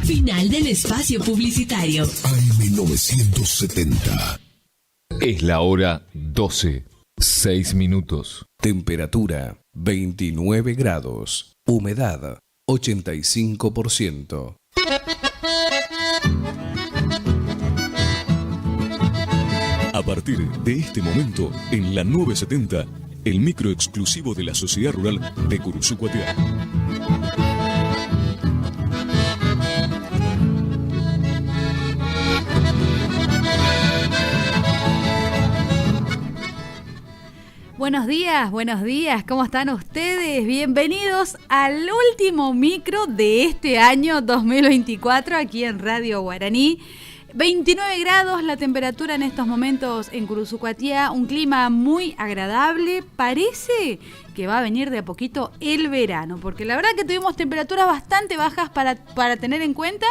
Final del espacio publicitario. AM970. Es la hora 12, 6 minutos. Temperatura 29 grados. Humedad 85%. A partir de este momento, en la 970, el micro exclusivo de la Sociedad Rural de Curuzucuatiá. Buenos días, ¿cómo están ustedes? Bienvenidos al último micro de este año 2024 aquí en Radio Guaraní. 29 grados la temperatura en estos momentos en Curuzucuatiá, un clima muy agradable. Parece que va a venir de a poquito el verano, porque la verdad que tuvimos temperaturas bastante bajas para tener en cuenta,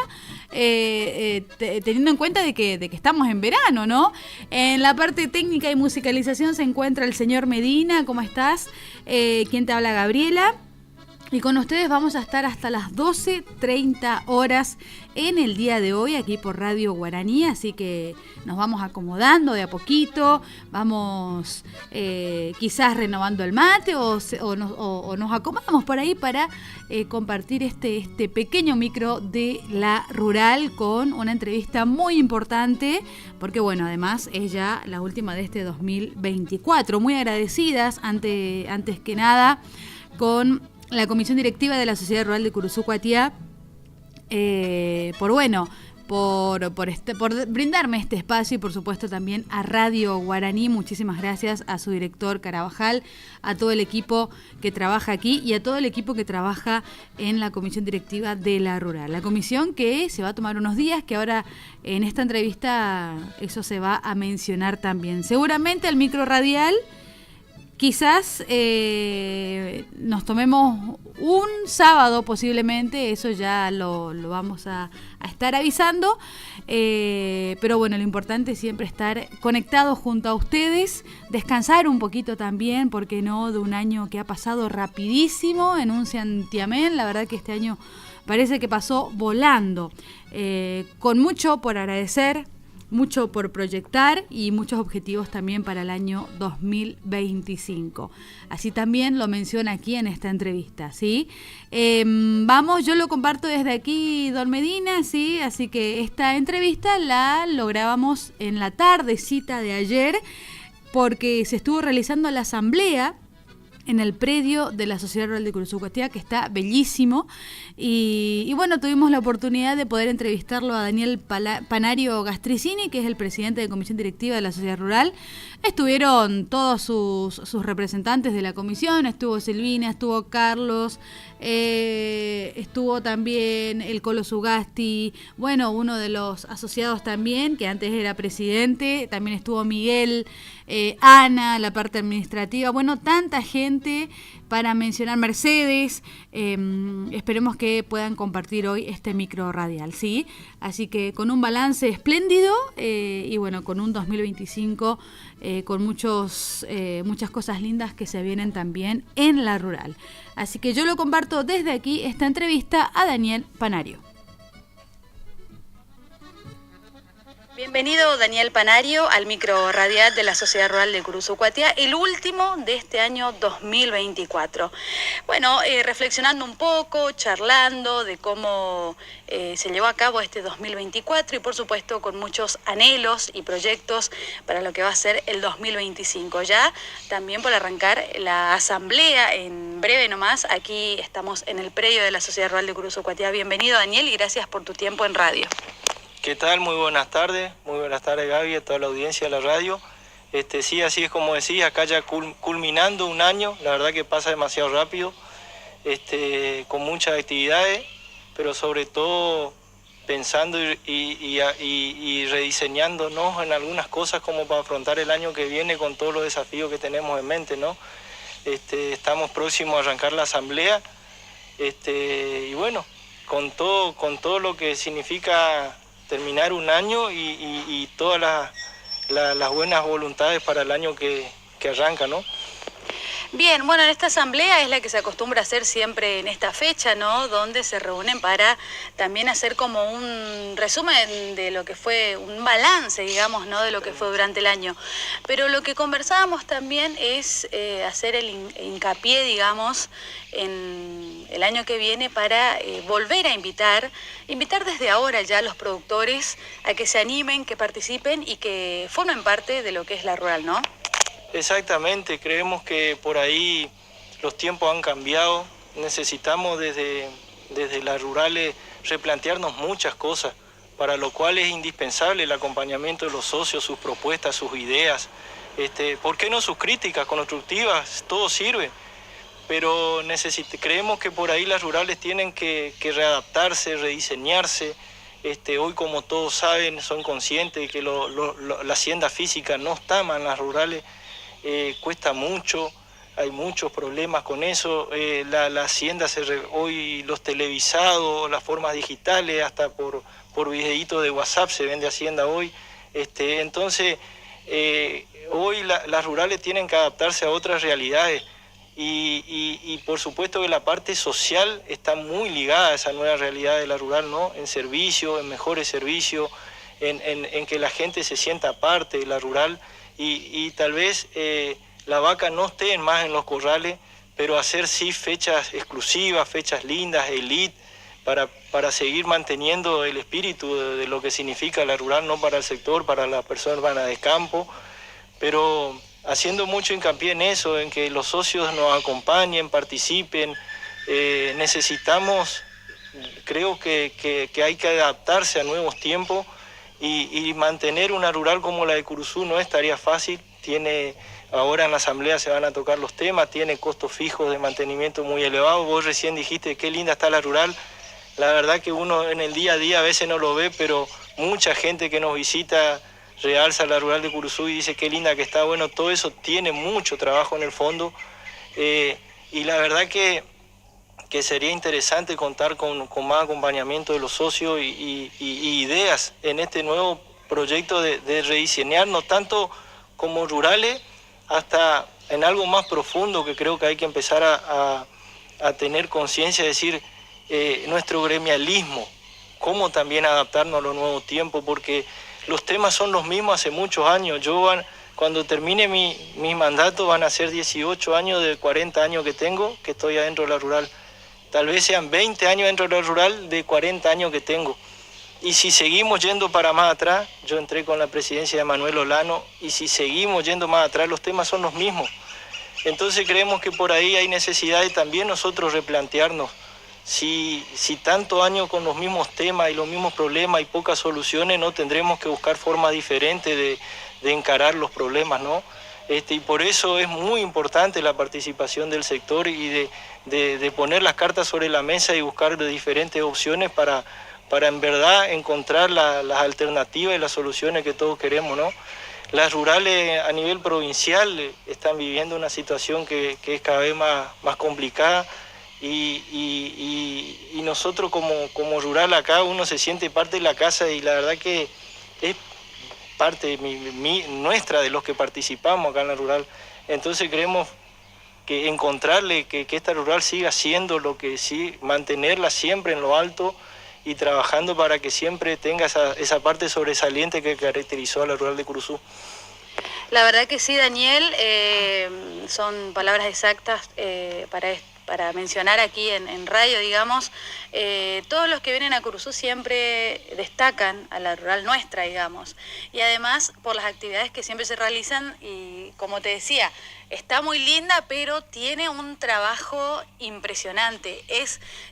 teniendo en cuenta de que estamos en verano, ¿no? En la parte técnica y musicalización se encuentra el señor Medina. ¿Cómo estás? ¿Quién te habla? Gabriela. Y con ustedes vamos a estar hasta las 12:30 horas en el día de hoy aquí por Radio Guaraní, así que nos vamos acomodando de a poquito, vamos quizás renovando el mate o nos acomodamos por ahí para compartir este pequeño micro de la rural con una entrevista muy importante, porque bueno, además es ya la última de este 2024. Muy agradecidas antes que nada con la Comisión Directiva de la Sociedad Rural de Curuzucuatiá por brindarme este espacio, y por supuesto también a Radio Guaraní. Muchísimas gracias a su director Carabajal, a todo el equipo que trabaja aquí y a todo el equipo que trabaja en la Comisión Directiva de la Rural. La comisión que se va a tomar unos días, que ahora en esta entrevista eso se va a mencionar también. Seguramente el micro radial quizás nos tomemos un sábado posiblemente, eso ya lo vamos a estar avisando, pero bueno, lo importante es siempre estar conectados junto a ustedes, descansar un poquito también, porque no, de un año que ha pasado rapidísimo en un santiamén. La verdad que este año parece que pasó volando, con mucho por agradecer, mucho por proyectar y muchos objetivos también para el año 2025. Así también lo menciona aquí en esta entrevista, ¿sí? Yo lo comparto desde aquí, don Medina, ¿sí? Así que esta entrevista la lográbamos en la tardecita de ayer, porque se estuvo realizando la asamblea en el predio de la Sociedad Rural de Curuzucuatiá, que está bellísimo, y bueno, tuvimos la oportunidad de poder entrevistarlo a Daniel Panario Gastricini, que es el presidente de Comisión Directiva de la Sociedad Rural. Estuvieron todos sus representantes de la comisión, estuvo Silvina, estuvo Carlos, estuvo también el Colo Sugasti, bueno, uno de los asociados también, que antes era presidente, también estuvo Miguel, Ana, la parte administrativa, bueno, tanta gente para mencionar, Mercedes. Esperemos que puedan compartir hoy este micro radial, ¿sí? Así que con un balance espléndido y bueno, con un 2025 con muchas cosas lindas que se vienen también en la rural. Así que yo lo comparto desde aquí, esta entrevista a Daniel Panario. Bienvenido, Daniel Panario, al micro radial de la Sociedad Rural de Curuzucuatiá, el último de este año 2024. Bueno, reflexionando un poco, charlando de cómo se llevó a cabo este 2024 y por supuesto con muchos anhelos y proyectos para lo que va a ser el 2025. Ya también por arrancar la asamblea en breve nomás, aquí estamos en el predio de la Sociedad Rural de Curuzucuatiá. Bienvenido, Daniel, y gracias por tu tiempo en radio. ¿Qué tal? Muy buenas tardes Gaby, a toda la audiencia de la radio. Sí, así es como decís, acá ya culminando un año, la verdad que pasa demasiado rápido, con muchas actividades, pero sobre todo pensando y rediseñándonos en algunas cosas como para afrontar el año que viene con todos los desafíos que tenemos en mente, ¿no? Estamos próximos a arrancar la asamblea, y bueno, con todo lo que significa terminar un año y todas las buenas voluntades para el año que arranca, ¿no? Bien, bueno, en esta asamblea es la que se acostumbra a hacer siempre en esta fecha, ¿no? Donde se reúnen para también hacer como un resumen de lo que fue, un balance, digamos, ¿no? De lo que fue durante el año. Pero lo que conversábamos también es hacer el hincapié, digamos, en el año que viene para volver a invitar desde ahora ya a los productores a que se animen, que participen y que formen parte de lo que es la rural, ¿no? Exactamente, creemos que por ahí los tiempos han cambiado, necesitamos desde las rurales replantearnos muchas cosas, para lo cual es indispensable el acompañamiento de los socios, sus propuestas, sus ideas, ¿por qué no sus críticas constructivas? Todo sirve, pero creemos que por ahí las rurales tienen que readaptarse, rediseñarse. Hoy, como todos saben, son conscientes de que la hacienda física no está mal en las rurales. Cuesta mucho, hay muchos problemas con eso, la hacienda, hoy los televisados, las formas digitales, hasta por videíto de WhatsApp se vende hacienda hoy, entonces hoy las rurales tienen que adaptarse a otras realidades y por supuesto que la parte social está muy ligada a esa nueva realidad de la rural, ¿no? En servicio, en mejores servicios, en que la gente se sienta parte de la rural. Y tal vez la vaca no esté más en los corrales, pero hacer sí fechas exclusivas, fechas lindas, elite, para seguir manteniendo el espíritu de lo que significa la rural, no para el sector, para las personas urbanas de campo, pero haciendo mucho hincapié en eso, en que los socios nos acompañen, participen. Necesitamos, creo que hay que adaptarse a nuevos tiempos. Y mantener una rural como la de Curuzú no es tarea fácil, ahora en la asamblea se van a tocar los temas, tiene costos fijos de mantenimiento muy elevados. Vos recién dijiste qué linda está la rural, la verdad que uno en el día a día a veces no lo ve, pero mucha gente que nos visita realza la rural de Curuzú y dice qué linda que está. Bueno, todo eso tiene mucho trabajo en el fondo, y la verdad que sería interesante contar con más acompañamiento de los socios y ideas en este nuevo proyecto de rediseñar, no tanto como rurales, hasta en algo más profundo que creo que hay que empezar a tener conciencia, de decir, nuestro gremialismo, cómo también adaptarnos a los nuevos tiempos, porque los temas son los mismos hace muchos años. Cuando termine mi mandato van a ser 18 años de 40 años que tengo, que estoy adentro de la rural. Tal vez sean 20 años dentro de la rural de 40 años que tengo. Y si seguimos yendo para más atrás, yo entré con la presidencia de Manuel Olano, y si seguimos yendo más atrás, los temas son los mismos. Entonces creemos que por ahí hay necesidad de también nosotros replantearnos. Si tanto años con los mismos temas y los mismos problemas y pocas soluciones, no tendremos que buscar formas diferentes de encarar los problemas, ¿no? Y por eso es muy importante la participación del sector y de poner las cartas sobre la mesa y buscar diferentes opciones para en verdad encontrar las alternativas y las soluciones que todos queremos, ¿no? Las rurales a nivel provincial están viviendo una situación que es cada vez más complicada, y nosotros como rural acá uno se siente parte de la casa, y la verdad que es parte nuestra, de los que participamos acá en la rural. Entonces creemos que encontrarle que esta rural siga siendo lo que sí, mantenerla siempre en lo alto y trabajando para que siempre tenga esa parte sobresaliente que caracterizó a la rural de Curuzú. La verdad que sí, Daniel, son palabras exactas para mencionar aquí en radio, digamos. Todos los que vienen a Curuzú siempre destacan a la rural nuestra, digamos, y además por las actividades que siempre se realizan, y como te decía, está muy linda, pero tiene un trabajo impresionante.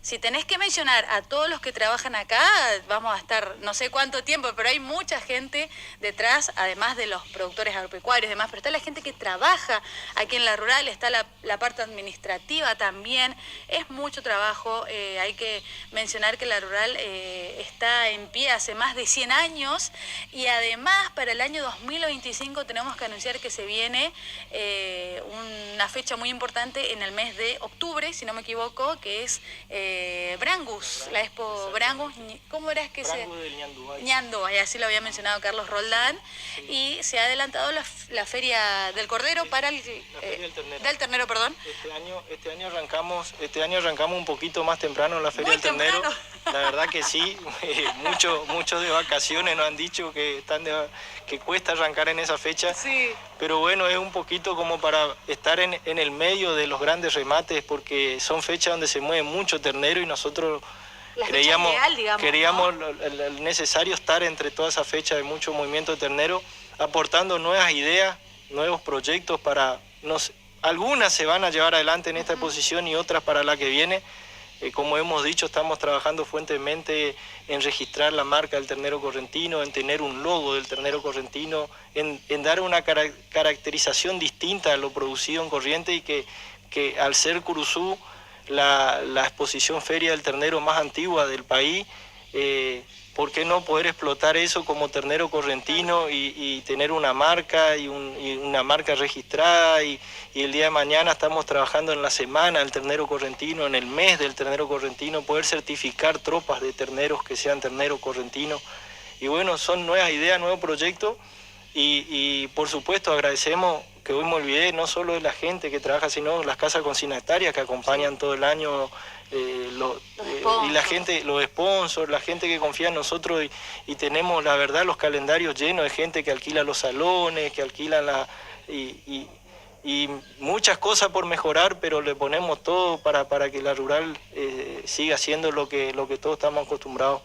Si tenés que mencionar a todos los que trabajan acá, vamos a estar no sé cuánto tiempo, pero hay mucha gente detrás, además de los productores agropecuarios y demás, pero está la gente que trabaja aquí en la rural, está la parte administrativa también, es mucho trabajo. Hay que mencionar que la rural está en pie hace más de 100 años, y además para el año 2025 tenemos que anunciar que se viene una fecha muy importante en el mes de octubre, si no me equivoco, que es Brangus, la Expo Brangus. ¿Cómo era que Brangus del Ñandúay. Ñandúay, así lo había mencionado Carlos Roldán. Sí. Y se ha adelantado la Feria del Cordero, sí, para el... la Feria del Ternero. Del Ternero, perdón. Este año arrancamos un poquito más temprano la Feria del Ternero. La verdad que sí, muchos de vacaciones nos han dicho que que cuesta arrancar en esa fecha. Sí. Pero bueno, es un poquito como para estar en el medio de los grandes remates, porque son fechas donde se mueve mucho ternero y nosotros queríamos ¿no? necesario estar entre todas esas fechas de mucho movimiento de ternero, aportando nuevas ideas, nuevos proyectos para... algunas se van a llevar adelante en esta exposición y otras para la que viene. Como hemos dicho, estamos trabajando fuertemente en registrar la marca del ternero correntino, en tener un logo del ternero correntino, en dar una caracterización distinta a lo producido en Corrientes, y que al ser Curuzú la exposición feria del ternero más antigua del país, ¿por qué no poder explotar eso como ternero correntino y tener una marca y una marca registrada? Y el día de mañana estamos trabajando en la semana del ternero correntino, en el mes del ternero correntino, poder certificar tropas de terneros que sean ternero correntino. Y bueno, son nuevas ideas, nuevos proyectos, y por supuesto agradecemos, que hoy me olvidé, no solo de la gente que trabaja, sino las casas consignatarias que acompañan todo el año, y la gente, los sponsors, la gente que confía en nosotros, y tenemos la verdad los calendarios llenos de gente que alquila los salones, que alquilan y muchas cosas por mejorar, pero le ponemos todo para que la rural siga siendo lo que todos estamos acostumbrados.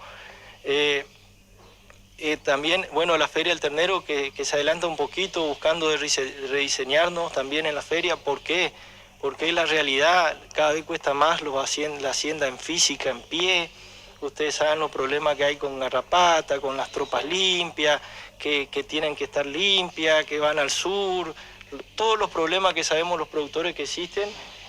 También, bueno, la Feria del Ternero que se adelanta un poquito, buscando rediseñarnos también en la feria. ¿Por qué? Porque la realidad, cada vez cuesta más la hacienda en física, en pie. Ustedes saben los problemas que hay con garrapata, con las tropas limpias, que tienen que estar limpias, que van al sur. Todos los problemas que sabemos los productores que existen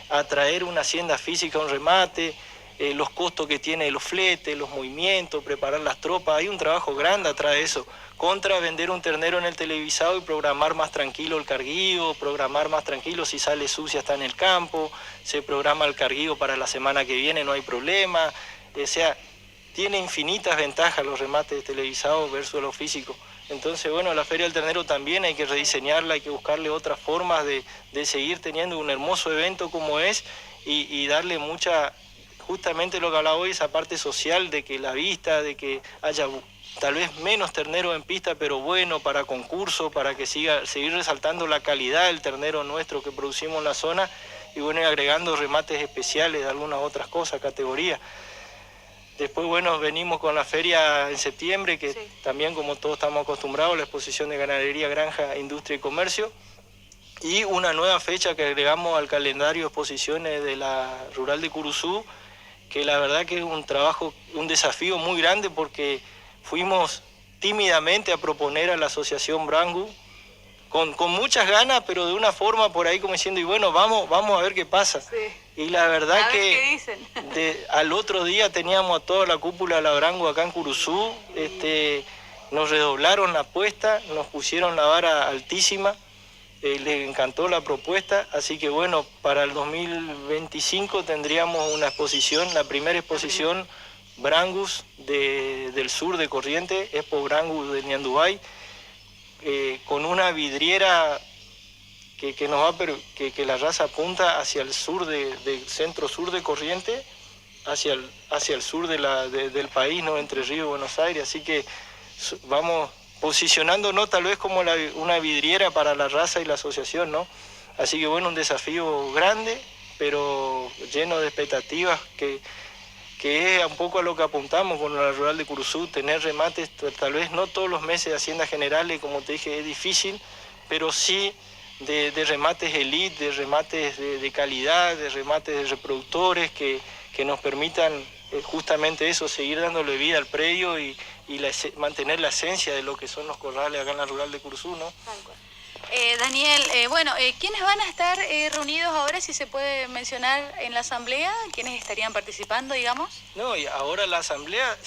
a traer una hacienda física, un remate, los costos que tiene los fletes, los movimientos, preparar las tropas. Hay un trabajo grande atrás de eso. Contra vender un ternero en el televisado y programar más tranquilo el carguío, programar más tranquilo si sale sucia está en el campo, se programa el carguío para la semana que viene, no hay problema. O sea, tiene infinitas ventajas los remates televisados versus los físicos. Entonces, bueno, la Feria del Ternero también hay que rediseñarla, hay que buscarle otras formas de seguir teniendo un hermoso evento como es, y darle mucha, justamente lo que hablaba hoy, esa parte social de que la vista, de que haya tal vez menos ternero en pista, pero bueno, para concursos, para que seguir resaltando la calidad del ternero nuestro que producimos en la zona, y bueno, y agregando remates especiales de algunas otras cosas, categorías. Después, bueno, venimos con la feria en septiembre, que sí, también, como todos estamos acostumbrados, la exposición de ganadería, granja, industria y comercio, y una nueva fecha que agregamos al calendario de exposiciones de la Rural de Curuzú, que la verdad que es un trabajo, un desafío muy grande, porque fuimos tímidamente a proponer a la asociación Brangus, con muchas ganas, pero de una forma por ahí como diciendo, y bueno, vamos a ver qué pasa. Sí. Y la verdad que al otro día teníamos a toda la cúpula de la Brangus acá en Curuzú, nos redoblaron la apuesta, nos pusieron la vara altísima, les encantó la propuesta, así que bueno, para el 2025 tendríamos una exposición, la primera exposición Brangus del sur de Corrientes, Expo Brangus de Ñandúay, con una vidriera que nos va que la raza apunta hacia el sur del centro-sur de Corrientes, hacia el sur del país, ¿no? Entre Río y Buenos Aires, así que vamos posicionándonos tal vez como una vidriera para la raza y la asociación, ¿no? Así que bueno, un desafío grande, pero lleno de expectativas, que es un poco a lo que apuntamos con la Rural de Curuzú, tener remates, tal vez no todos los meses de haciendas generales, como te dije, es difícil, pero sí de remates elite, de remates de calidad, de remates de reproductores que nos permitan justamente eso, seguir dándole vida al predio y mantener la esencia de lo que son los corrales acá en la Rural de Curuzú, ¿no? Daniel, bueno, ¿quiénes van a estar reunidos ahora, si se puede mencionar, en la asamblea? ¿Quiénes estarían participando, digamos? No, y ahora la asamblea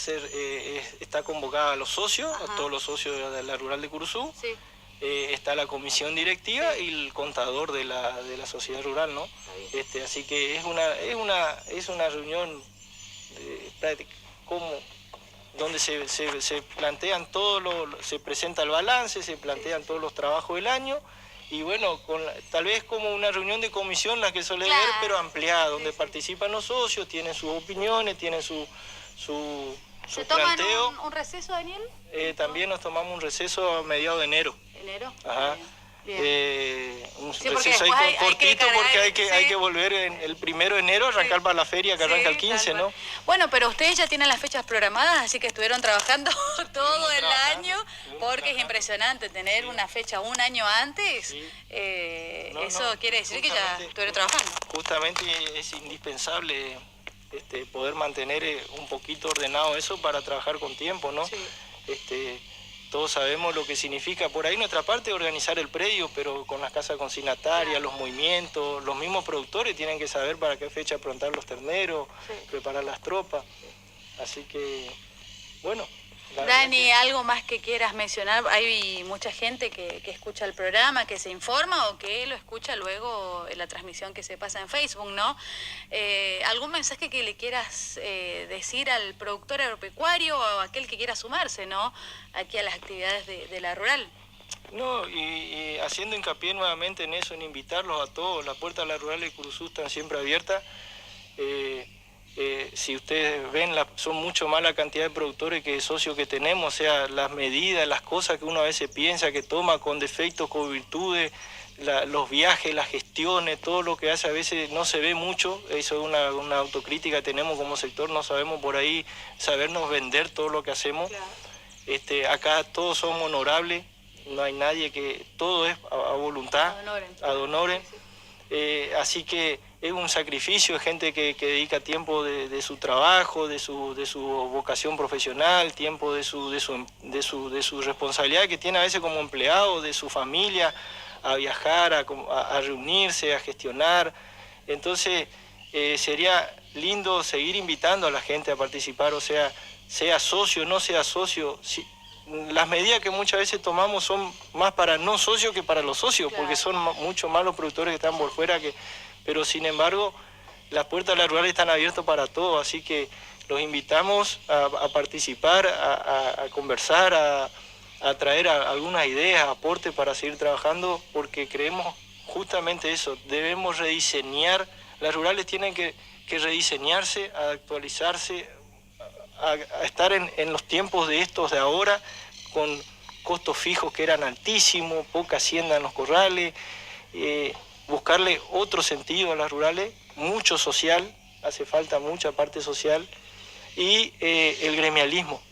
está convocada a los socios, a todos los socios de la Rural de Curuzú. Sí. está la comisión directiva y el contador de la sociedad rural, ¿no? Así que es una reunión donde se plantean se presenta el balance, se plantean todos los trabajos del año. Y bueno, tal vez como una reunión de comisión, la que suele ver, pero ampliada, donde participan los socios, tienen sus opiniones, tienen su ¿Se planteo. toman un receso, Daniel? También nos tomamos un receso a mediados de enero. ¿Enero? Ajá. Sí, Un porque receso ahí después cortito porque hay sí. que volver el 1 de enero, arrancar para la feria que arranca el 15, ¿no? Bueno, pero ustedes ya tienen las fechas programadas, así que estuvieron trabajando todo el año, porque es impresionante tener una fecha un año antes. Sí. Eso quiere decir que ya estuvieron trabajando. Justamente es indispensable poder mantener un poquito ordenado eso para trabajar con tiempo, ¿no? Sí. Todos sabemos lo que significa por ahí nuestra parte organizar el predio, pero con las casas consignatarias, los movimientos, los mismos productores tienen que saber para qué fecha aprontar los terneros, preparar las tropas. Así que, bueno. Dani, ¿algo más que quieras mencionar? Hay mucha gente que escucha el programa, que se informa o que lo escucha luego en la transmisión que se pasa en Facebook, ¿no? ¿Algún mensaje que le quieras decir al productor agropecuario o a aquel que quiera sumarse, ¿no? Aquí a las actividades de la rural. No, y haciendo hincapié nuevamente en eso, en invitarlos a todos. Las puertas de la rural de Curuzú están siempre abiertas. Si ustedes ven, son mucho más la cantidad de productores que de socios que tenemos, o sea, las medidas, las cosas que uno a veces piensa que toma con defectos, con virtudes, los viajes, las gestiones, todo lo que hace a veces no se ve mucho. Eso es una autocrítica que tenemos como sector, no sabemos por ahí sabernos vender todo lo que hacemos. Claro. Acá todos somos honorables, no hay nadie todo es a voluntad, ad honorem. Así que es un sacrificio, es gente que dedica tiempo de su trabajo, de su vocación profesional, tiempo de su responsabilidad que tiene a veces como empleado, de su familia, a viajar, a reunirse, a gestionar. Entonces sería lindo seguir invitando a la gente a participar, o sea socio, no sea socio. Las medidas que muchas veces tomamos son más para no socios que para los socios, claro, porque son mucho más los productores que están por fuera pero sin embargo las puertas de la rural están abiertas para todos, así que los invitamos a participar, a conversar, a traer algunas ideas, aportes para seguir trabajando, porque creemos justamente eso, debemos rediseñar, las rurales tienen que rediseñarse, a actualizarse, a estar en los tiempos de estos de ahora, con costos fijos que eran altísimos, poca hacienda en los corrales, buscarle otro sentido a las rurales, mucho social, hace falta mucha parte social, y el gremialismo.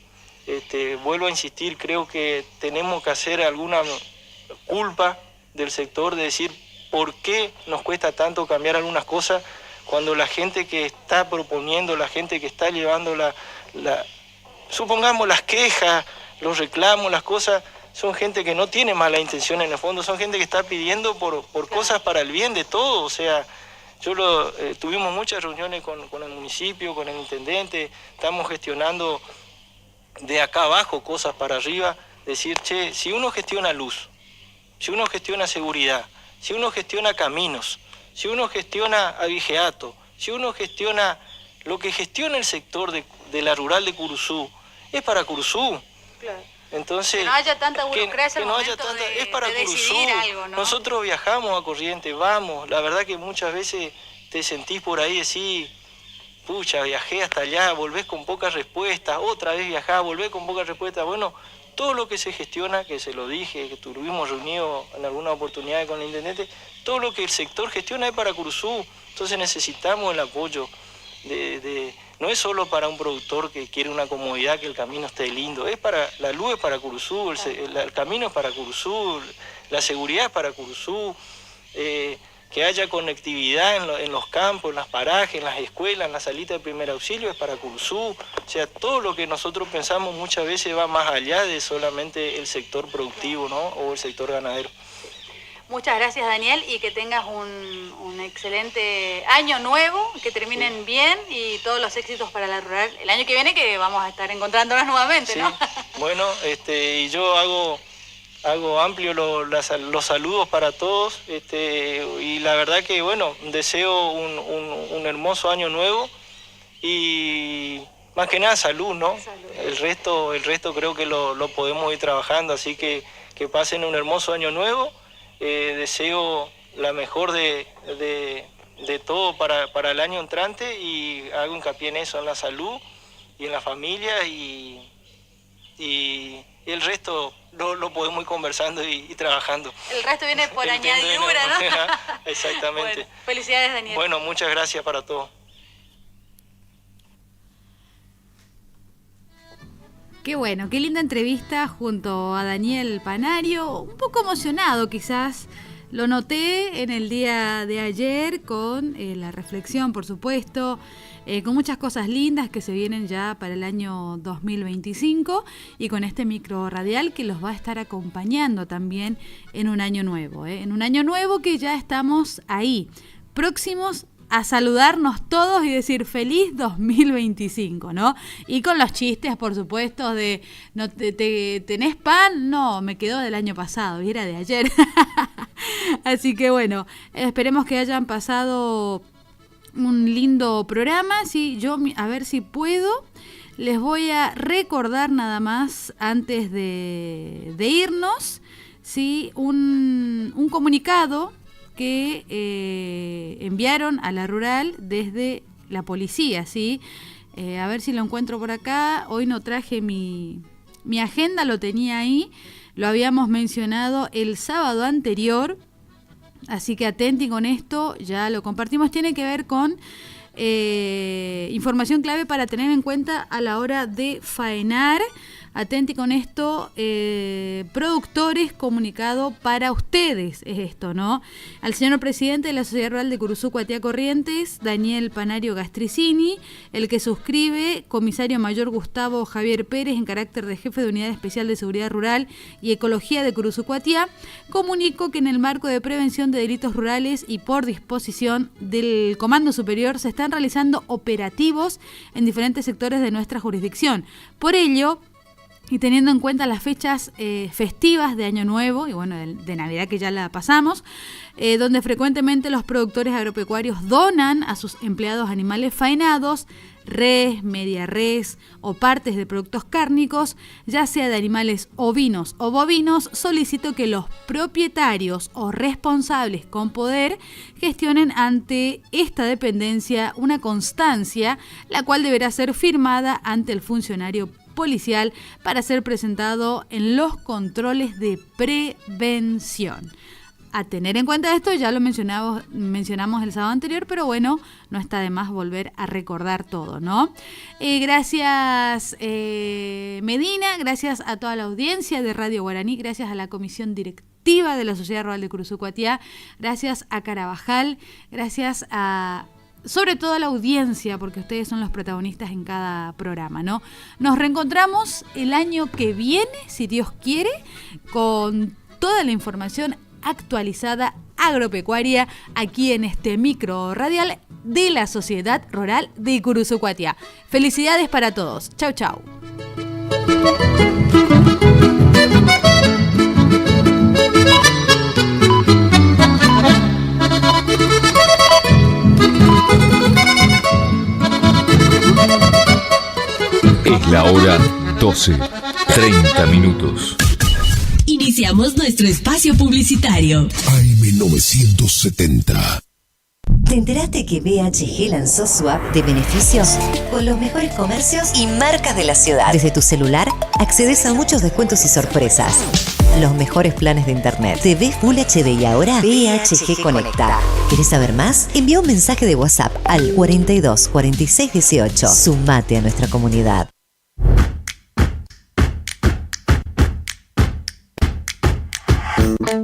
Vuelvo a insistir, creo que tenemos que hacer alguna culpa del sector de decir por qué nos cuesta tanto cambiar algunas cosas cuando la gente que está proponiendo, la gente que está llevando supongamos las quejas, los reclamos, las cosas, son gente que no tiene mala intención en el fondo, son gente que está pidiendo por cosas para el bien de todos. O sea, tuvimos muchas reuniones con el municipio, con el intendente, estamos gestionando de acá abajo cosas para arriba, decir, che, si uno gestiona luz, si uno gestiona seguridad, si uno gestiona caminos, si uno gestiona abigeato, si uno gestiona lo que gestiona el sector de la rural de Curuzú, es para Curuzú. Claro. Entonces, que no haya tanta burocracia es para Curuzú. Algo, ¿no? Nosotros viajamos a Corrientes, vamos, la verdad que muchas veces te sentís por ahí, decís, pucha, viajé hasta allá, volvés con pocas respuestas, otra vez viajás, volvés con pocas respuestas. Bueno, todo lo que se gestiona, que se lo dije, que estuvimos reunidos en alguna oportunidad con el intendente, todo lo que el sector gestiona es para Curuzú. Entonces necesitamos el apoyo no es solo para un productor que quiere una comodidad, que el camino esté lindo, la luz es para Curuzú, el camino es para Curuzú, la seguridad es para Curuzú, que haya conectividad en los campos, en las parajes, en las escuelas, en las salitas de primer auxilio es para Curuzú. O sea, todo lo que nosotros pensamos muchas veces va más allá de solamente el sector productivo, ¿no? O el sector ganadero. Muchas gracias, Daniel, y que tengas un excelente año nuevo, que terminen bien y todos los éxitos para la rural el año que viene, que vamos a estar encontrándonos nuevamente, ¿no? Bueno, y yo hago hago amplio los saludos para todos, y la verdad que bueno, deseo un hermoso año nuevo y más que nada salud, ¿no? El resto creo que lo podemos ir trabajando, así que pasen un hermoso año nuevo. Deseo la mejor de todo para el año entrante y hago hincapié en eso, en la salud y en la familia y el resto lo podemos ir conversando y trabajando. El resto viene por añadidura, ¿no? Exactamente. Bueno, felicidades, Daniel. Bueno, muchas gracias para todos. Qué bueno, qué linda entrevista junto a Daniel Panario, un poco emocionado quizás, lo noté en el día de ayer con la reflexión, por supuesto, con muchas cosas lindas que se vienen ya para el año 2025 y con este micro radial que los va a estar acompañando también en un año nuevo, en un año nuevo que ya estamos ahí, próximos a saludarnos todos y decir feliz 2025, ¿no? Y con los chistes, por supuesto, de ¿no tenés pan? No, me quedó del año pasado y era de ayer. Así que bueno, esperemos que hayan pasado un lindo programa. Sí, yo a ver si puedo. Les voy a recordar nada más antes de irnos, ¿sí? Un comunicado que enviaron a la rural desde la policía, ¿sí? A ver si lo encuentro por acá. Hoy no traje mi agenda, lo tenía ahí. Lo habíamos mencionado el sábado anterior. Así que atenti con esto, ya lo compartimos. Tiene que ver con información clave para tener en cuenta a la hora de faenar. Atenti con esto, productores, comunicado para ustedes, es esto, ¿no? Al señor presidente de la Sociedad Rural de Curuzú, Cuatiá Corrientes, Daniel Panario Gastricini, el que suscribe, comisario mayor Gustavo Javier Pérez, en carácter de jefe de Unidad Especial de Seguridad Rural y Ecología de Curuzú, Cuatiá, comunicó que en el marco de prevención de delitos rurales y por disposición del Comando Superior se están realizando operativos en diferentes sectores de nuestra jurisdicción. Por ello, y teniendo en cuenta las fechas festivas de Año Nuevo y bueno, de Navidad que ya la pasamos, donde frecuentemente los productores agropecuarios donan a sus empleados animales faenados, res, media res o partes de productos cárnicos, ya sea de animales ovinos o bovinos, solicito que los propietarios o responsables con poder gestionen ante esta dependencia una constancia, la cual deberá ser firmada ante el funcionario policial para ser presentado en los controles de prevención. A tener en cuenta esto, ya lo mencionamos el sábado anterior, pero bueno, no está de más volver a recordar todo, ¿no? Gracias Medina, gracias a toda la audiencia de Radio Guaraní, gracias a la comisión directiva de la Sociedad Rural de Curuzú, Cuatiá, gracias a Carabajal, gracias a sobre todo a la audiencia, porque ustedes son los protagonistas en cada programa, ¿no? Nos reencontramos el año que viene, si Dios quiere, con toda la información actualizada agropecuaria aquí en este micro radial de la Sociedad Rural de Curuzú, Cuatiá. Felicidades para todos. Chau, chau. Es la hora 12:30 minutos. Iniciamos nuestro espacio publicitario. AM970. ¿Te enteraste que BHG lanzó su app de beneficios? Con los mejores comercios y marcas de la ciudad. Desde tu celular accedes a muchos descuentos y sorpresas. Los mejores planes de internet. TV Full HD y ahora BHG Conecta. ¿Querés saber más? Envía un mensaje de WhatsApp al 42 46 18. Sumate a nuestra comunidad.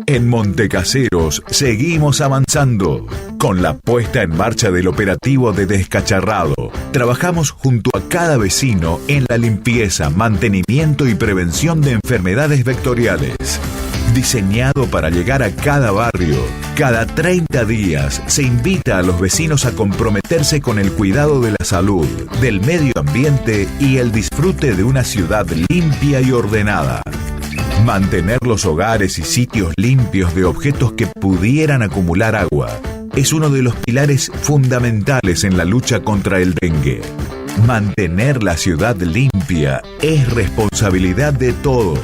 En Montecaseros seguimos avanzando con la puesta en marcha del operativo de descacharrado. Trabajamos junto a cada vecino en la limpieza, mantenimiento y prevención de enfermedades vectoriales. Diseñado para llegar a cada barrio, cada 30 días se invita a los vecinos a comprometerse con el cuidado de la salud, del medio ambiente y el disfrute de una ciudad limpia y ordenada. Mantener los hogares y sitios limpios de objetos que pudieran acumular agua es uno de los pilares fundamentales en la lucha contra el dengue. Mantener la ciudad limpia es responsabilidad de todos.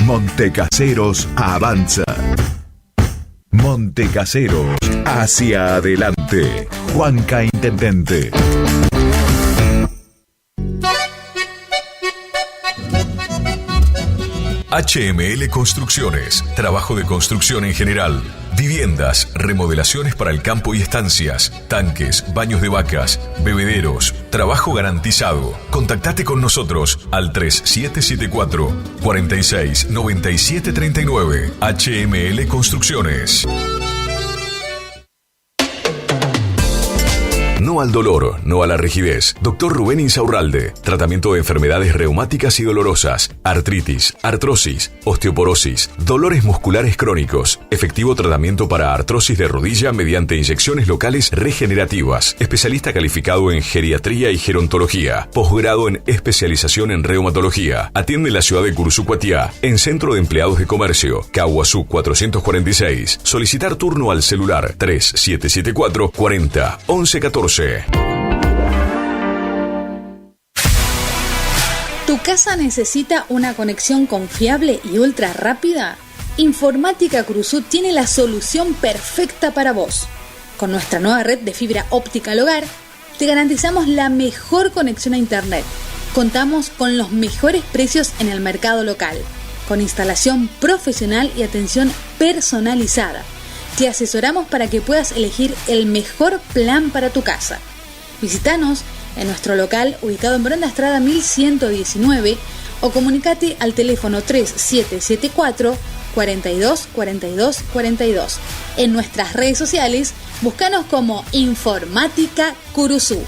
Montecaseros avanza. Montecaseros, hacia adelante. Juanca Intendente. HML Construcciones, trabajo de construcción en general. Viviendas, remodelaciones para el campo y estancias, tanques, baños de vacas, bebederos, trabajo garantizado. Contactate con nosotros al 3774 46 97 39. HML Construcciones. No al dolor, no a la rigidez. Dr. Rubén Insaurralde. Tratamiento de enfermedades reumáticas y dolorosas, artritis, artrosis, osteoporosis, dolores musculares crónicos. Efectivo tratamiento para artrosis de rodilla mediante inyecciones locales regenerativas. Especialista calificado en geriatría y gerontología. Posgrado en especialización en reumatología. Atiende en la ciudad de Cursucuatiá, en Centro de Empleados de Comercio, Caguazú 446. Solicitar turno al celular 3774 40 11 14. ¿Tu casa necesita una conexión confiable y ultra rápida? Informática Cruzú tiene la solución perfecta para vos. Con nuestra nueva red de fibra óptica al hogar, te garantizamos la mejor conexión a internet. Contamos con los mejores precios en el mercado local, con instalación profesional y atención personalizada. Te asesoramos para que puedas elegir el mejor plan para tu casa. Visítanos en nuestro local ubicado en Brenda Estrada 1119 o comunicate al teléfono 3774 42 42 42. En nuestras redes sociales, búscanos como Informática Curuzú.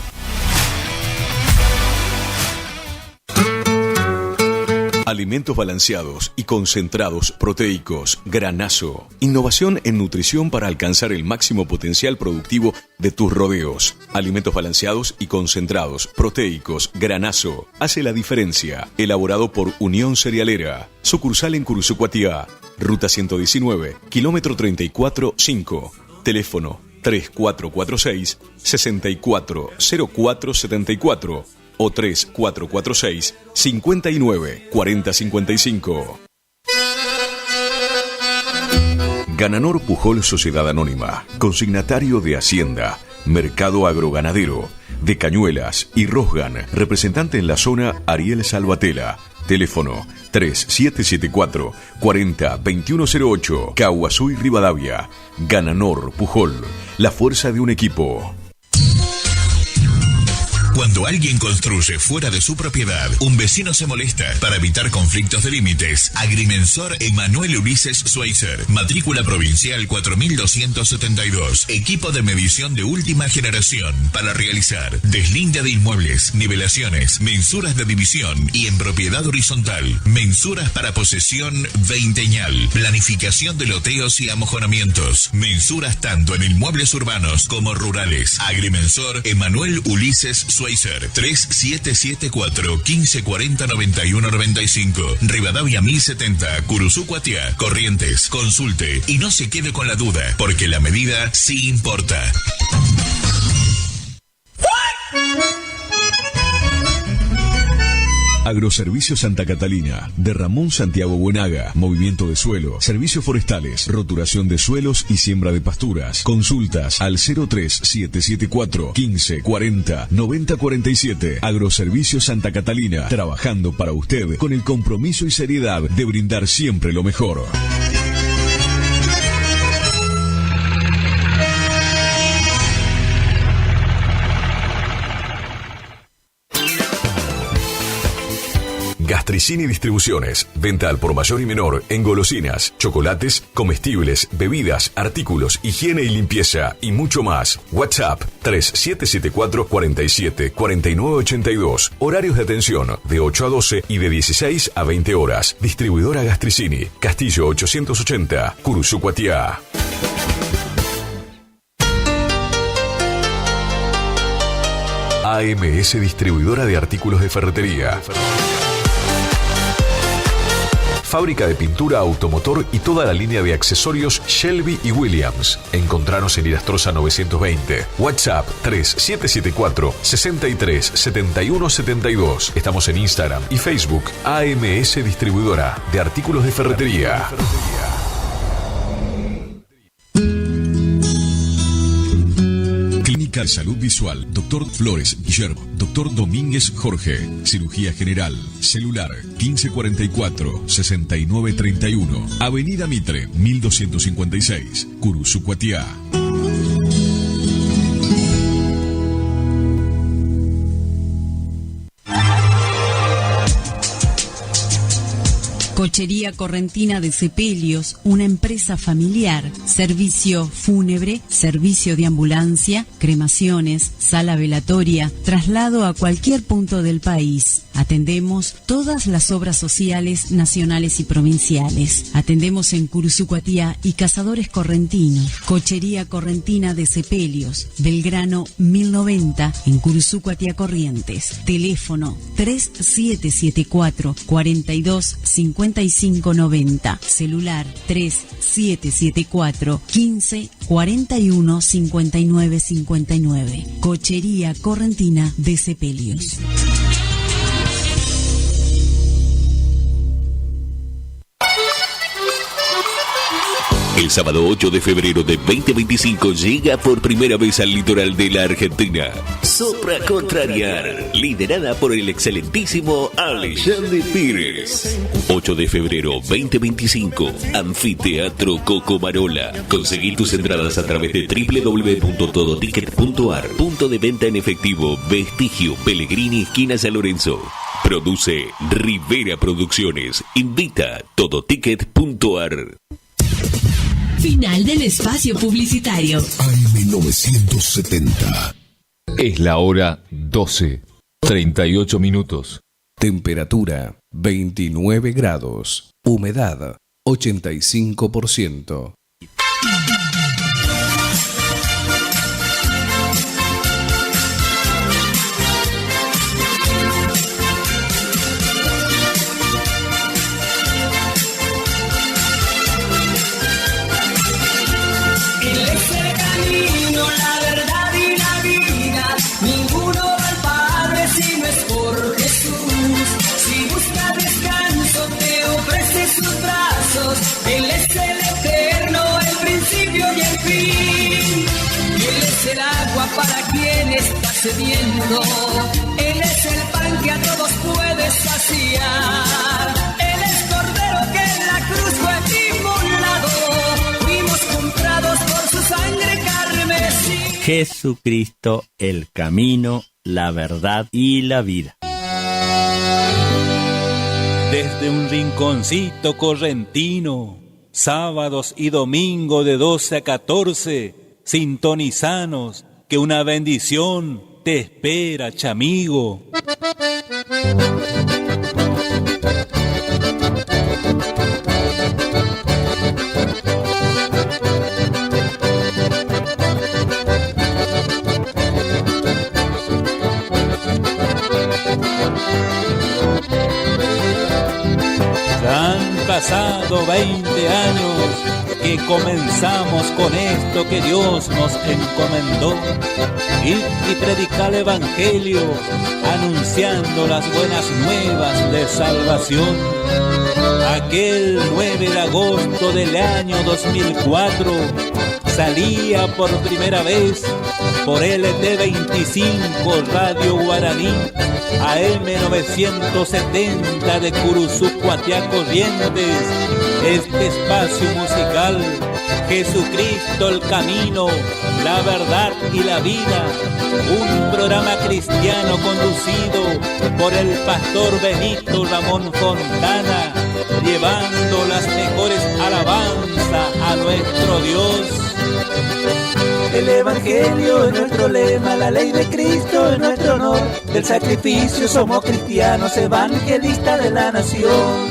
Alimentos balanceados y concentrados proteicos, Granazo. Innovación en nutrición para alcanzar el máximo potencial productivo de tus rodeos. Alimentos balanceados y concentrados proteicos, Granazo. Hace la diferencia. Elaborado por Unión Cerealera. Sucursal en Cursucuatiá. Ruta 119, kilómetro 34-5. Teléfono 3446 640474 o 3446 59 40 55. Gananor Pujol Sociedad Anónima, consignatario de Hacienda, Mercado Agroganadero, de Cañuelas y Rosgan, representante en la zona Ariel Salvatella. Teléfono 3774 40 2108, Caguazú y Rivadavia. Gananor Pujol, la fuerza de un equipo. Cuando alguien construye fuera de su propiedad, un vecino se molesta. Para evitar conflictos de límites, Agrimensor Emanuel Ulises Schweitzer, matrícula provincial 4272, equipo de medición de última generación para realizar deslinde de inmuebles, nivelaciones, mensuras de división y en propiedad horizontal, mensuras para posesión veinteñal, planificación de loteos y amojonamientos, mensuras tanto en inmuebles urbanos como rurales. Agrimensor Emanuel Ulises Schweitzer, 3774 1540 91 95, Rivadavia 1070, Curuzú-Cuatiá, Corrientes. Consulte y no se quede con la duda, porque la medida sí importa. Agroservicios Santa Catalina, de Ramón Santiago Buenaga, movimiento de suelo, servicios forestales, roturación de suelos y siembra de pasturas. Consultas al 03774 15 40 90 47. Agroservicios Santa Catalina, trabajando para usted con el compromiso y seriedad de brindar siempre lo mejor. Gastricini Distribuciones. Venta al por mayor y menor en golosinas, chocolates, comestibles, bebidas, artículos, higiene y limpieza y mucho más. WhatsApp 3774 47 49 82. Horarios de atención de 8 a 12 y de 16 a 20 horas. Distribuidora Gastricini, Castillo 880, Curuzú-Cuatiá. AMS Distribuidora de Artículos de Ferretería. fábrica de pintura automotor y toda la línea de accesorios Shelby y Williams. Encontranos en Irastrosa 920. WhatsApp 3774 63 71 72. Estamos en Instagram y Facebook. AMS Distribuidora de artículos de ferretería. Clínica de Salud Visual, Dr. Flores Guillermo, Dr. Domínguez Jorge, Cirugía General, Celular 1544-6931, Avenida Mitre 1256, Curuzucuatiá. Cochería Correntina de Sepelios, una empresa familiar, servicio fúnebre, servicio de ambulancia, cremaciones, sala velatoria, traslado a cualquier punto del país. Atendemos todas las obras sociales nacionales y provinciales. Atendemos en Curuzucuatiá y Cazadores Correntino. Cochería Correntina de Sepelios, Belgrano 1090 en Curuzucuatiá Corrientes. Teléfono 3774 42 5590. Celular 3774 15 41 59 59. Cochería Correntina de Sepelios. El sábado 8 de febrero de 2025 llega por primera vez al litoral de la Argentina Sopra Contrariar, liderada por el excelentísimo Alexandre Pires. 8 de febrero 2025, Anfiteatro Cocomarola. Conseguí tus entradas a través de www.todoticket.ar. Punto de venta en efectivo, Vestigio, Pellegrini, esquina San Lorenzo. Produce Rivera Producciones. Invita Todoticket.ar. Final del espacio publicitario. AM970. Es la hora 12, 38 minutos. Temperatura 29 grados. Humedad 85%. Él es el eterno, el principio y el fin. Él es el agua para quien está sediento. Él es el pan que a todos puede saciar. Él es cordero que en la cruz fue inmolado. Fuimos comprados por su sangre carmesí. Jesucristo, el camino, la verdad y la vida. Desde un rinconcito correntino, sábados y domingo de 12 a 14, sintonizanos, que una bendición te espera, chamigo. Pasado 20 años que comenzamos con esto que Dios nos encomendó, ir y predicar el evangelio anunciando las buenas nuevas de salvación. Aquel 9 de agosto del año 2004 salía por primera vez por LT25 Radio Guaraní AM970 de Curuzucuatiá Corrientes. Este espacio musical, Jesucristo el camino, la verdad y la vida, un programa cristiano conducido por el pastor Benito Ramón Fontana, llevando las mejores alabanzas a nuestro Dios. El Evangelio es nuestro lema, la ley de Cristo es nuestro honor. Del sacrificio somos cristianos, evangelistas de la nación.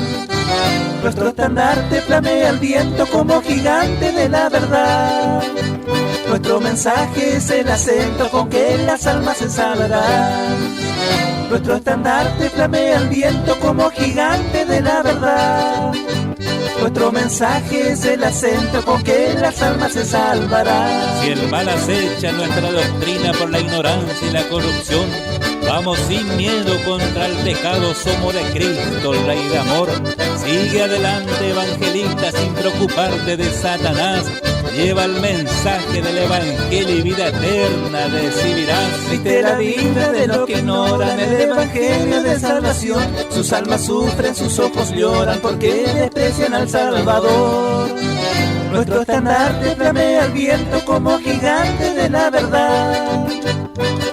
Nuestro estandarte flamea al viento como gigante de la verdad. Nuestro mensaje es el acento con que las almas se salvarán. Nuestro estandarte flamea al viento como gigante de la verdad. Nuestro mensaje es el acento con que las almas se salvarán. Si el mal acecha nuestra doctrina por la ignorancia y la corrupción, vamos sin miedo contra el pecado, somos de Cristo, el Rey de amor. Sigue adelante, evangelista, sin preocuparte de Satanás. Lleva el mensaje del evangelio y vida eterna recibirás. Viste la vida de los que ignoran el evangelio de salvación. Sus almas sufren, sus ojos lloran porque desprecian al Salvador. Nuestro estandarte flamea al viento como gigante de la verdad.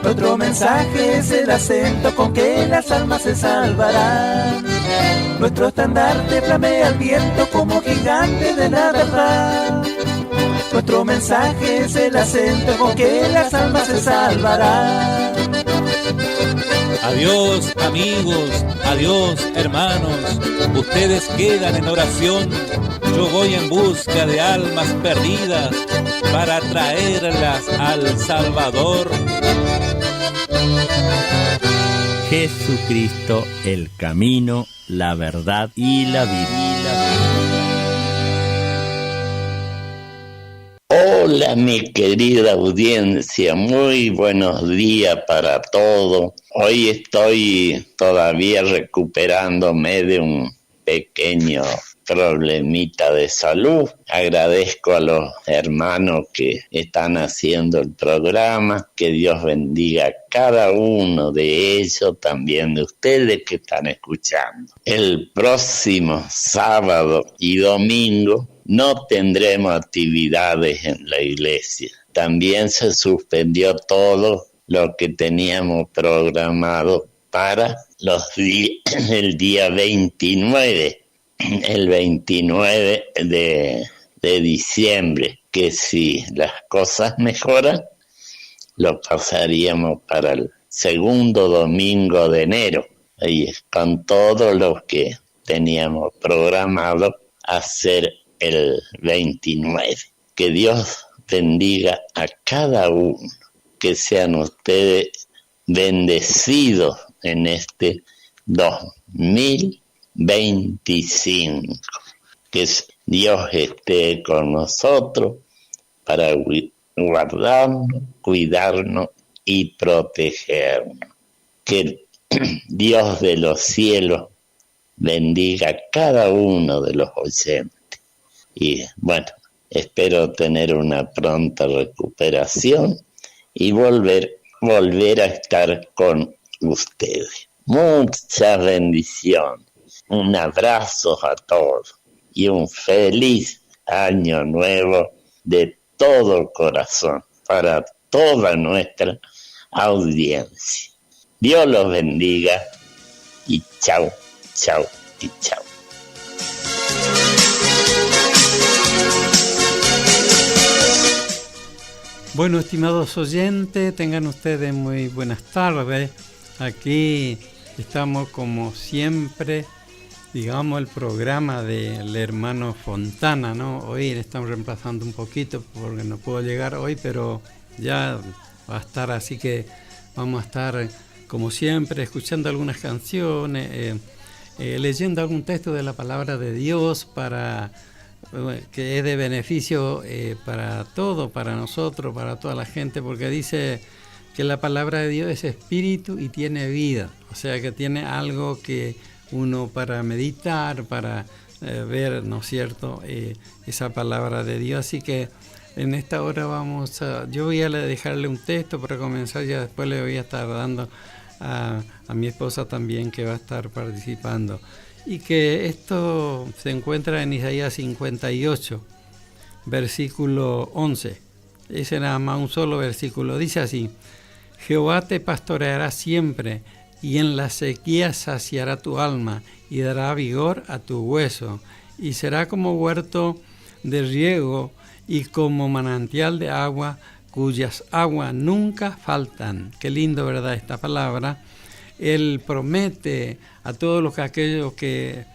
Nuestro mensaje es el acento con que las almas se salvarán. Nuestro estandarte flamea al viento como gigante de la verdad. Nuestro mensaje es el acento con que las almas se salvarán. Adiós amigos, adiós hermanos, ustedes quedan en oración. Yo voy en busca de almas perdidas para traerlas al Salvador. Jesucristo, el camino, la verdad y la vida. Hola mi querida audiencia, muy buenos días para todos. Hoy estoy todavía recuperándome de un pequeño problemita de salud. Agradezco a los hermanos que están haciendo el programa, que Dios bendiga a cada uno de ellos, también de ustedes que están escuchando. El próximo sábado y domingo no tendremos actividades en la iglesia. También se suspendió todo lo que teníamos programado para el día 29. El 29 de diciembre, que si las cosas mejoran, lo pasaríamos para el segundo domingo de enero, y con todo lo que teníamos programado hacer el 29. Que Dios bendiga a cada uno, que sean ustedes bendecidos en este 2025. Que Dios esté con nosotros para guardarnos, cuidarnos y protegernos. Que Dios de los cielos bendiga a cada uno de los oyentes. Y bueno, espero tener una pronta recuperación y volver a estar con ustedes. Muchas bendiciones. Un abrazo a todos y un feliz año nuevo de todo corazón para toda nuestra audiencia. Dios los bendiga y chao, chao y chao. Bueno, estimados oyentes, tengan ustedes muy buenas tardes. Aquí estamos como siempre, digamos, el programa del hermano Fontana, ¿no? Hoy le estamos reemplazando un poquito porque no puedo llegar hoy, pero ya va a estar, así que vamos a estar como siempre escuchando algunas canciones, leyendo algún texto de la palabra de Dios que es de beneficio para todo, para nosotros, para toda la gente, porque dice que la palabra de Dios es espíritu y tiene vida, o sea que tiene algo que uno para meditar, para ver, ¿no es cierto?, esa palabra de Dios. Así que en esta hora yo voy a dejarle un texto para comenzar, ya después le voy a estar dando a mi esposa también, que va a estar participando. Y que esto se encuentra en Isaías 58, versículo 11. Ese nada más un solo versículo. Dice así: Jehová te pastoreará siempre, y en la sequía saciará tu alma, y dará vigor a tu hueso, y será como huerto de riego, y como manantial de agua, cuyas aguas nunca faltan. Qué lindo, ¿verdad?, esta palabra. Él promete a todos aquellos que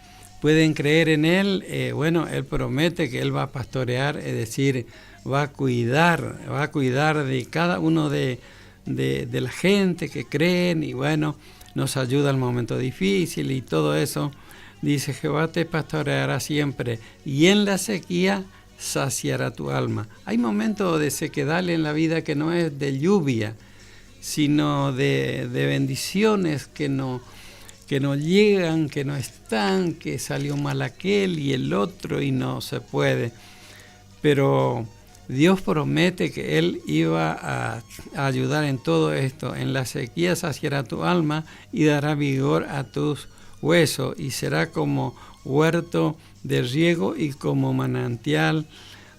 pueden creer en Él, Él promete que Él va a pastorear, es decir, va a cuidar de cada uno de la gente que creen, y bueno, nos ayuda al momento difícil y todo eso. Dice, Jehová te pastoreará siempre y en la sequía saciará tu alma. Hay momentos de sequedad en la vida que no es de lluvia, sino de bendiciones que no llegan, que no están, que salió mal aquel y el otro y no se puede. Pero Dios promete que Él iba a ayudar en todo esto. En la sequía saciará tu alma y dará vigor a tus huesos y será como huerto de riego y como manantial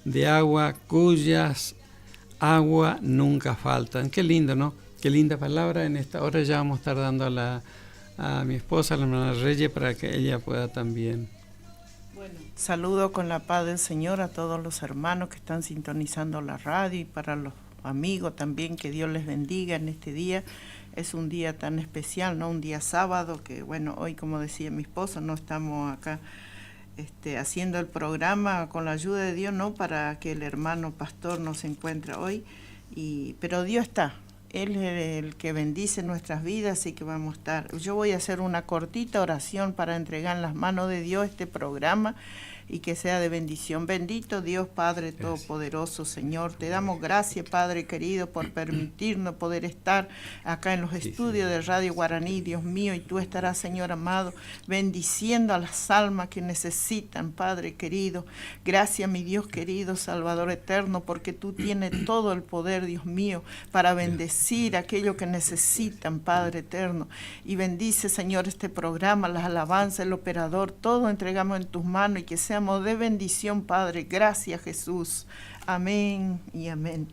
de agua cuyas agua nunca faltan. Qué lindo, ¿no? Qué linda palabra. En esta hora ya vamos a estar dando a mi esposa, la hermana Reyes, para que ella pueda también. Bueno, saludo con la paz del Señor a todos los hermanos que están sintonizando la radio y para los amigos también, que Dios les bendiga en este día. Es un día tan especial, ¿no? Un día sábado que, bueno, hoy, como decía mi esposo, no estamos acá haciendo el programa con la ayuda de Dios, no para que el hermano pastor nos encuentre hoy, pero Dios está. Él es el que bendice nuestras vidas, así que vamos a estar. Yo voy a hacer una cortita oración para entregar en las manos de Dios este programa y que sea de bendición. Bendito Dios Padre Todopoderoso, Señor, te damos gracias, Padre querido, por permitirnos poder estar acá en los estudios de Radio Guaraní, Dios mío, y tú estarás, Señor amado, bendiciendo a las almas que necesitan, Padre querido. Gracias, mi Dios querido, Salvador eterno, porque tú tienes todo el poder, Dios mío, para bendecir a aquellos que necesitan, Padre eterno. Y bendice, Señor, este programa, las alabanzas, el operador, todo entregamos en tus manos y que seamos de bendición, Padre. Gracias, Jesús. Amén y amén.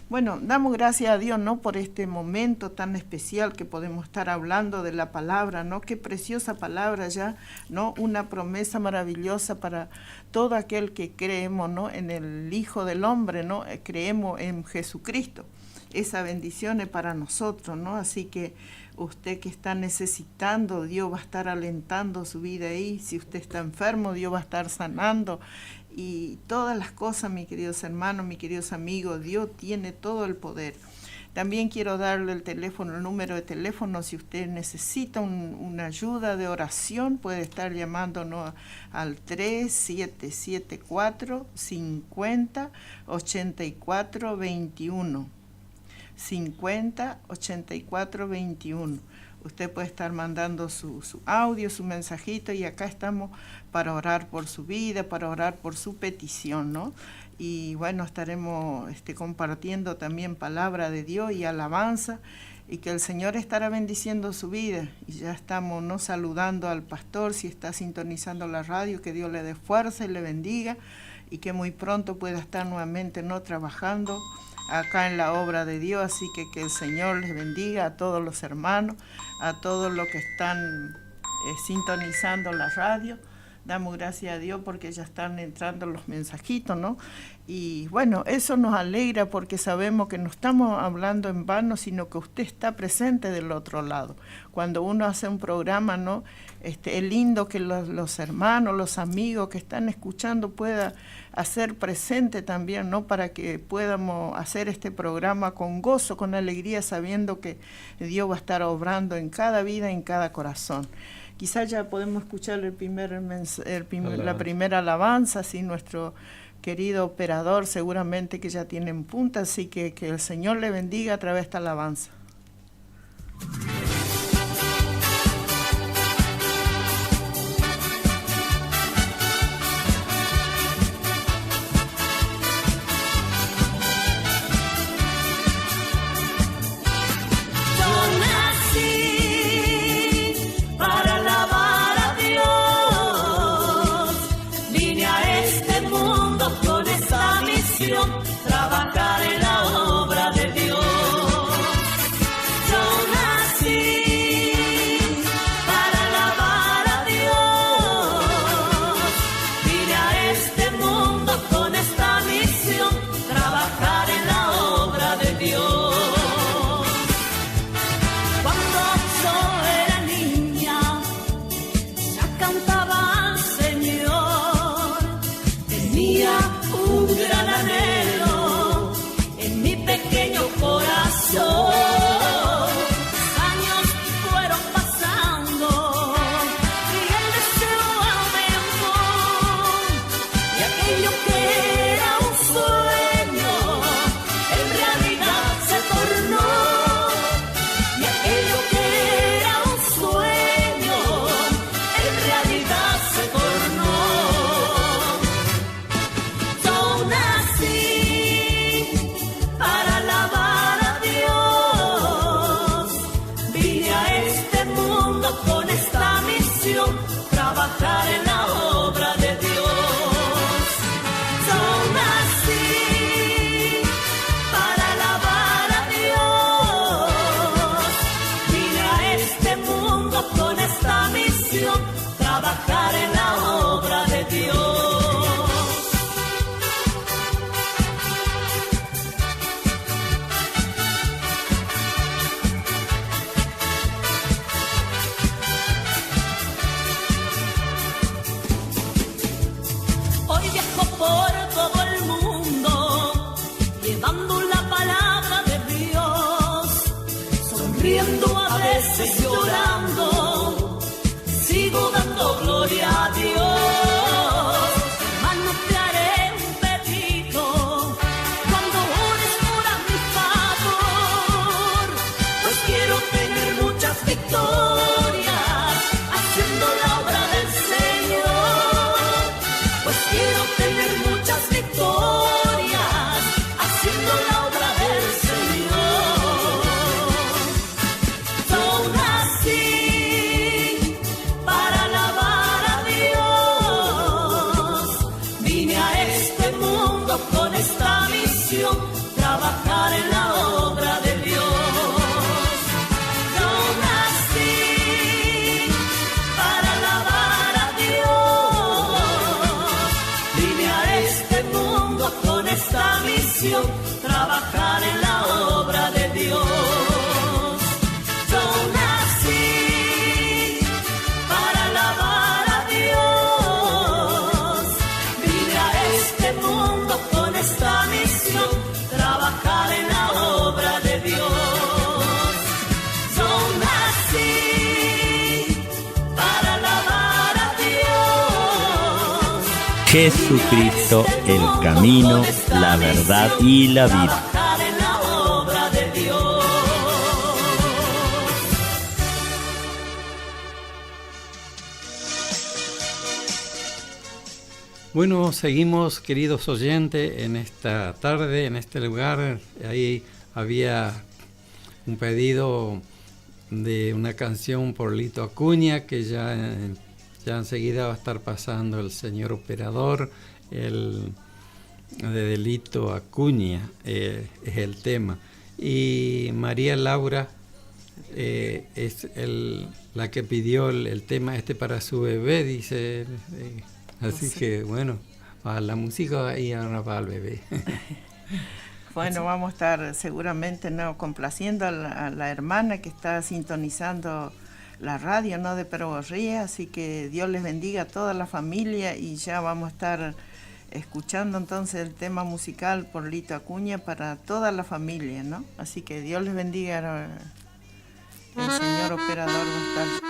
Bueno, damos gracias a Dios, ¿no? Por este momento tan especial que podemos estar hablando de la palabra, ¿no? Qué preciosa palabra ya, ¿no? Una promesa maravillosa para todo aquel que creemos, ¿no? En el Hijo del Hombre, ¿no? Creemos en Jesucristo. Esa bendición es para nosotros, ¿no? Así que usted que está necesitando, Dios va a estar alentando su vida ahí. Si usted está enfermo, Dios va a estar sanando. Y todas las cosas, mis queridos hermanos, mis queridos amigos, Dios tiene todo el poder. También quiero darle el teléfono, el número de teléfono. Si usted necesita una ayuda de oración, puede estar llamándonos al 3774 50 84 21. 50 84 21. Usted puede estar mandando su audio, su mensajito, y acá estamos para orar por su vida, para orar por su petición, ¿no? Y bueno, estaremos compartiendo también palabra de Dios y alabanza, y que el Señor estará bendiciendo su vida. Y ya estamos, ¿no?, saludando al pastor, si está sintonizando la radio, que Dios le dé fuerza y le bendiga, y que muy pronto pueda estar nuevamente, ¿no?, trabajando acá en la obra de Dios. Así que el Señor les bendiga a todos los hermanos, a todos los que están sintonizando la radio. Damos gracias a Dios porque ya están entrando los mensajitos, ¿no? Y bueno, eso nos alegra porque sabemos que no estamos hablando en vano, sino que usted está presente del otro lado. Cuando uno hace un programa, ¿no? Es lindo que los hermanos, los amigos que están escuchando puedan hacer presente también, ¿no? Para que podamos hacer este programa con gozo, con alegría, sabiendo que Dios va a estar obrando en cada vida, en cada corazón. Quizás ya podemos escuchar la primera alabanza, así nuestro querido operador seguramente que ya tiene en punta, así que el Señor le bendiga a través de esta alabanza. Trabajar en la obra de Dios. Yo nací misión, trabajar en la obra de Dios. Yo nací para alabar a Dios, vine a este mundo con esta misión, trabajar en la obra de Dios. Yo nací para alabar a Dios. Jesucristo, el camino, la verdad y la vida. Bueno, seguimos, queridos oyentes, en esta tarde, en este lugar. Ahí había un pedido de una canción por Lito Acuña, que ya enseguida va a estar pasando el señor operador. El de Lito Acuña es el tema. Y María Laura es la que pidió el tema este para su bebé, dice. Así que bueno, para la música y ahora para el bebé. Bueno, vamos a estar seguramente complaciendo a la hermana que está sintonizando la radio, ¿no?, de Perogorría, así que Dios les bendiga a toda la familia y ya vamos a estar escuchando entonces el tema musical por Lito Acuña para toda la familia, ¿no? Así que Dios les bendiga. El señor operador va a estar.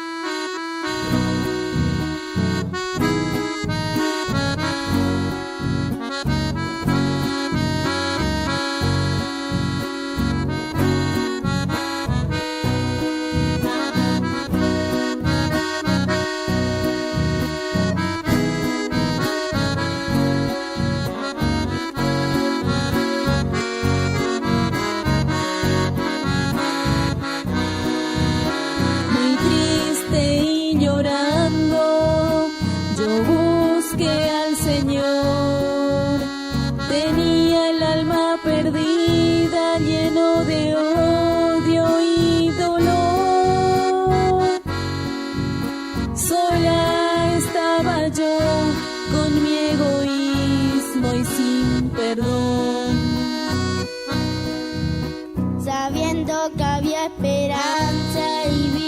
Amor,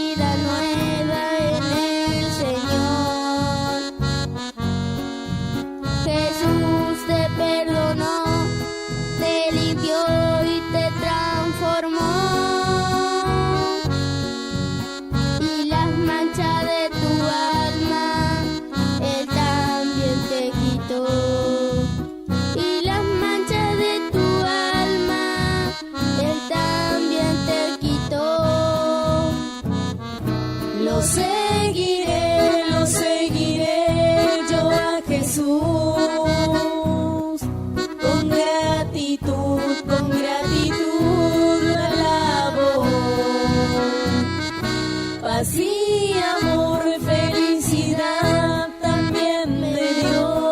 felicidad también me dio.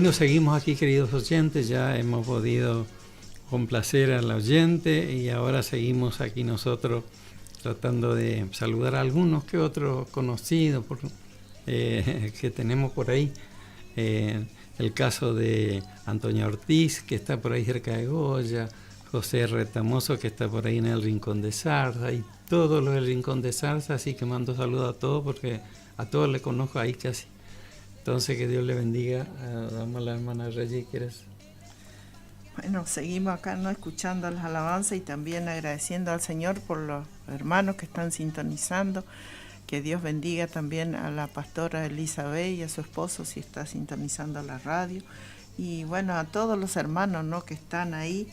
Bueno, seguimos aquí, queridos oyentes, ya hemos podido complacer al oyente y ahora seguimos aquí nosotros tratando de saludar a algunos que otros conocidos que tenemos por ahí. El caso de Antonia Ortiz, que está por ahí cerca de Goya, José Retamoso, que está por ahí en el Rincón de Zarza, y todos los del Rincón de Zarza, así que mando saludos a todos porque a todos les conozco ahí casi. Entonces, que Dios le bendiga. Damos a la hermana Reggie, ¿quieres? Bueno, seguimos acá, ¿no?, escuchando las alabanzas y también agradeciendo al Señor por los hermanos que están sintonizando. Que Dios bendiga también a la pastora Elizabeth y a su esposo si está sintonizando la radio. Y bueno, a todos los hermanos, ¿no?, que están ahí.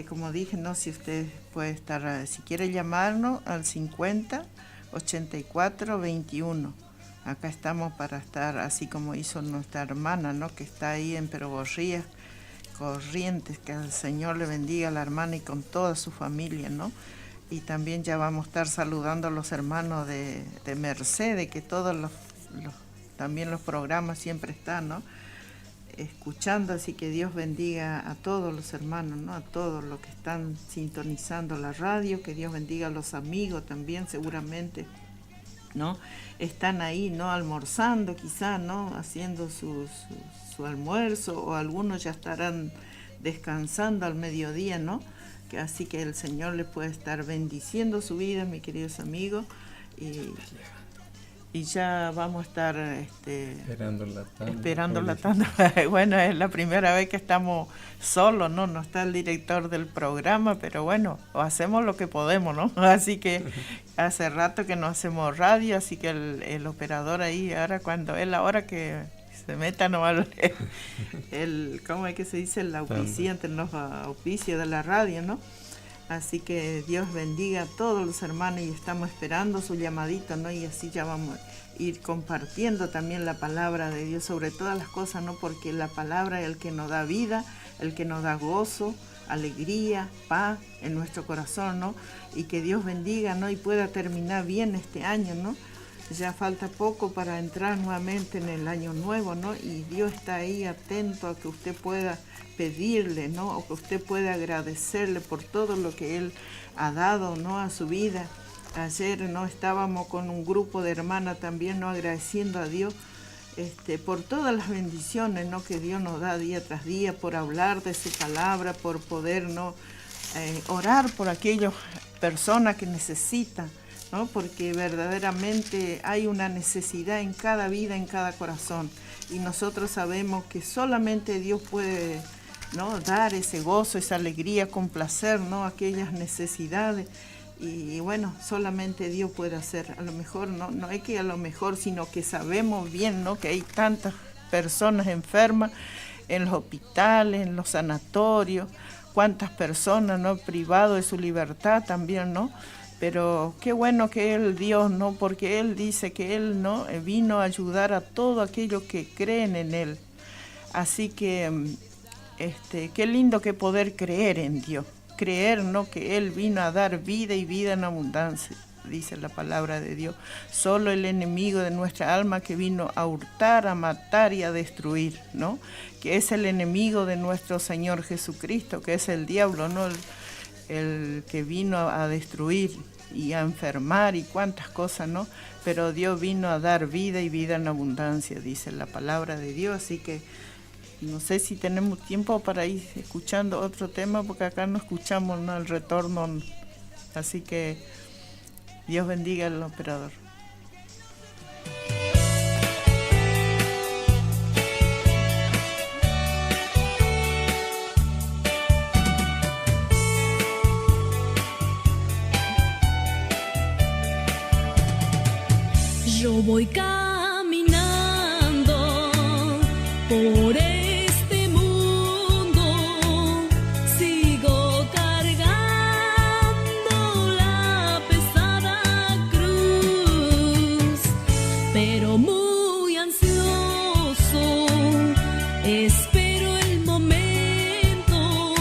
Como dije, ¿no?, si usted puede estar, si quiere llamarnos al 50 84 21. Acá estamos para estar, así como hizo nuestra hermana, ¿no?, que está ahí en Perogorría, Corrientes, que el Señor le bendiga a la hermana y con toda su familia, ¿no? Y también ya vamos a estar saludando a los hermanos de Mercedes, que todos también los programas siempre están, ¿no?, escuchando, así que Dios bendiga a todos los hermanos, ¿no?, a todos los que están sintonizando la radio, que Dios bendiga a los amigos también, seguramente, ¿no?, están ahí, ¿no?, almorzando quizá, ¿no?, haciendo su almuerzo, o algunos ya estarán descansando al mediodía, ¿no?, así que el Señor les puede estar bendiciendo su vida, mis queridos amigos, y ya vamos a estar esperando la tanda. Bueno, es la primera vez que estamos solos, no está el director del programa, pero bueno, hacemos lo que podemos, ¿no? Así que hace rato que no hacemos radio, así que el operador ahí, ahora cuando es la hora que se meta, no ¿cómo es que se dice? El auspiciante, los auspicios de la radio, ¿no? Así que Dios bendiga a todos los hermanos y estamos esperando su llamadito, ¿no? Y así ya vamos a ir compartiendo también la palabra de Dios sobre todas las cosas, ¿no? Porque la palabra es el que nos da vida, el que nos da gozo, alegría, paz en nuestro corazón, ¿no? Y que Dios bendiga, ¿no? Y pueda terminar bien este año, ¿no? Ya falta poco para entrar nuevamente en el año nuevo, ¿no? Y Dios está ahí atento a que usted pueda pedirle, ¿no? O que usted pueda agradecerle por todo lo que Él ha dado, ¿no?, a su vida. Ayer, ¿no?, estábamos con un grupo de hermanas también, ¿no?, agradeciendo a Dios por todas las bendiciones, ¿no?, que Dios nos da día tras día, por hablar de su palabra, por poder, ¿no?, orar por aquellas personas que necesitan, ¿no?, porque verdaderamente hay una necesidad en cada vida, en cada corazón, y nosotros sabemos que solamente Dios puede, ¿no?, dar ese gozo, esa alegría, complacer, ¿no?, aquellas necesidades, y bueno, solamente Dios puede hacer. A lo mejor, no es que a lo mejor, sino que sabemos bien, ¿no?, que hay tantas personas enfermas en los hospitales, en los sanatorios, cuántas personas, ¿no?, privadas de su libertad también, ¿no? Pero qué bueno que Él, Dios, ¿no?, porque Él dice que Él, ¿no?, vino a ayudar a todos aquellos que creen en Él. Así que qué lindo que poder creer en Dios, creer, ¿no?, que Él vino a dar vida y vida en abundancia, dice la palabra de Dios. Solo el enemigo de nuestra alma que vino a hurtar, a matar y a destruir, ¿no?, que es el enemigo de nuestro Señor Jesucristo, que es el diablo, ¿no?, el que vino a destruir y a enfermar y cuántas cosas, ¿no? Pero Dios vino a dar vida y vida en abundancia, dice la palabra de Dios. Así que no sé si tenemos tiempo para ir escuchando otro tema, porque acá no escuchamos, ¿no?, el retorno. Así que Dios bendiga al operador. Yo voy caminando por este mundo, sigo cargando la pesada cruz, pero muy ansioso espero el momento,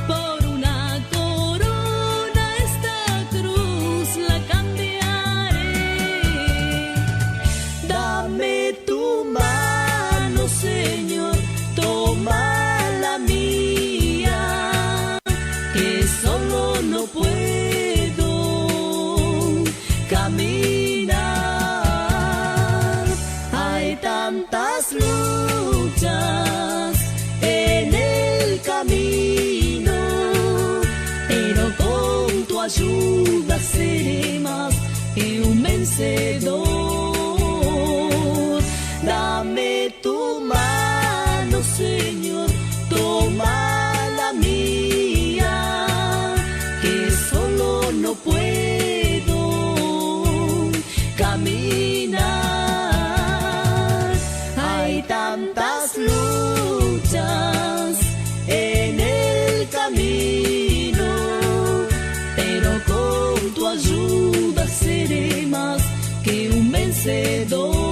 por una corona esta cruz la cambiaré. Dame tu mano, Señor. ayuda seré más que un vencedor. Dame tu mano, Señor, toma la mía, que solo no puedo caminar. Hay tantas luchas en el camino, pero con tu ayuda seré más que un vencedor.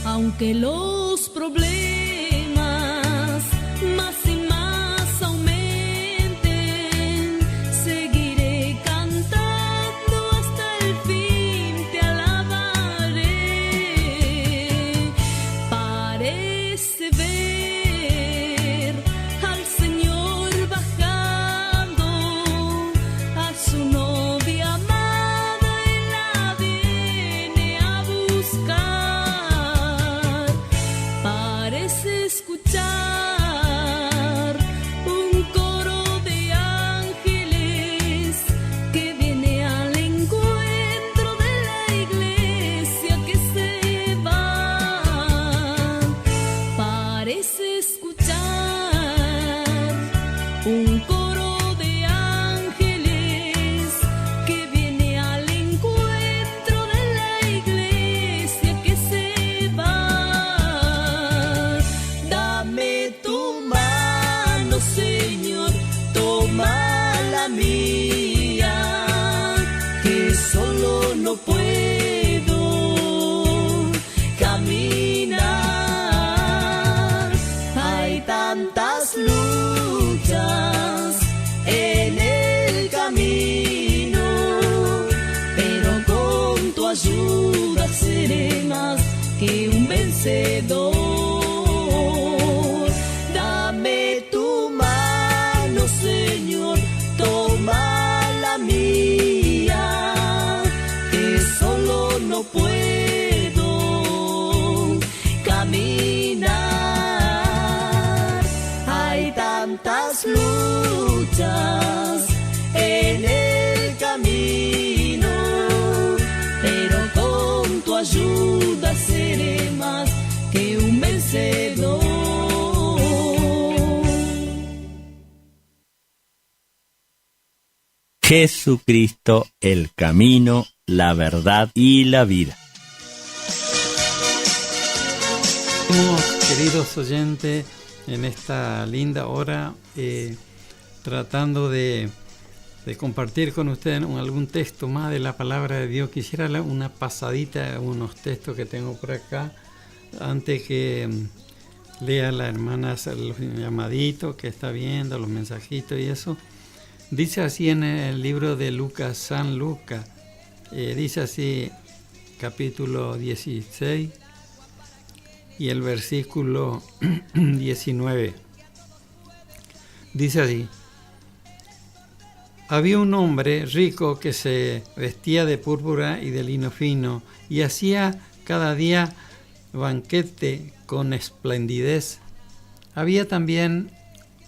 Aunque los problemas más y más aumenten, seguiré cantando hasta el fin, te alabaré. Parece ver al Señor bajando a su novia amada, Él la viene a buscar. Parece escuchar un coro de ángeles que viene al encuentro de la iglesia que se va. Parece escuchar un coro de ángeles que viene al encuentro de la iglesia que se va. Dame tu mano, Señor, toma la mía, que solo no puedo caminar. Hay tantas luchas en el camino, pero con tu ayuda seré más que un vencedor. Dame tu mano, Señor, toma la mía, que solo no puedo caminar. Hay tantas luchas en el camino, pero con tu ayuda seré más que un vencedor. Jesucristo, el camino, la verdad y la vida. Queridos oyentes, en esta linda hora, tratando de compartir con ustedes algún texto más de la palabra de Dios. Quisiera una pasadita a unos textos que tengo por acá, antes que lea la hermana los llamaditos que está viendo, los mensajitos y eso. Dice así en el libro de Lucas, San Lucas, dice así, capítulo 16 y el versículo 19. Dice así: había un hombre rico que se vestía de púrpura y de lino fino y hacía cada día banquete con esplendidez. Había también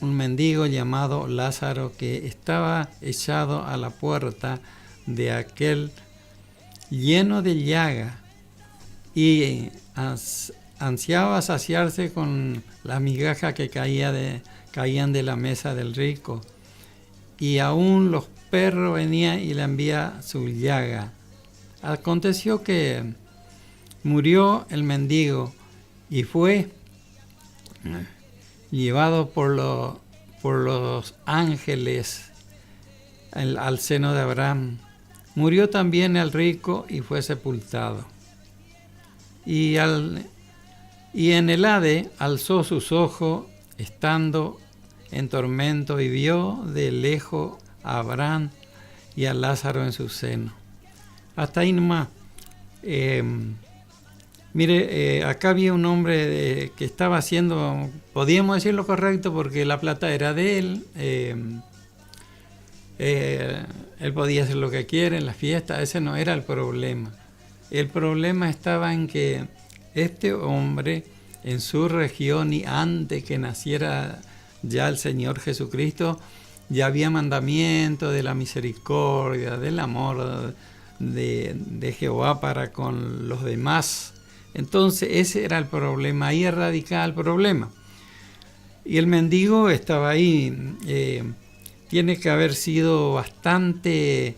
un mendigo llamado Lázaro que estaba echado a la puerta de aquel lleno de llaga y ansiaba saciarse con la migaja que caían de la mesa del rico, y aún los perros venían y le envían su llaga. Aconteció que murió el mendigo y fue llevado por los ángeles al seno de Abraham. Murió también el rico y fue sepultado. Y en el Hades alzó sus ojos, estando en tormento, y vio de lejos a Abraham y a Lázaro en su seno. Hasta ahí nomás. Mire, acá había un hombre que estaba haciendo, podíamos decir lo correcto porque la plata era de él, Él podía hacer lo que quiere en la fiesta, ese no era el problema. El problema estaba en que este hombre, en su región y antes que naciera ya el Señor Jesucristo, ya había mandamiento de la misericordia, del amor de Jehová para con los demás. Entonces ese era el problema, ahí radicaba el problema. Y el mendigo estaba ahí, tiene que haber sido bastante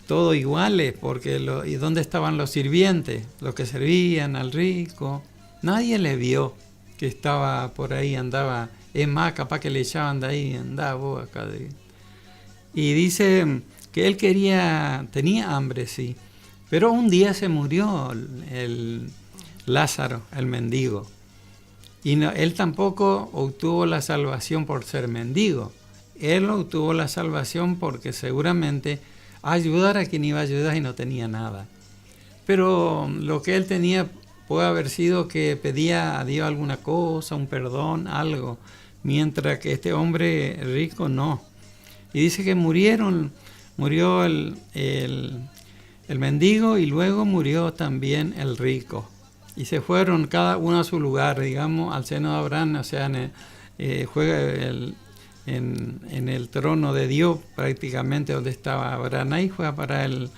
todo iguales, porque ¿y dónde estaban los sirvientes? Los que servían al rico. Nadie le vio que estaba por ahí, andaba. Es más, capaz que le echaban de ahí, andaba vos acá. Y dice que él tenía hambre, sí. Pero un día se murió el Lázaro, el mendigo. Y no, él tampoco obtuvo la salvación por ser mendigo. Él obtuvo la salvación porque seguramente ayudar a quien iba a ayudar y no tenía nada. Pero lo que él tenía puede haber sido que pedía a Dios alguna cosa, un perdón, algo, mientras que este hombre rico no. Y dice que murió el mendigo y luego murió también el rico. Y se fueron cada uno a su lugar, digamos, al seno de Abraham, o sea, juega en el trono de Dios prácticamente donde estaba Abraham, ahí fue para el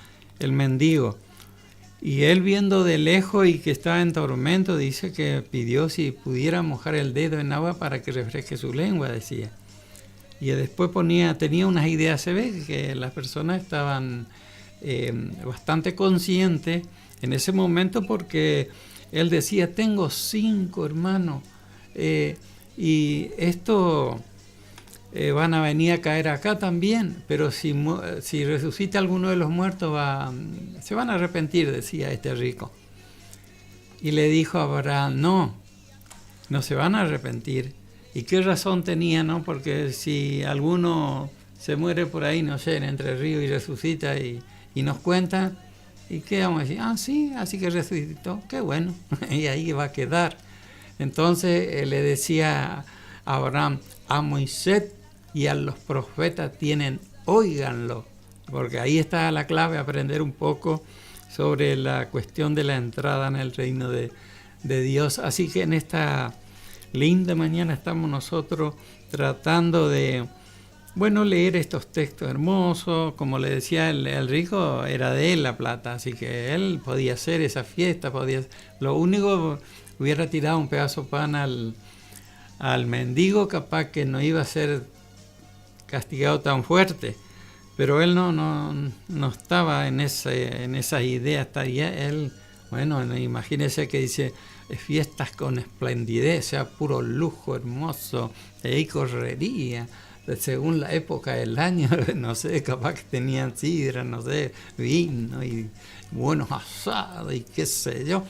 mendigo. Y él, viendo de lejos y que estaba en tormento, dice que pidió si pudiera mojar el dedo en agua para que refresque su lengua, decía. Y después tenía unas ideas, se ve que las personas estaban bastante conscientes en ese momento, porque él decía, tengo 5 hermanos, y esto van a venir a caer acá también, pero si resucita alguno de los muertos se van a arrepentir, decía este rico. Y le dijo a Abraham, no se van a arrepentir. ¿Y qué razón tenía, no? Porque si alguno se muere por ahí, no sé, en Entre Ríos y resucita y nos cuenta, ¿y qué vamos a decir? Sí, así que resucitó, qué bueno, y ahí va a quedar. Entonces le decía a Abraham, a Moisés y a los profetas óiganlo, porque ahí está la clave, aprender un poco sobre la cuestión de la entrada en el reino de Dios. Así que en esta linda mañana estamos nosotros tratando de, leer estos textos hermosos. Como le decía, el rico era de él la plata, así que él podía hacer esa fiesta, lo único, hubiera tirado un pedazo de pan al mendigo, capaz que no iba a ser castigado tan fuerte, pero él no estaba en esa idea. Él, imagínese que dice fiestas con esplendidez, sea puro lujo hermoso, y correría, según la época del año, no sé, capaz que tenían sidra, no sé, vino y buenos asados y qué sé yo,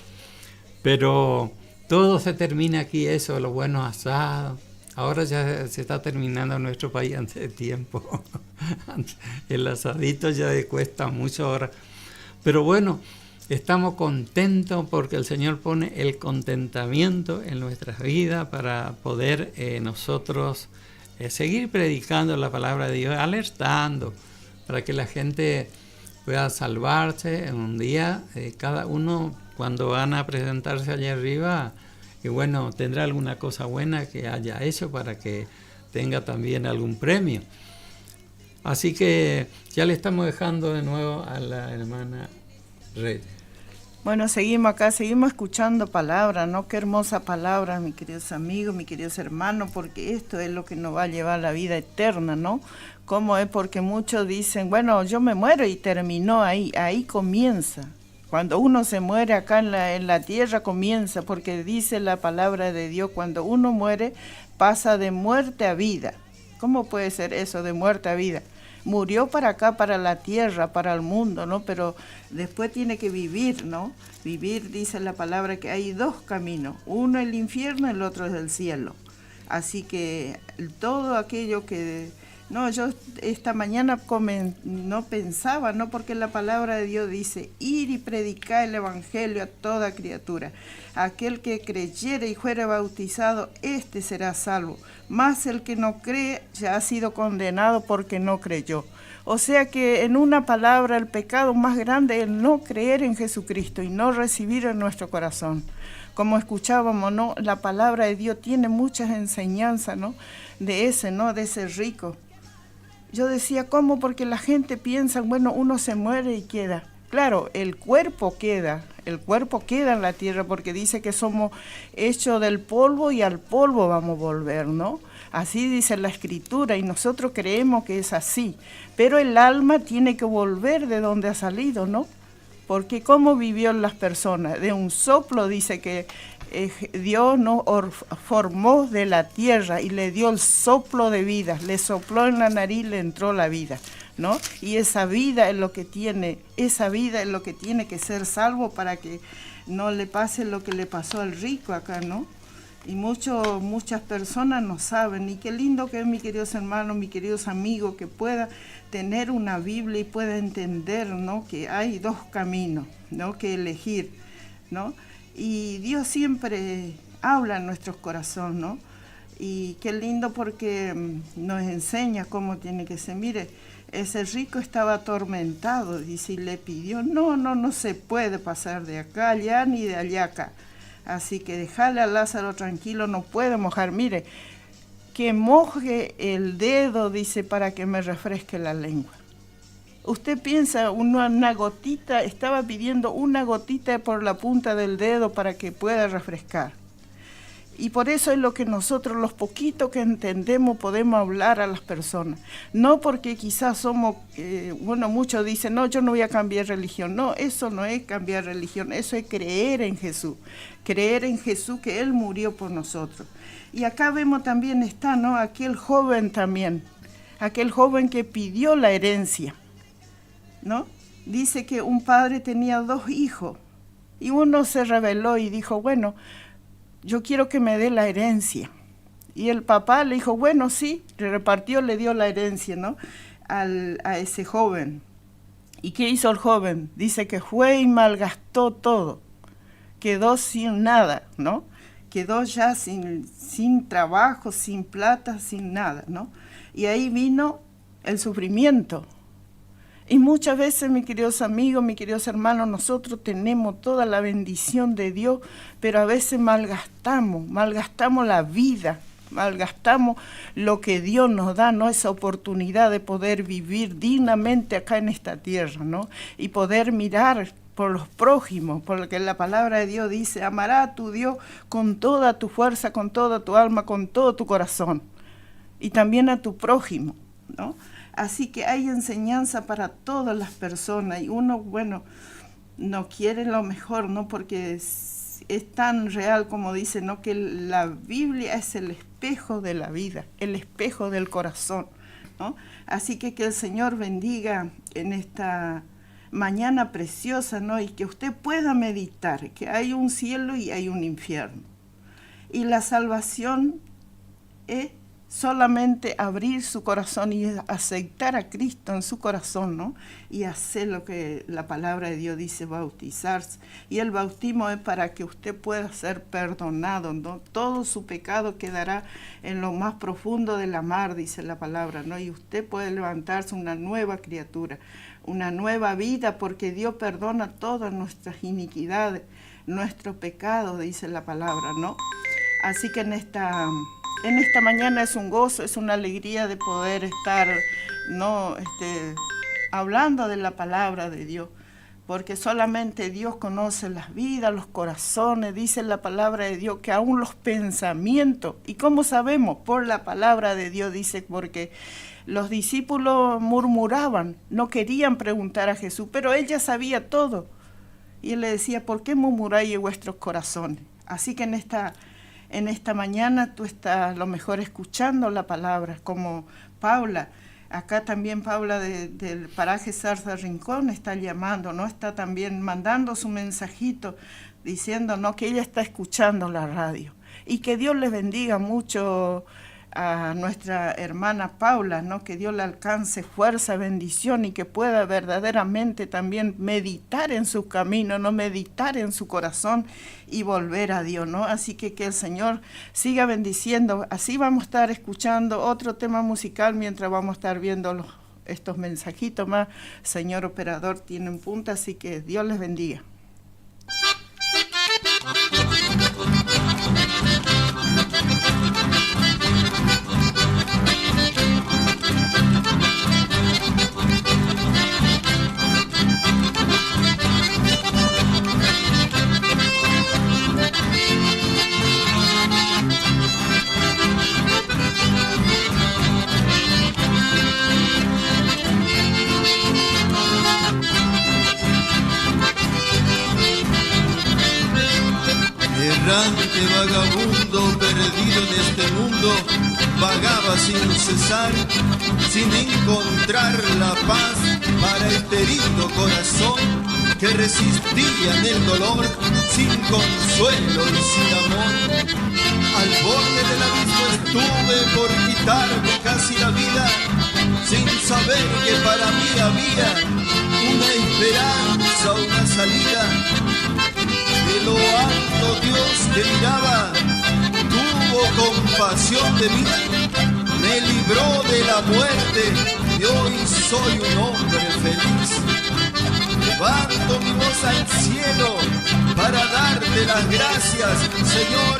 pero todo se termina aquí, eso, los buenos asados. Ahora ya se está terminando en nuestro país antes de tiempo. El asadito ya cuesta mucho ahora. Pero bueno, estamos contentos porque el Señor pone el contentamiento en nuestras vidas para poder nosotros seguir predicando la palabra de Dios, alertando para que la gente pueda salvarse en un día. Cada uno, cuando van a presentarse allá arriba, y tendrá alguna cosa buena que haya hecho para que tenga también algún premio. Así que ya le estamos dejando de nuevo a la hermana Red. Bueno, seguimos acá, seguimos escuchando palabras, ¿no? Qué hermosa palabra, mis queridos amigos, mis queridos hermanos, porque esto es lo que nos va a llevar a la vida eterna, ¿no? ¿Cómo es? Porque muchos dicen, yo me muero y terminó ahí comienza. Cuando uno se muere acá en la tierra comienza, porque dice la palabra de Dios, cuando uno muere pasa de muerte a vida. ¿Cómo puede ser eso de muerte a vida? Murió para acá, para la tierra, para el mundo, ¿no? Pero después tiene que vivir, ¿no? Vivir, dice la palabra, que hay 2 caminos. Uno el infierno, el otro es el cielo. Así que todo aquello que No, yo esta mañana no pensaba, ¿no? Porque la palabra de Dios dice, ir y predicar el evangelio a toda criatura. Aquel que creyere y fuere bautizado, éste será salvo. Mas el que no cree ya ha sido condenado porque no creyó. O sea que en una palabra, el pecado más grande es el no creer en Jesucristo y no recibir en nuestro corazón. Como escuchábamos, ¿no? La palabra de Dios tiene muchas enseñanzas, ¿no? De ese rico. Yo decía, ¿cómo? Porque la gente piensa, bueno, uno se muere y queda. Claro, el cuerpo queda en la tierra porque dice que somos hechos del polvo y al polvo vamos a volver, ¿no? Así dice la Escritura y nosotros creemos que es así. Pero el alma tiene que volver de donde ha salido, ¿no? Porque ¿cómo vivió las personas? De un soplo dice que Dios nos formó de la tierra y le dio el soplo de vida, le sopló en la nariz, le entró la vida, ¿no? Y esa vida es lo que tiene que ser salvo para que no le pase lo que le pasó al rico acá, ¿no? Y muchas personas no saben, y qué lindo que es, mis queridos hermanos, mis queridos amigos, que pueda tener una Biblia y pueda entender, ¿no? Que hay dos caminos, ¿no? Que elegir, ¿no? Y Dios siempre habla en nuestros corazones, ¿no? Y qué lindo porque nos enseña cómo tiene que ser. Mire, ese rico estaba atormentado, dice, y le pidió, no se puede pasar de acá allá ni de allá acá. Así que dejarle a Lázaro tranquilo, no puede mojar. Mire, que moje el dedo, dice, para que me refresque la lengua. Usted piensa, una gotita, estaba pidiendo una gotita por la punta del dedo para que pueda refrescar. Y por eso es lo que nosotros, los poquitos que entendemos, podemos hablar a las personas. No porque quizás somos, muchos dicen, no, yo no voy a cambiar religión. No, eso no es cambiar religión, eso es creer en Jesús. Creer en Jesús, que Él murió por nosotros. Y acá vemos también está, ¿no? Aquel joven también, aquel joven que pidió la herencia, ¿no? Dice que un padre tenía 2 hijos y uno se rebeló y dijo, bueno, yo quiero que me dé la herencia. Y el papá le dijo, bueno, sí, le repartió, le dio la herencia, ¿no? A ese joven. ¿Y qué hizo el joven? Dice que fue y malgastó todo. Quedó sin nada, ¿no? Quedó ya sin trabajo, sin plata, sin nada, ¿no? Y ahí vino el sufrimiento. Y muchas veces, mis queridos amigos, mis queridos hermanos, nosotros tenemos toda la bendición de Dios, pero a veces malgastamos la vida, malgastamos lo que Dios nos da, ¿no? Esa oportunidad de poder vivir dignamente acá en esta tierra, ¿no? Y poder mirar por los prójimos, porque la palabra de Dios dice, amará a tu Dios con toda tu fuerza, con toda tu alma, con todo tu corazón, y también a tu prójimo, ¿no? Así que hay enseñanza para todas las personas y uno, bueno, no quiere lo mejor, ¿no? Porque es tan real como dice, ¿no? Que la Biblia es el espejo de la vida, el espejo del corazón, ¿no? Así que el Señor bendiga en esta mañana preciosa, ¿no? Y que usted pueda meditar que hay un cielo y hay un infierno. Y la salvación es solamente abrir su corazón y aceptar a Cristo en su corazón, ¿no? Y hacer lo que la palabra de Dios dice, bautizarse. Y el bautismo es para que usted pueda ser perdonado, ¿no? Todo su pecado quedará en lo más profundo de la mar, dice la palabra, ¿no? Y usted puede levantarse una nueva criatura, una nueva vida, porque Dios perdona todas nuestras iniquidades, nuestros pecados, dice la palabra, ¿no? Así que en esta mañana es un gozo, es una alegría de poder estar, ¿no? Hablando de la palabra de Dios, porque solamente Dios conoce las vidas, los corazones. Dice la palabra de Dios que aún los pensamientos, ¿y cómo sabemos? Por la palabra de Dios, dice, porque los discípulos murmuraban, no querían preguntar a Jesús, pero Él ya sabía todo. Y Él le decía, ¿por qué murmuráis en vuestros corazones? Así que en esta mañana tú estás lo mejor escuchando la palabra, como Paula. Acá también Paula del paraje Zarza Rincón está llamando, ¿no? Está también mandando su mensajito diciendo, ¿no? Que ella está escuchando la radio. Y que Dios les bendiga mucho, a nuestra hermana Paula, ¿no? Que Dios le alcance fuerza, bendición y que pueda verdaderamente también meditar en su camino, no meditar en su corazón y volver a Dios, ¿no? Así que el Señor siga bendiciendo. Así vamos a estar escuchando otro tema musical mientras vamos a estar viendo estos mensajitos más. Señor operador, tienen punta, así que Dios les bendiga. Errante vagabundo perdido en este mundo, vagaba sin cesar, sin encontrar la paz para este herido corazón que resistía en el dolor, sin consuelo y sin amor. Al borde del abismo estuve por quitarme casi la vida, sin saber que para mí había una esperanza, una salida. De lo alto Dios que miraba, tuvo compasión de mí, me libró de la muerte y hoy soy un hombre feliz. Levanto mi voz al cielo para darte las gracias, Señor,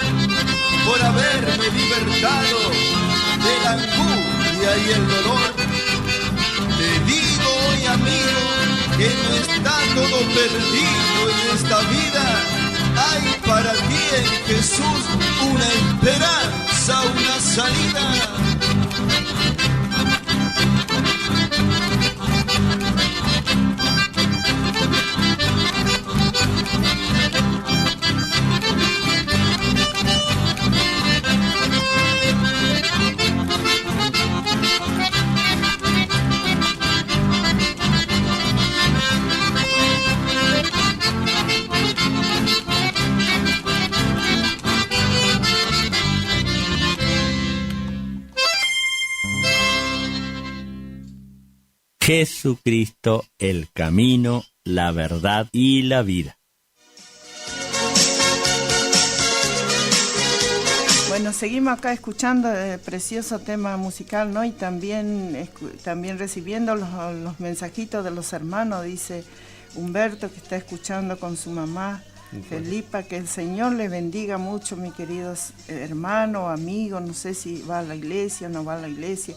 por haberme libertado de la angustia y el dolor. Te digo hoy, amigo, que no está todo perdido en esta vida. Hay para ti en Jesús una esperanza, una salida. Jesucristo, el camino, la verdad y la vida. Bueno, seguimos acá escuchando el precioso tema musical, ¿no? Y también recibiendo los mensajitos de los hermanos, dice Humberto, que está escuchando con su mamá, Felipa, que el Señor le bendiga mucho, mi queridos hermanos, amigos, no sé si va a la iglesia o no va a la iglesia,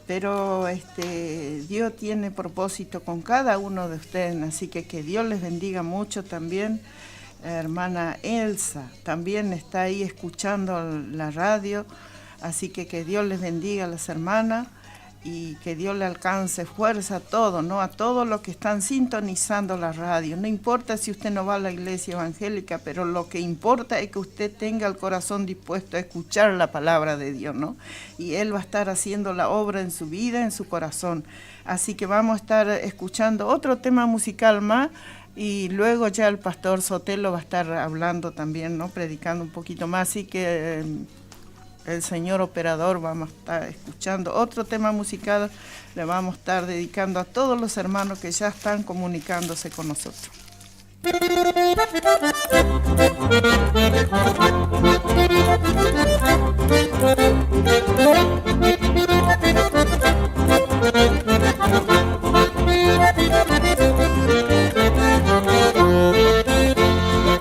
pero Dios tiene propósito con cada uno de ustedes, así que Dios les bendiga mucho también. Hermana Elsa también está ahí escuchando la radio, así que Dios les bendiga a las hermanas y que Dios le alcance fuerza a todos, ¿no? A todos los que están sintonizando la radio. No importa si usted no va a la iglesia evangélica, pero lo que importa es que usted tenga el corazón dispuesto a escuchar la palabra de Dios, ¿no? Y Él va a estar haciendo la obra en su vida, en su corazón. Así que vamos a estar escuchando otro tema musical más y luego ya el pastor Sotelo va a estar hablando también, ¿no? Predicando un poquito más, así que el señor operador vamos a estar escuchando otro tema musical, le vamos a estar dedicando a todos los hermanos que ya están comunicándose con nosotros.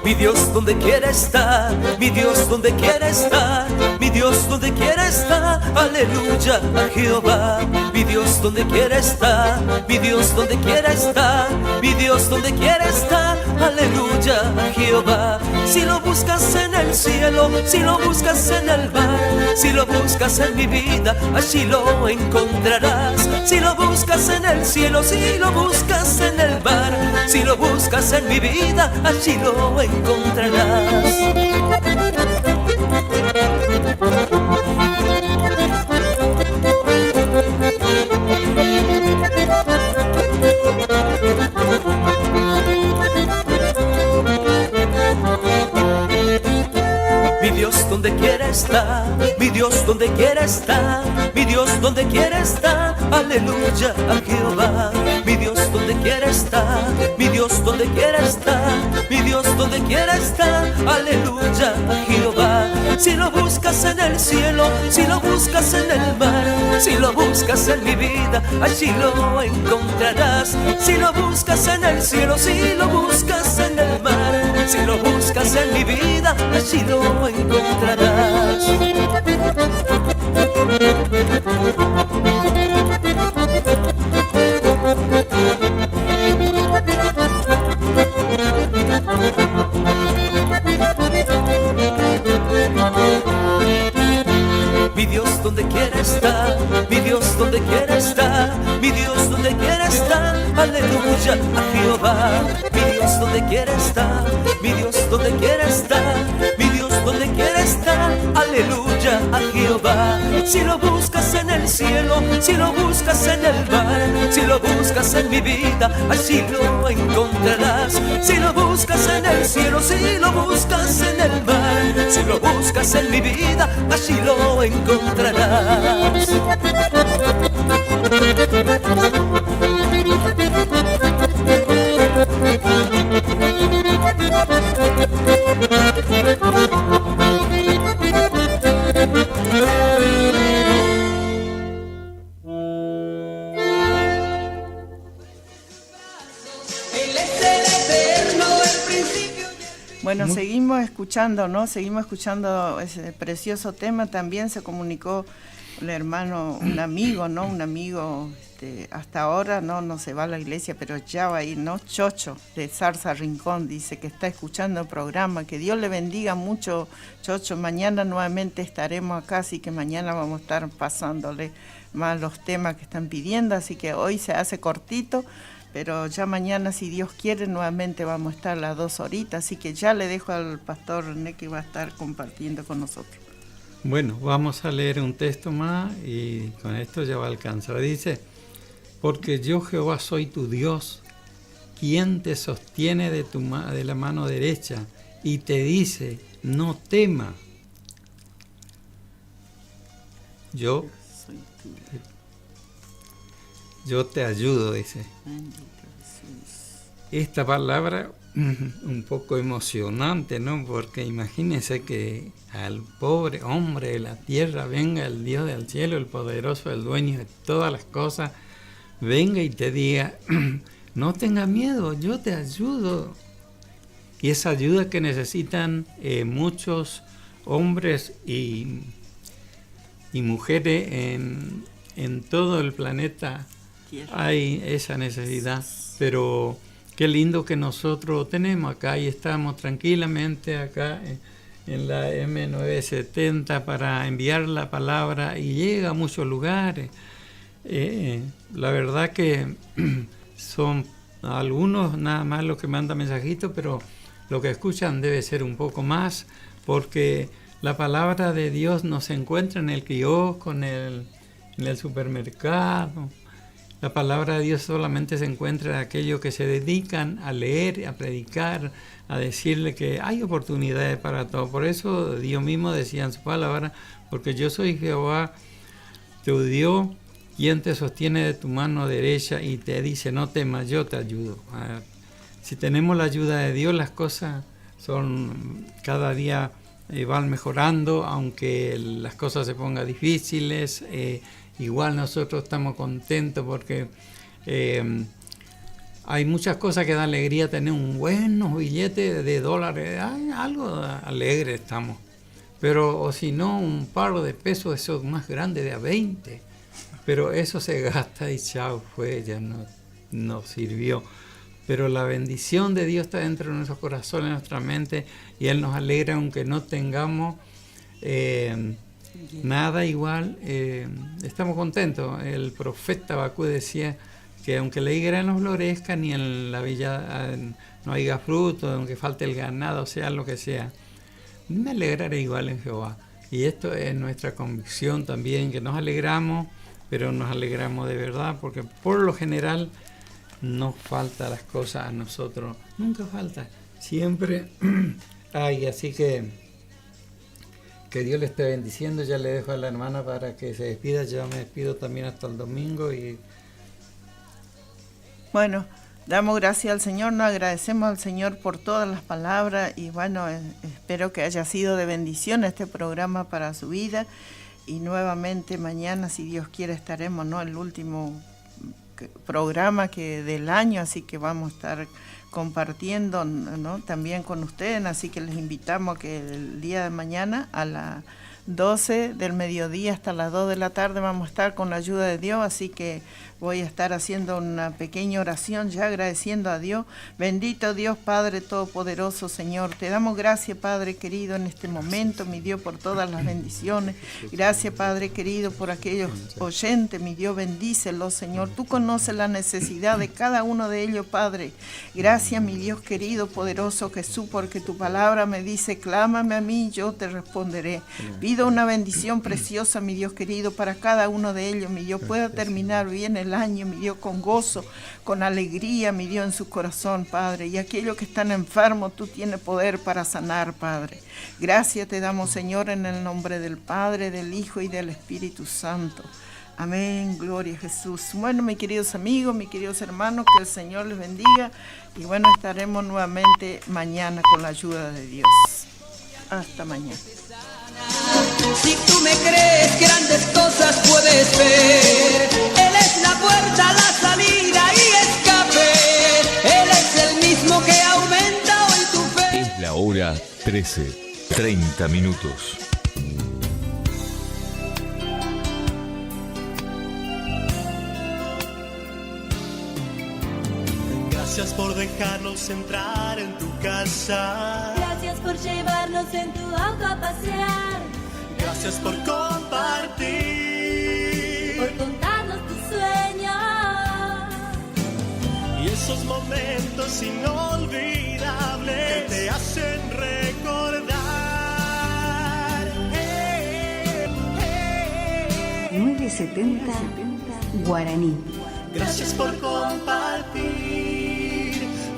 Mi Dios donde quiera estar, mi Dios donde quiera estar, mi Dios donde quiera estar, aleluya a Jehová. Mi Dios donde quiera estar, mi Dios donde quiera estar, mi Dios donde quiera estar, aleluya a Jehová. Si lo buscas en el cielo, si lo buscas en el mar, si lo buscas en mi vida, allí lo encontrarás. Si lo buscas en el cielo, si lo buscas en el mar, si lo buscas en mi vida, allí lo encontrarás. Mi Dios donde quiera está, mi Dios donde quiera está, mi Dios donde quiera está, aleluya a Jehová. Mi Dios donde quiera está, mi Dios donde quiera está, mi Dios donde quiera está, aleluya a Jehová. Si lo buscas en el cielo, si lo buscas en el mar, si lo buscas en mi vida, allí lo encontrarás. Si lo buscas en el cielo, si lo buscas en el mar, si lo buscas en mi vida, allí lo encontrarás. Mi Dios donde quiera está, mi Dios donde quiera está, mi Dios donde quiera está, aleluya a Jehová. Mi Dios donde quiera está, mi Dios donde quiera está, mi Dios donde quiera está, aleluya a Jehová. Si lo buscas en el cielo, si lo buscas en el mar, si lo buscas en mi vida, allí lo encontrarás. Si lo buscas en el cielo, si lo buscas en el mar, si lo buscas en mi vida, allí lo encontrarás. Bueno, seguimos escuchando, ¿no? Seguimos escuchando ese precioso tema. También se comunicó un hermano, un amigo, ¿no? Un amigo, hasta ahora no se va a la iglesia, pero ya va a ir, ¿no? Chocho, de Zarza Rincón, dice que está escuchando el programa. Que Dios le bendiga mucho, Chocho. Mañana nuevamente estaremos acá, así que mañana vamos a estar pasándole más los temas que están pidiendo. Así que hoy se hace cortito, pero ya mañana, si Dios quiere, nuevamente vamos a estar las 2 horitas. Así que ya le dejo al pastor René que va a estar compartiendo con nosotros. Bueno, vamos a leer un texto más y con esto ya va a alcanzar. Dice: porque yo Jehová soy tu Dios, quien te sostiene de la mano derecha y te dice, no tema. Yo te ayudo, dice. Esta palabra un poco emocionante, ¿no? Porque imagínense que al pobre hombre de la tierra venga el Dios del cielo, el poderoso, el dueño de todas las cosas, venga y te diga, no tengas miedo, yo te ayudo. Y esa ayuda que necesitan muchos hombres y mujeres en todo el planeta. Hay esa necesidad, pero qué lindo que nosotros tenemos acá y estamos tranquilamente acá en la M970 para enviar la palabra y llega a muchos lugares. La verdad que son algunos nada más los que mandan mensajitos, pero lo que escuchan debe ser un poco más, porque la palabra de Dios no se encuentra en el kiosco, en el supermercado. La palabra de Dios solamente se encuentra en aquellos que se dedican a leer, a predicar, a decirle que hay oportunidades para todo. Por eso Dios mismo decía en su palabra, porque yo soy Jehová, tu Dios, quien te sostiene de tu mano derecha y te dice, no temas, yo te ayudo. Si tenemos la ayuda de Dios, las cosas son cada día van mejorando, aunque las cosas se pongan difíciles. Igual nosotros estamos contentos porque hay muchas cosas que dan alegría, tener un buenos billetes de dólares, algo alegre estamos. Pero o si no, un par de pesos, esos más grandes de a 20. Pero eso se gasta y chao, fue, ya no sirvió. Pero la bendición de Dios está dentro de nuestros corazones, en nuestra mente, y Él nos alegra aunque no tengamos nada igual. Estamos contentos. El profeta Habacuc decía que aunque la higuera no florezca, ni en la villa no haya fruto, aunque falte el ganado, sea lo que sea, me alegraré igual en Jehová. Y esto es nuestra convicción también, que nos alegramos, pero nos alegramos de verdad, porque por lo general no falta las cosas a nosotros, nunca falta, siempre hay. Así que Que Dios le esté bendiciendo. Ya le dejo a la hermana para que se despida. Yo me despido también hasta el domingo. Y bueno, damos gracias al Señor, nos agradecemos al Señor por todas las palabras y bueno, espero que haya sido de bendición este programa para su vida y nuevamente mañana, si Dios quiere, estaremos, ¿no?, el último programa del año, así que vamos a estar compartiendo, ¿no?, también con ustedes, así que les invitamos a que el día de mañana a las 12 del mediodía hasta las 2 de la tarde vamos a estar con la ayuda de Dios, así que voy a estar haciendo una pequeña oración ya agradeciendo a Dios. Bendito Dios Padre Todopoderoso, Señor, te damos gracias, Padre querido, en este momento, mi Dios, por todas las bendiciones. Gracias, Padre querido, por aquellos oyentes, mi Dios, bendícelos, Señor. Tú conoces la necesidad de cada uno de ellos, Padre. Gracias, mi Dios querido, poderoso Jesús, porque tu palabra me dice, clámame a mí, yo te responderé. Pido una bendición preciosa, mi Dios querido, para cada uno de ellos, mi Dios, pueda terminar bien el año, mi Dios, con gozo, con alegría, mi Dios, en su corazón, Padre. Y aquellos que están enfermos, tú tienes poder para sanar, Padre. Gracias te damos, Señor, en el nombre del Padre, del Hijo y del Espíritu Santo. Amén, gloria a Jesús. Bueno, mis queridos amigos, mis queridos hermanos, que el Señor les bendiga. Y bueno, estaremos nuevamente mañana con la ayuda de Dios. Hasta mañana. Si tú me crees, grandes cosas puedes ver. Él es la puerta, la salida y escape. Él es el mismo que aumenta hoy tu fe. Es la hora 13:30 minutos. Gracias por dejarnos entrar en tu casa. Gracias por llevarnos en tu auto a pasear. Gracias por compartir. Por contarnos tus sueños. Y esos momentos inolvidables que te hacen recordar. 970 Guaraní. Gracias por compartir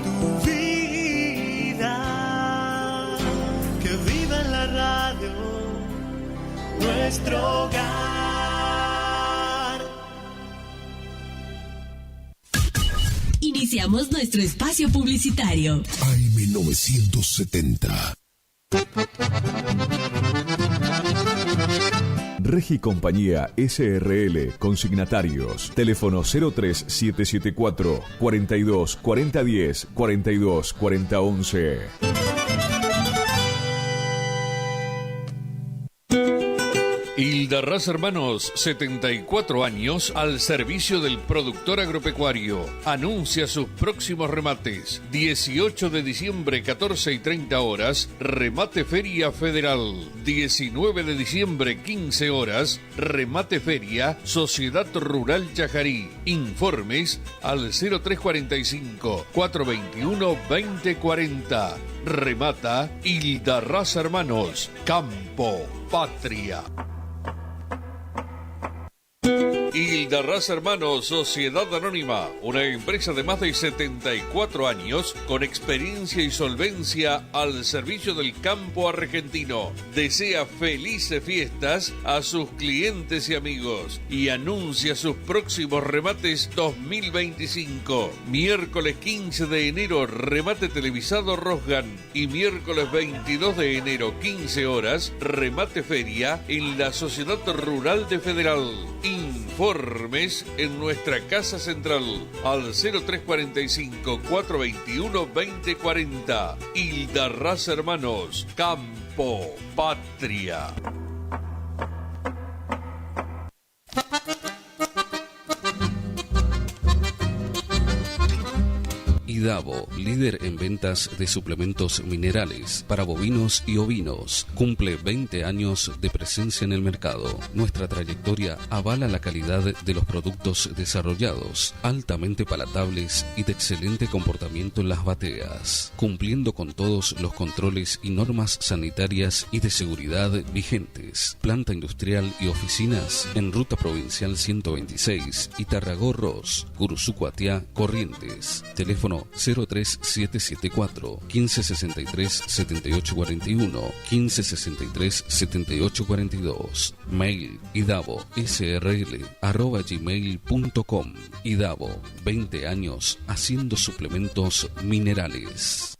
tu vida. Que viva en la radio nuestro hogar. Iniciamos nuestro espacio publicitario. AM970. Regi Compañía SRL, consignatarios, teléfono 03774 42 4010 42 4011. Hildarraz Hermanos, 74 años al servicio del productor agropecuario. Anuncia sus próximos remates. 18 de diciembre, 14 y 30 horas, remate Feria Federal. 19 de diciembre, 15 horas, remate Feria Sociedad Rural Chajarí. Informes al 0345 421 2040. Remata Hildarraz Hermanos. Campo, patria. Hildarraz Hermanos, Sociedad Anónima, una empresa de más de 74 años con experiencia y solvencia al servicio del campo argentino. Desea felices fiestas a sus clientes y amigos y anuncia sus próximos remates 2025. Miércoles 15 de enero, remate televisado Rosgan, y miércoles 22 de enero, 15 horas, remate feria en la Sociedad Rural de Federal. Informes en nuestra casa central al 0345 421 2040. Hildarraz Hermanos, Campo, Patria. Idavo, líder en ventas de suplementos minerales para bovinos y ovinos, cumple 20 años de presencia en el mercado. Nuestra trayectoria avala la calidad de los productos desarrollados, altamente palatables y de excelente comportamiento en las bateas, cumpliendo con todos los controles y normas sanitarias y de seguridad vigentes. Planta industrial y oficinas en Ruta Provincial 126, Itarragó Ros, Curuzú Cuatiá, Corrientes. Teléfono 03774 1563 7841 1563 7842. Mail idavo.srl@gmail.com. Idavo, 20 años haciendo suplementos minerales.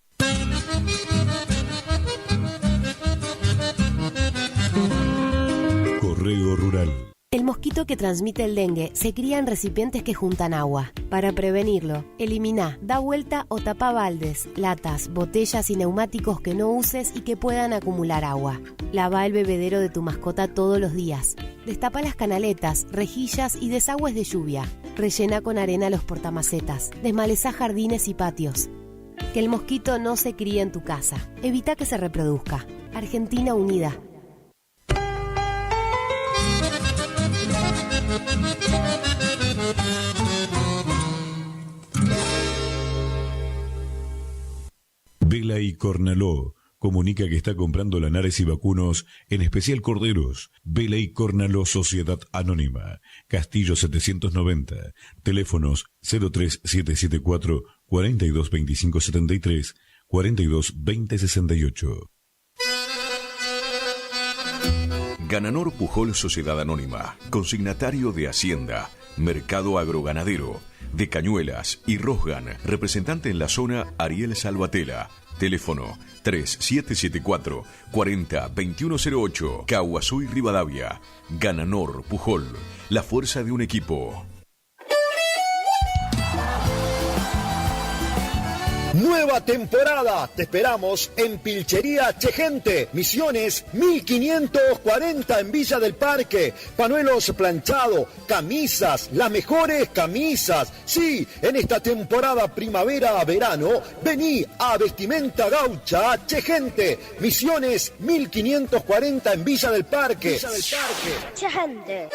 Correo Rural. El mosquito que transmite el dengue se cría en recipientes que juntan agua. Para prevenirlo, elimina, da vuelta o tapa baldes, latas, botellas y neumáticos que no uses y que puedan acumular agua. Lava el bebedero de tu mascota todos los días. Destapa las canaletas, rejillas y desagües de lluvia. Rellena con arena los portamacetas. Desmaleza jardines y patios. Que el mosquito no se críe en tu casa. Evita que se reproduzca. Argentina Unida. Vela y Cornaló comunica que está comprando lanares y vacunos, en especial corderos. Vela y Cornaló Sociedad Anónima, Castillo 790, teléfonos 03774 422573 422068. Gananor Pujol Sociedad Anónima, consignatario de Hacienda, Mercado Agroganadero, de Cañuelas y Rosgan, representante en la zona Ariel Salvatela, teléfono 3774 402108, Caguazú y Rivadavia. Gananor Pujol, la fuerza de un equipo. Nueva temporada, te esperamos en Pilchería Chegente, Misiones 1540 en Villa del Parque. Panuelos planchado, camisas, las mejores camisas. Sí, en esta temporada primavera-verano, vení a Vestimenta Gaucha Chegente, Misiones 1540 en Villa del Parque. Chegente.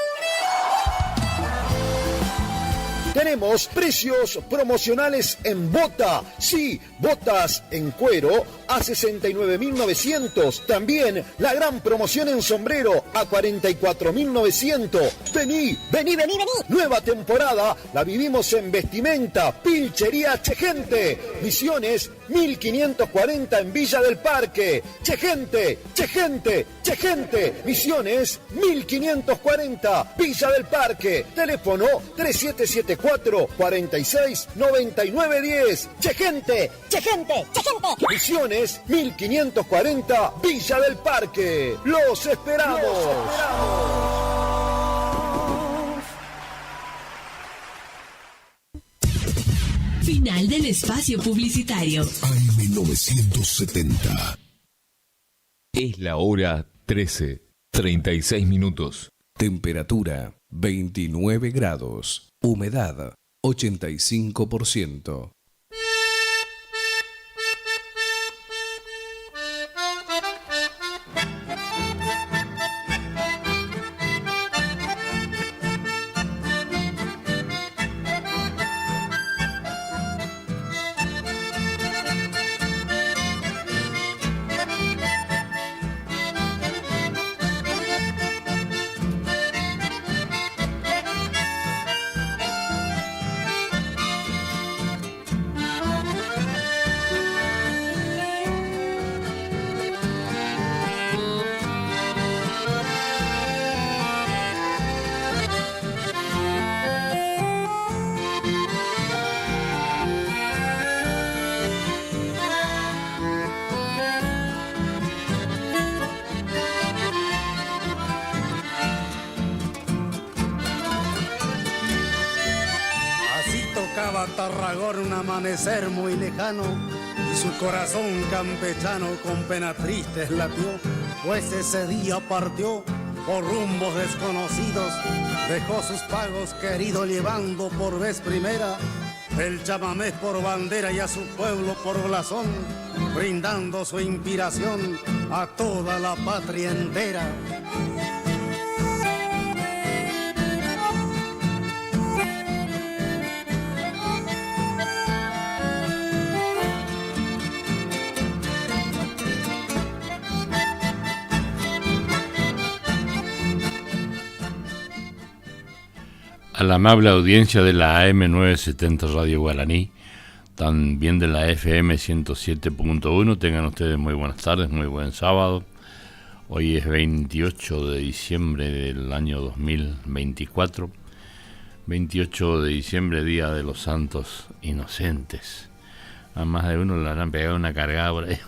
Tenemos precios promocionales en bota. Sí, botas en cuero a 69.900. También la gran promoción en sombrero a 44.900. Vení. Nueva temporada la vivimos en Vestimenta Pilchería Chegente. Misiones 1540 en Villa del Parque. Chegente. Misiones 1540 Villa del Parque. Teléfono 3774 46 99 10. Chegente. Misiones 1540 Villa del Parque. Los esperamos. Final del espacio publicitario. AM970. Es la hora 13:36. Temperatura 29 grados. Humedad 85%. Tarragón un amanecer muy lejano y su corazón campechano con pena tristes latió, pues ese día partió por rumbos desconocidos, dejó sus pagos queridos llevando por vez primera el chamamé por bandera y a su pueblo por blasón, brindando su inspiración a toda la patria entera. A la amable audiencia de la AM970 Radio Guaraní, también de la FM 107.1. Tengan ustedes muy buenas tardes, muy buen sábado. Hoy es 28 de diciembre del año 2024. 28 de diciembre, Día de los Santos Inocentes. A más de uno le habrán pegado una cargada por ahí.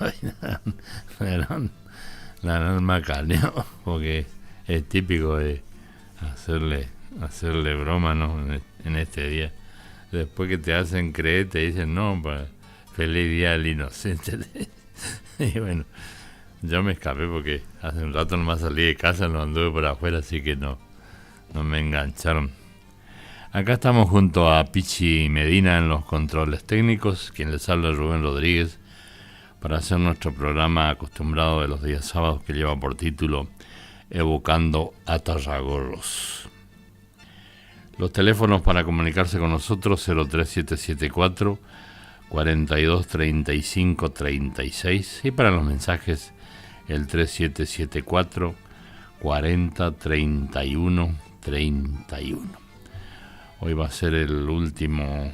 La habrán macaneado, porque es típico de hacerle broma, ¿no? En este día. Después que te hacen creer, te dicen, no, pues, feliz Día del Inocente. Y bueno, yo me escapé porque hace un rato nomás salí de casa, no anduve por afuera, así que no me engancharon. Acá estamos junto a Pichi Medina en los controles técnicos, quien les habla Rubén Rodríguez, para hacer nuestro programa acostumbrado de los días sábados que lleva por título Evocando a Tarragorros. Los teléfonos para comunicarse con nosotros 03774 42 35 36 y para los mensajes el 3774 40 31 31. Hoy va a ser el último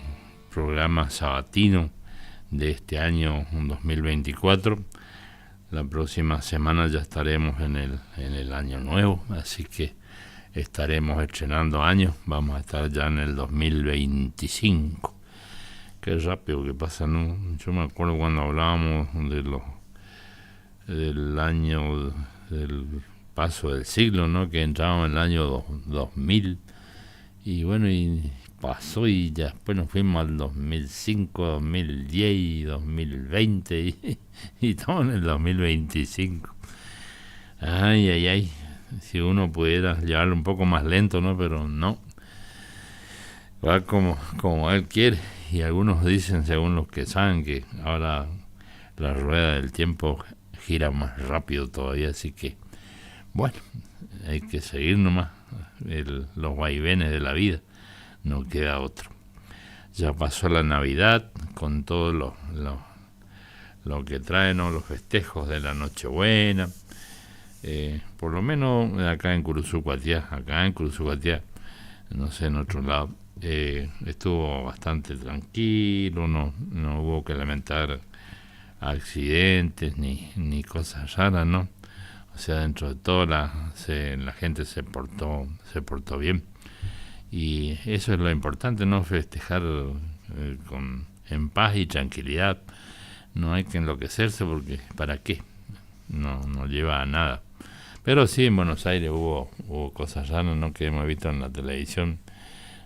programa sabatino de este año 2024. La próxima semana ya estaremos en el año nuevo, así que estaremos estrenando años. Vamos a estar ya en el 2025. Qué rápido que pasa, ¿no? Yo me acuerdo cuando hablábamos del año, del paso del siglo, ¿no? Que entrábamos en el año 2000. Y bueno, y pasó y ya después nos fuimos al 2005, 2010, 2020 y estamos en el 2025. Ay. Si uno pudiera llevarlo un poco más lento, ¿no? Pero no. Va como él quiere. Y algunos dicen, según los que saben, que ahora la rueda del tiempo gira más rápido todavía. Así que, bueno, hay que seguir nomás los vaivenes de la vida. No queda otro. Ya pasó la Navidad con todo lo que traen, ¿no? Los festejos de la Nochebuena. Por lo menos acá en Curuzucuatiá, no sé, en otro lado, estuvo bastante tranquilo, no hubo que lamentar accidentes ni cosas raras, ¿no? O sea, dentro de todo la gente se portó bien. Y eso es lo importante, ¿no? Festejar en paz y tranquilidad. No hay que enloquecerse porque ¿para qué? No lleva a nada. Pero sí, en Buenos Aires hubo cosas raras, ¿no? Que hemos visto en la televisión.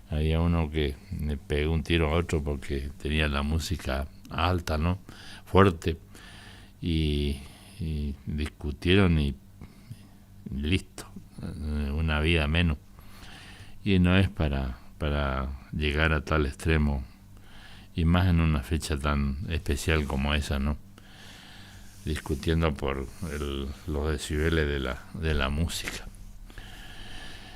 Había uno que le pegó un tiro a otro porque tenía la música alta, ¿no? Fuerte. Y discutieron y listo. Una vida menos. Y no es para llegar a tal extremo. Y más en una fecha tan especial como esa, ¿no? Discutiendo por los decibeles de la música.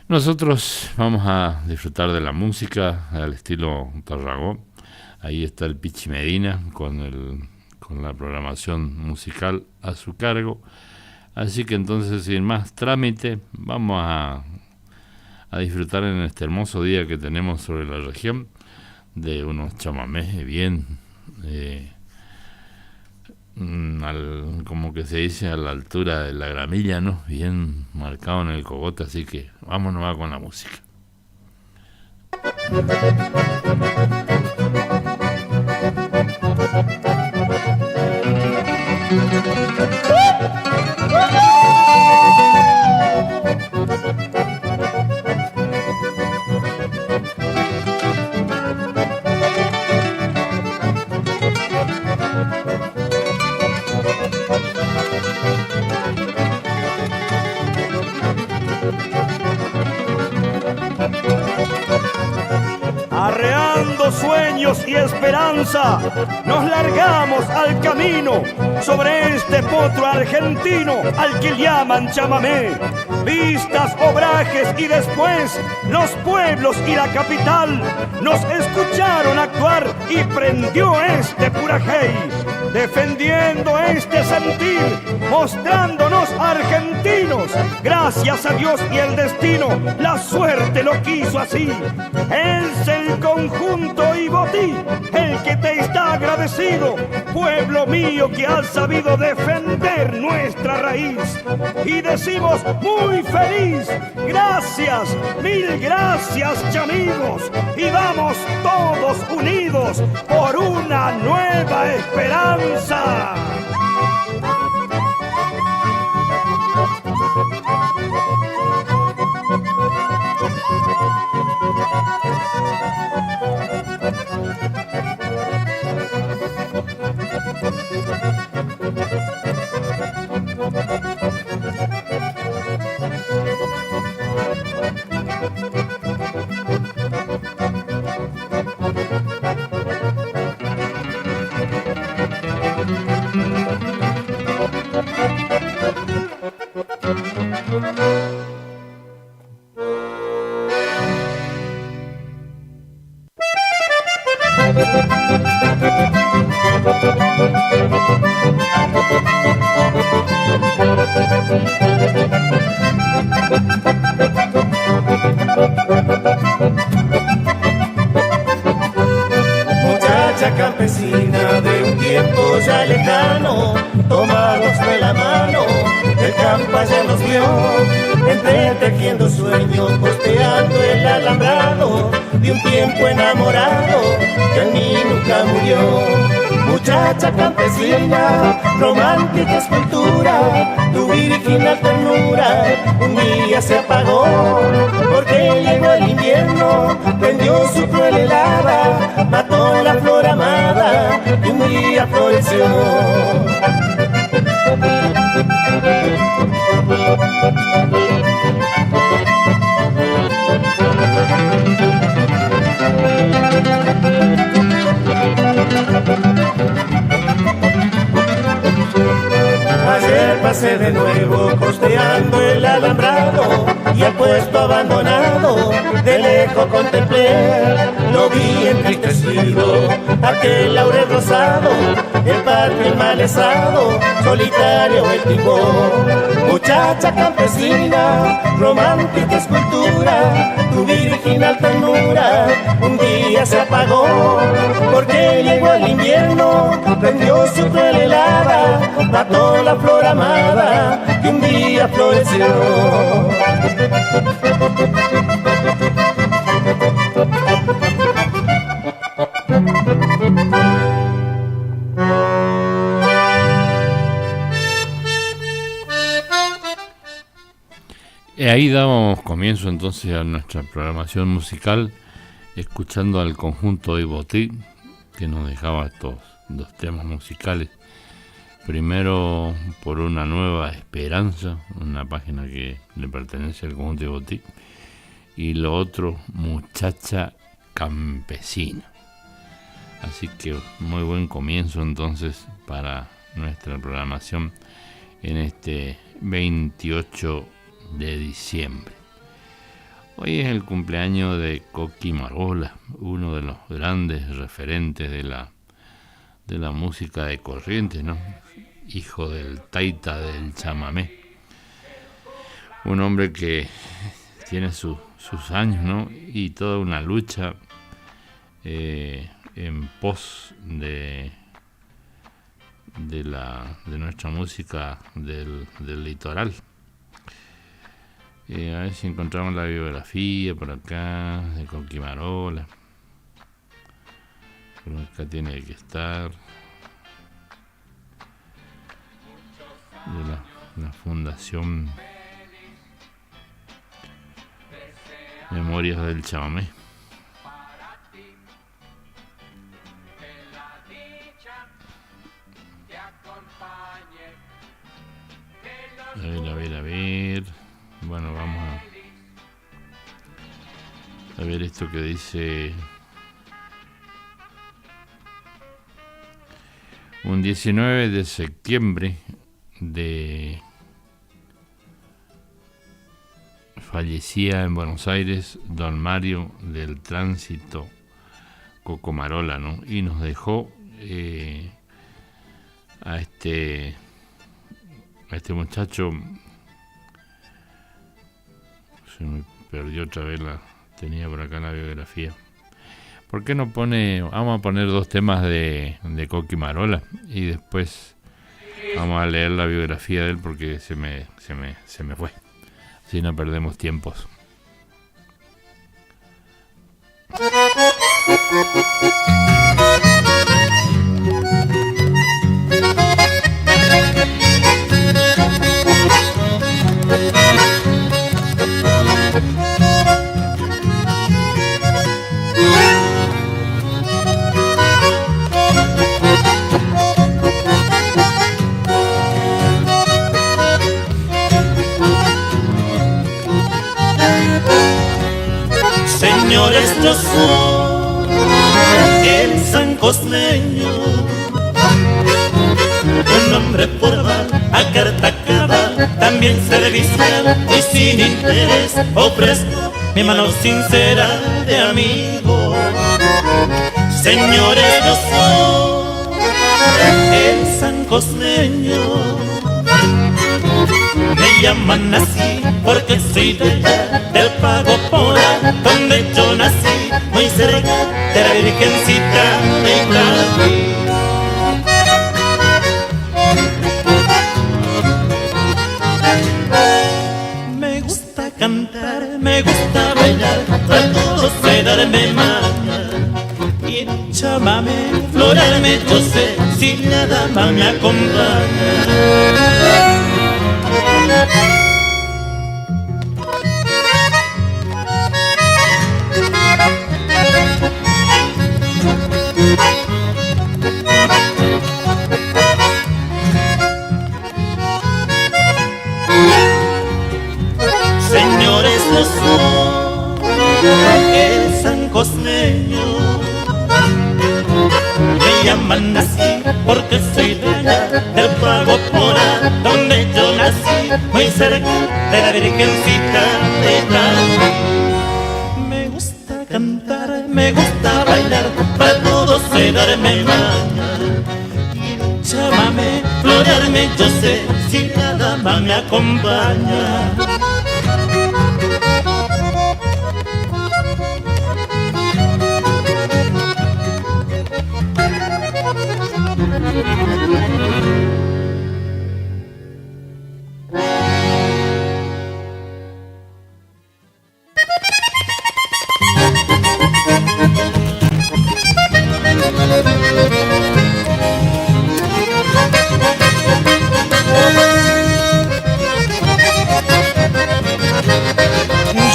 Nosotros vamos a disfrutar de la música al estilo Tarragó. Ahí está el Pichi Medina con la programación musical a su cargo. Así que entonces, sin más trámite, vamos a disfrutar en este hermoso día que tenemos sobre la región de unos chamamés bien como que se dice, a la altura de la gramilla, ¿no? Bien marcado en el cogote, así que vámonos con la música. Arreando sueños y esperanza, nos largamos al camino sobre este potro argentino al que llaman chamamé. vistas, obrajes y después los pueblos y la capital nos escucharon actuar y prendió este Purajey, defendiendo este sentir, mostrándonos argentinos. Gracias a Dios y el destino, la suerte lo quiso así. Es el conjunto Ibotí el que te está agradecido, pueblo mío que has sabido defender nuestra raíz. Y decimos muy feliz, gracias, mil gracias, chamigos. Y vamos todos unidos por una nueva esperanza. Muchacha campesina de un tiempo ya lejano, tomados de la mano, el campo allá nos vio, entretejiendo sueños, costeando el alambrado, de un tiempo enamorado, que en mí nunca murió. Muchacha campesina, romántica escultura, tu virginal ternura, un día se apagó, porque llegó el invierno, prendió su cruel helada, mató la flor amada, y un día floreció. Ayer pasé de nuevo costeando el alambrado y al puesto abandonado de lejos contemplé. Lo vi entristecido, aquel laurel rosado, el patio enmalezado, solitario el timón. Muchacha campesina, romántica escultura, tu virginal ternura, un día se apagó, porque llegó el invierno, prendió su cruel helada, mató la flor amada, que un día floreció. Ahí dábamos comienzo entonces a nuestra programación musical, escuchando al conjunto Ibotí, que nos dejaba estos dos temas musicales. Primero, Por una nueva esperanza, una página que le pertenece al conjunto Ibotí, y lo otro, Muchacha campesina. Así que muy buen comienzo entonces para nuestra programación en este 28 de diciembre. Hoy es el cumpleaños de Coqui Marola, uno de los grandes referentes de la música de Corrientes, ¿no? Hijo del taita del chamamé. Un hombre que tiene sus años, ¿no? Y toda una lucha en pos de nuestra música del litoral. A ver si encontramos la biografía por acá de Coqui Marola. Por acá tiene que estar. De la Fundación Memorias del Chamamé. A ver. Bueno, vamos a ver esto que dice. Un 19 de septiembre fallecía en Buenos Aires don Mario del Tránsito Cocomarola, ¿no? Y nos dejó a este muchacho. Se me perdió otra vez, tenía por acá la biografía. ¿Por qué no pone? Vamos a poner 2 temas de Coquimarola y después vamos a leer la biografía de él porque se me fue. Si no perdemos tiempos. Señores, yo soy el sancosmeño, un hombre formal, a carta cabal, también servicial y sin interés. Ofrezco mi mano sincera de amigo. Señores, yo soy el sancosmeño, me llaman así porque soy de allá, del Pago Pora, donde yo nací, muy cerca de la Virgencita de Itagüí. Me gusta cantar, me gusta bailar, a todos sé darme maña. Y chamame, florarme, yo sé, si la dama me acompaña. Señores, yo soy el sancosmeño, me llaman así porque soy de allá, del Pago Pora, donde yo nací, muy cerca de la Virgencita de Itagüí. Me gusta cantar, me gusta bailar, para todos sé darme maña. Y llámame, florearme, yo sé, si la dama me acompaña.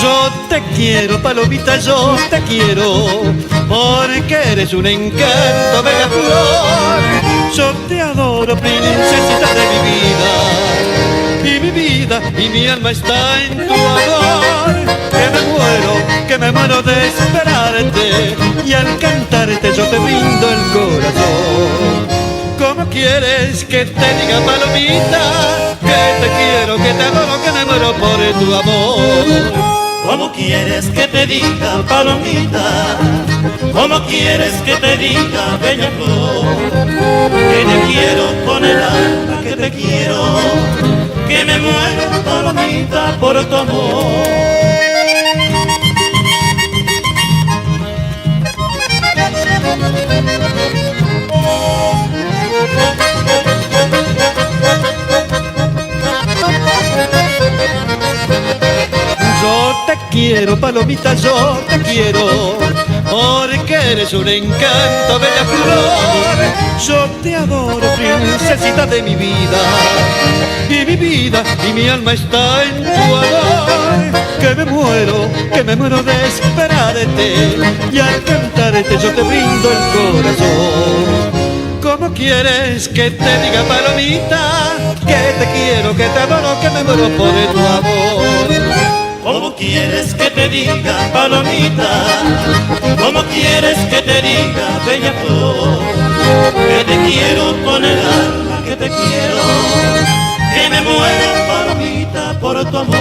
Yo te quiero, palomita, yo te quiero, porque eres un encanto, bella flor. Yo te adoro, princesita de mi vida, y mi alma está en tu amor. Que me muero de esperarte, y al cantarte yo te brindo el corazón. ¿Cómo quieres que te diga, palomita, que te quiero, que te adoro, que me muero por tu amor? ¿Cómo quieres que te diga, palomita? ¿Cómo quieres que te diga, bella flor? Que te quiero con el alma, que te quiero, que me muero, palomita, por tu amor. Yo te quiero, palomita, yo te quiero, porque eres un encanto, bella flor. Yo te adoro, princesita de mi vida, y mi alma está en tu amor. Que me muero de esperarte, y al cantarte yo te brindo el corazón. ¿Cómo quieres que te diga, palomita, que te quiero, que te adoro, que me muero por tu amor? ¿Cómo quieres que te diga, palomita? ¿Cómo quieres que te diga, bella flor? Que te quiero con el alma, que te quiero, que me muero, palomita, por tu amor,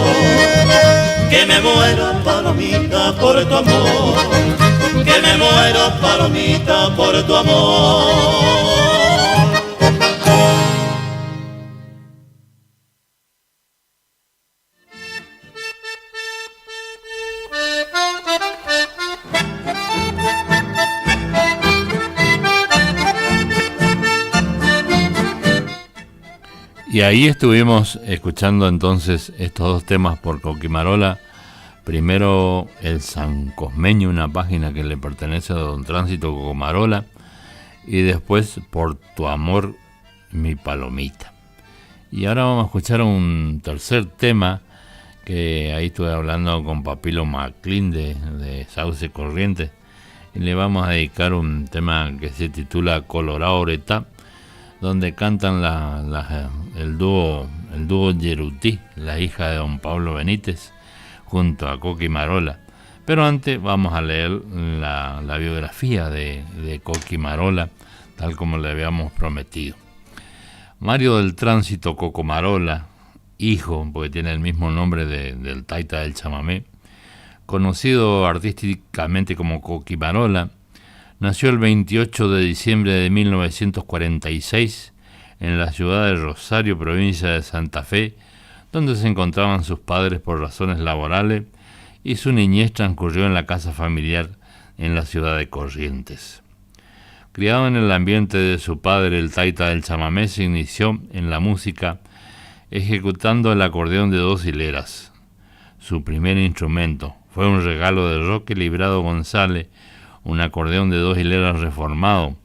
que me muero, palomita, por tu amor, que me muero, palomita, por tu amor. Y ahí estuvimos escuchando entonces estos dos temas por Coquimarola. Primero el San Cosmeño, una página que le pertenece a Don Tránsito Coquimarola, y después Por tu amor, mi palomita. Y ahora vamos a escuchar un tercer tema, que ahí estuve hablando con Papilo Maclín de Sauce Corrientes, y le vamos a dedicar un tema que se titula Colorado Oretá, donde cantan el dúo Yerutí, la hija de don Pablo Benítez, junto a Coquimarola. Pero antes vamos a leer la biografía de Coquimarola, tal como le habíamos prometido. Mario del Tránsito Coquimarola, hijo, porque tiene el mismo nombre del taita del chamamé, conocido artísticamente como Coquimarola, nació el 28 de diciembre de 1946 en la ciudad de Rosario, provincia de Santa Fe, donde se encontraban sus padres por razones laborales, y su niñez transcurrió en la casa familiar en la ciudad de Corrientes. Criado en el ambiente de su padre, el taita del chamamé, se inició en la música ejecutando el acordeón de 2 hileras. Su primer instrumento fue un regalo de Roque Librado González, un acordeón de 2 hileras reformado,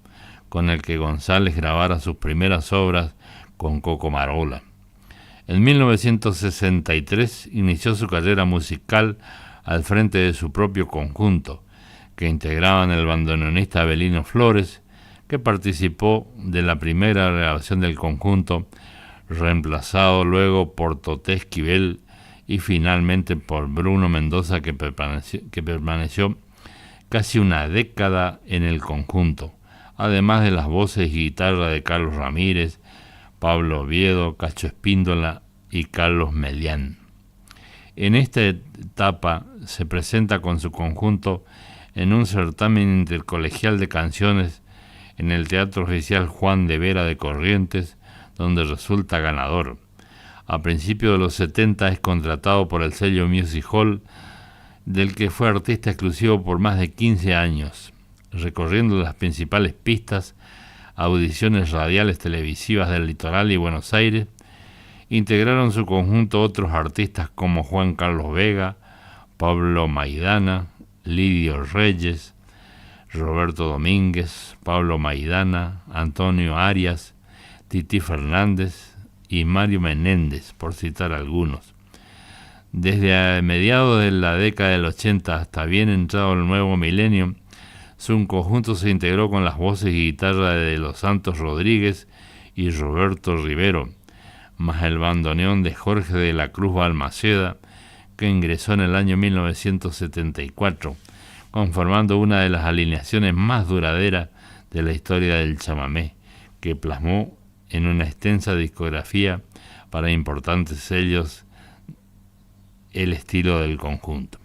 con el que González grabara sus primeras obras con Coquimarola. En 1963 inició su carrera musical al frente de su propio conjunto, que integraban el bandoneonista Abelino Flores, que participó de la primera grabación del conjunto, reemplazado luego por Toté Esquivel y finalmente por Bruno Mendoza, que permaneció casi una década en el conjunto, además de las voces y guitarra de Carlos Ramírez, Pablo Oviedo, Cacho Espíndola y Carlos Melián. En esta etapa se presenta con su conjunto en un certamen intercolegial de canciones en el Teatro Oficial Juan de Vera de Corrientes, donde resulta ganador. A principios de los 70 es contratado por el sello Music Hall, del que fue artista exclusivo por más de 15 años, recorriendo las principales pistas, audiciones radiales televisivas del litoral y Buenos Aires. Integraron su conjunto otros artistas como Juan Carlos Vega, Pablo Maidana, Lidio Reyes, Roberto Domínguez, Pablo Maidana, Antonio Arias, Titi Fernández y Mario Menéndez, por citar algunos. Desde mediados de la década del 80 hasta bien entrado el nuevo milenio, su conjunto se integró con las voces y guitarra de Los Santos Rodríguez y Roberto Rivero, más el bandoneón de Jorge de la Cruz Balmaceda, que ingresó en el año 1974, conformando una de las alineaciones más duraderas de la historia del chamamé, que plasmó en una extensa discografía para importantes sellos el estilo del conjunto.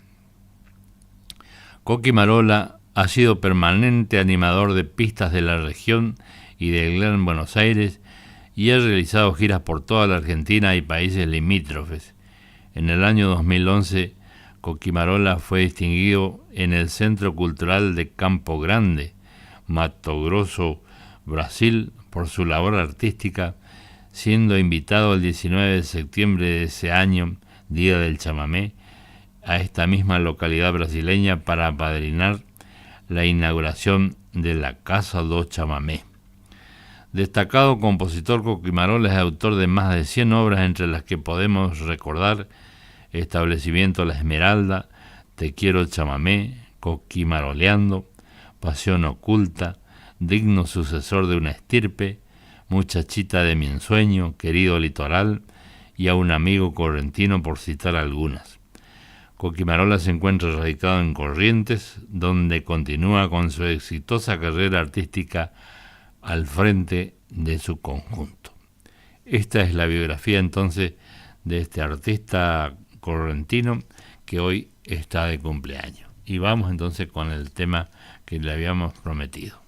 Coquimarola ha sido permanente animador de pistas de la región y del Gran Buenos Aires y ha realizado giras por toda la Argentina y países limítrofes. En el año 2011, Coquimarola fue distinguido en el Centro Cultural de Campo Grande, Mato Grosso, Brasil, por su labor artística, siendo invitado el 19 de septiembre de ese año, Día del Chamamé, a esta misma localidad brasileña para apadrinar la inauguración de la Casa do Chamamé. Destacado compositor, Coquimarola es autor de más de 100 obras, entre las que podemos recordar Establecimiento La Esmeralda, Te Quiero Chamamé, Coquimaroleando, Pasión Oculta, Digno Sucesor de una Estirpe, Muchachita de mi ensueño, Querido Litoral y A un amigo correntino, por citar algunas. Coquimarola se encuentra radicado en Corrientes, donde continúa con su exitosa carrera artística al frente de su conjunto. esta es la biografía entonces de este artista correntino que hoy está de cumpleaños. Y vamos entonces con el tema que le habíamos prometido.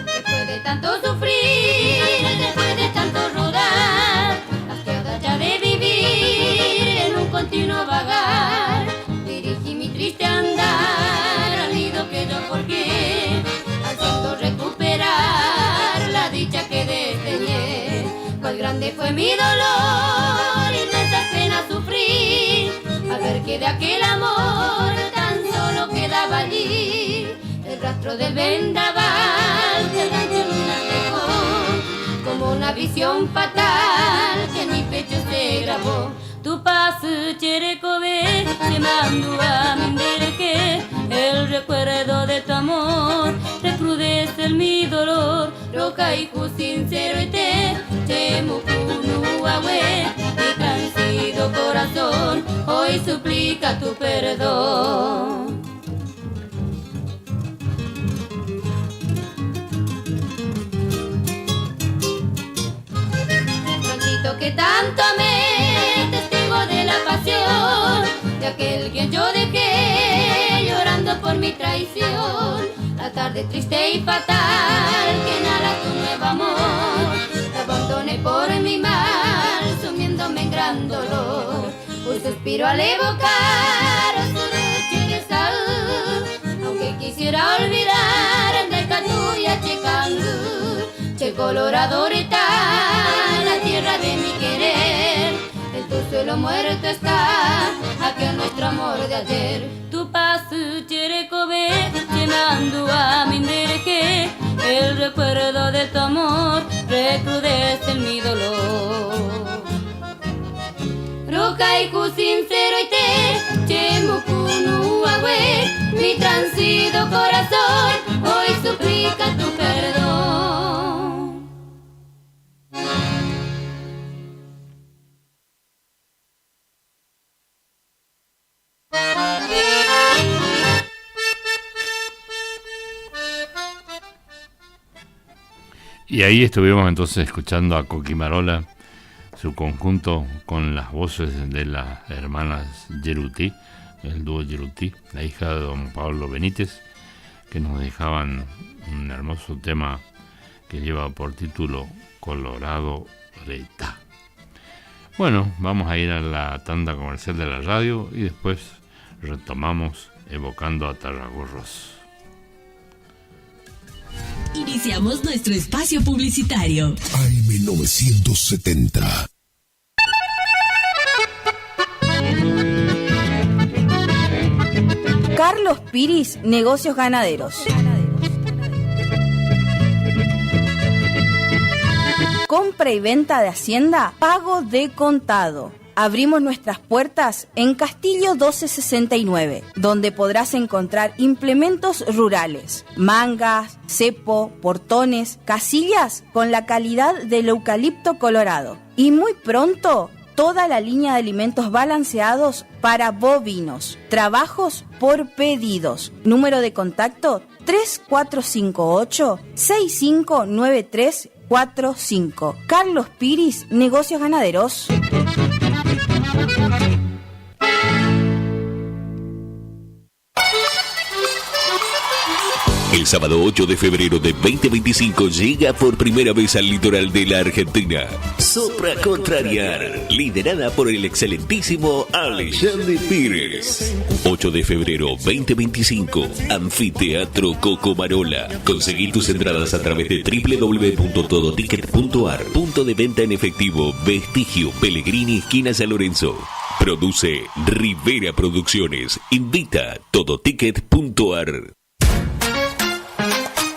Después de tanto sufrir, después de tanto rodar, hasta ya de vivir en un continuo vagar, dirigí mi triste andar al nido que yo forjé, ansiando recuperar la dicha que desdeñé. Cuál grande fue mi dolor, inmensas penas sufrí, al ver que de aquel amor tan solo quedaba allí el rastro del vendaval que el rancho luna dejó, como una visión fatal que en mi pecho se grabó. Tu paso cherecobe se mandó a mi endereje, el recuerdo de tu amor recrudece en mi dolor. Roca hijo sincero ete, chemucunu agüe, mi transido corazón hoy suplica tu perdón. Que tanto amé, testigo de la pasión de aquel que yo dejé llorando por mi traición. La tarde triste y fatal que inhala tu nuevo amor, te abandoné por mi mal, sumiéndome en gran dolor. Un suspiro al evocar su noche de salud, aunque quisiera olvidar en Decatuya Checandú, Che Colorado está la tierra de mi querer, en tu suelo muerto está aquel nuestro amor de ayer. Tu paso cherecobe llenando a mi endereje, el recuerdo de tu amor recrudece en mi dolor. Roca y sincero y te chemucunu agüe, mi transido corazón hoy suplica tu perdón. Y ahí estuvimos entonces escuchando a Coquimarola, su conjunto con las voces de las hermanas Yeruti, el dúo Yeruti, la hija de don Pablo Benítez, que nos dejaban un hermoso tema que lleva por título Colorado Reta. Bueno, vamos a ir a la tanda comercial de la radio y después retomamos evocando a Tarragorros. Iniciamos nuestro espacio publicitario. AM970. Carlos Piris, Negocios Ganaderos. Compra y venta de hacienda, pago de contado. Abrimos nuestras puertas en Castillo 1269, donde podrás encontrar implementos rurales, mangas, cepo, portones, casillas con la calidad del eucalipto colorado. Y muy pronto, toda la línea de alimentos balanceados para bovinos. Trabajos por pedidos. Número de contacto 3458-659345. Carlos Piris, Negocios Ganaderos. El sábado 8 de febrero de 2025 llega por primera vez al litoral de la Argentina Sopra Contrariar, liderada por el excelentísimo Alexandre Pires. 8 de febrero 2025, Anfiteatro Cocomarola. Conseguí tus entradas a través de www.todoticket.ar. Punto de venta en efectivo, Vestigio, Pellegrini, esquina San Lorenzo. Produce Rivera Producciones. Invita Todoticket.ar.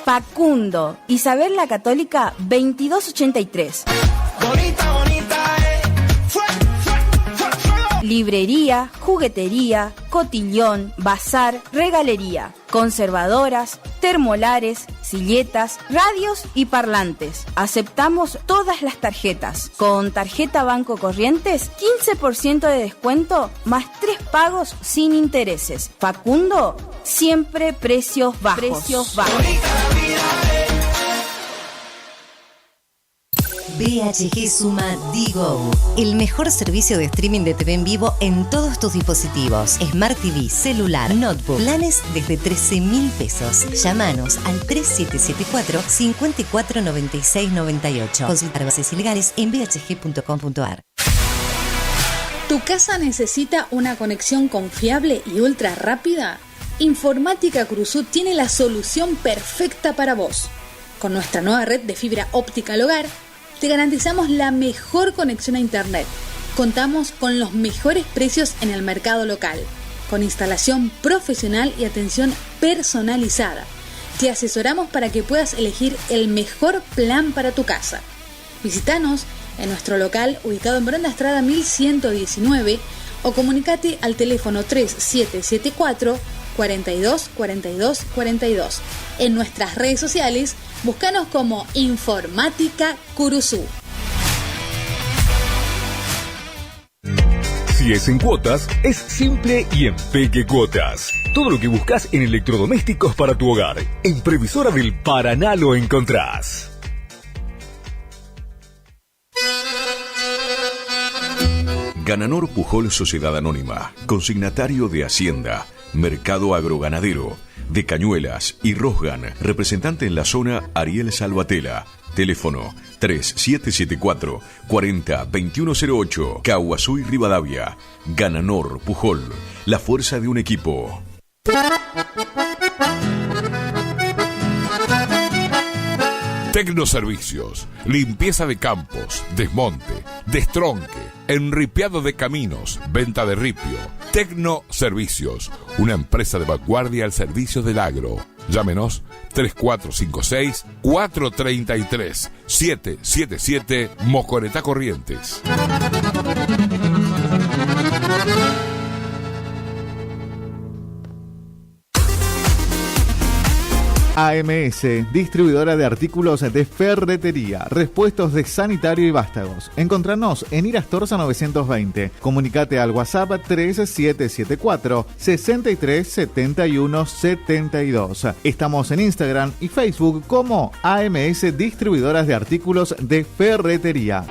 Facundo, Isabel la Católica 2283. Bonita, bonita, librería, juguetería, cotillón, bazar, regalería, conservadoras, termolares, silletas, radios y parlantes. Aceptamos todas las tarjetas. Con tarjeta Banco Corrientes, 15% de descuento más 3 pagos sin intereses. Facundo, siempre precios bajos. BHG suma Digo, el mejor servicio de streaming de TV en vivo en todos tus dispositivos. Smart TV, celular, notebook, planes desde 13.000 pesos. Llámanos al 3774-549698. Consultar bases ilegales en bhg.com.ar. ¿Tu casa necesita una conexión confiable y ultra rápida? Informática Cruzú tiene la solución perfecta para vos. Con nuestra nueva red de fibra óptica al hogar, te garantizamos la mejor conexión a internet. Contamos con los mejores precios en el mercado local, con instalación profesional y atención personalizada. Te asesoramos para que puedas elegir el mejor plan para tu casa. Visítanos en nuestro local ubicado en Bronda Estrada 1119 o comunicate al teléfono 3774 42 42 42. En nuestras redes sociales, búscanos como Informática Curuzú. Si es en cuotas, es simple y en Peque Cuotas. Todo lo que buscas en electrodomésticos para tu hogar. En Previsora del Paraná lo encontrás. Gananor Pujol Sociedad Anónima, consignatario de Hacienda, Mercado Agroganadero, de Cañuelas y Rosgan, representante en la zona Ariel Salvatela. Teléfono 3774 40 2108, Caguazú y Rivadavia. Gananor Pujol, la fuerza de un equipo. Tecnoservicios, limpieza de campos, desmonte, destronque, enripiado de caminos, venta de ripio. Tecnoservicios, una empresa de vanguardia al servicio del agro. Llámenos 3456-433-777 Mocoretá Corrientes. AMS, distribuidora de artículos de ferretería, repuestos de sanitario y vástagos. Encontranos en Irastorza 920. Comunicate al WhatsApp 3774 63 71 72. Estamos en Instagram y Facebook como AMS Distribuidoras de Artículos de Ferretería.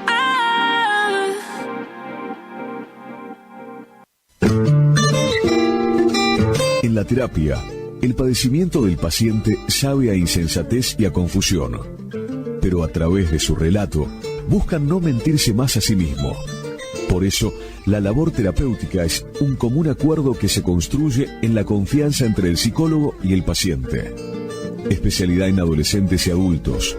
En la terapia, el padecimiento del paciente sabe a insensatez y a confusión, pero a través de su relato buscan no mentirse más a sí mismo. Por eso, la labor terapéutica es un común acuerdo que se construye en la confianza entre el psicólogo y el paciente. Especialidad en adolescentes y adultos,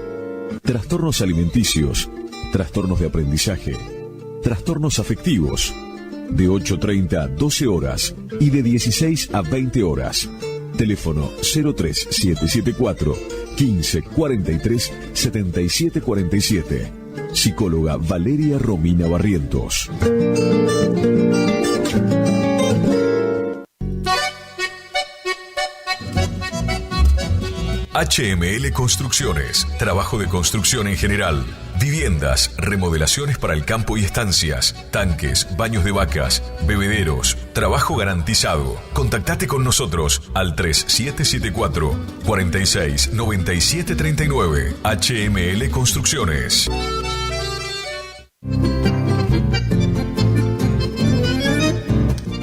trastornos alimenticios, trastornos de aprendizaje, trastornos afectivos, de 8:30 a 12 horas y de 16 a 20 horas. Teléfono 03774 15 43 77 47. Psicóloga Valeria Romina Barrientos. HML Construcciones, trabajo de construcción en general. Viviendas, remodelaciones para el campo y estancias, tanques, baños de vacas, bebederos, trabajo garantizado. Contactate con nosotros al 3774 46 97 39. HML Construcciones.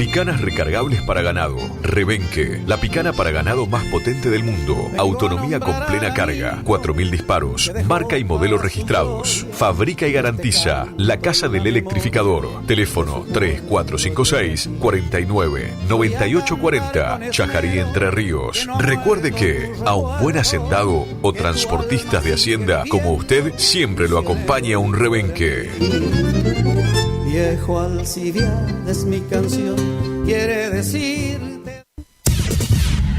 Picanas recargables para ganado. Rebenque, la picana para ganado más potente del mundo. Autonomía con plena carga. 4.000 disparos. Marca y modelo registrados. Fabrica y garantiza La Casa del Electrificador. Teléfono 3456 49 98 40. Chajarí, Entre Ríos. Recuerde que a un buen hacendado o transportistas de hacienda como usted siempre lo acompaña un rebenque. Viejo Alcibiades es mi canción, quiere decir...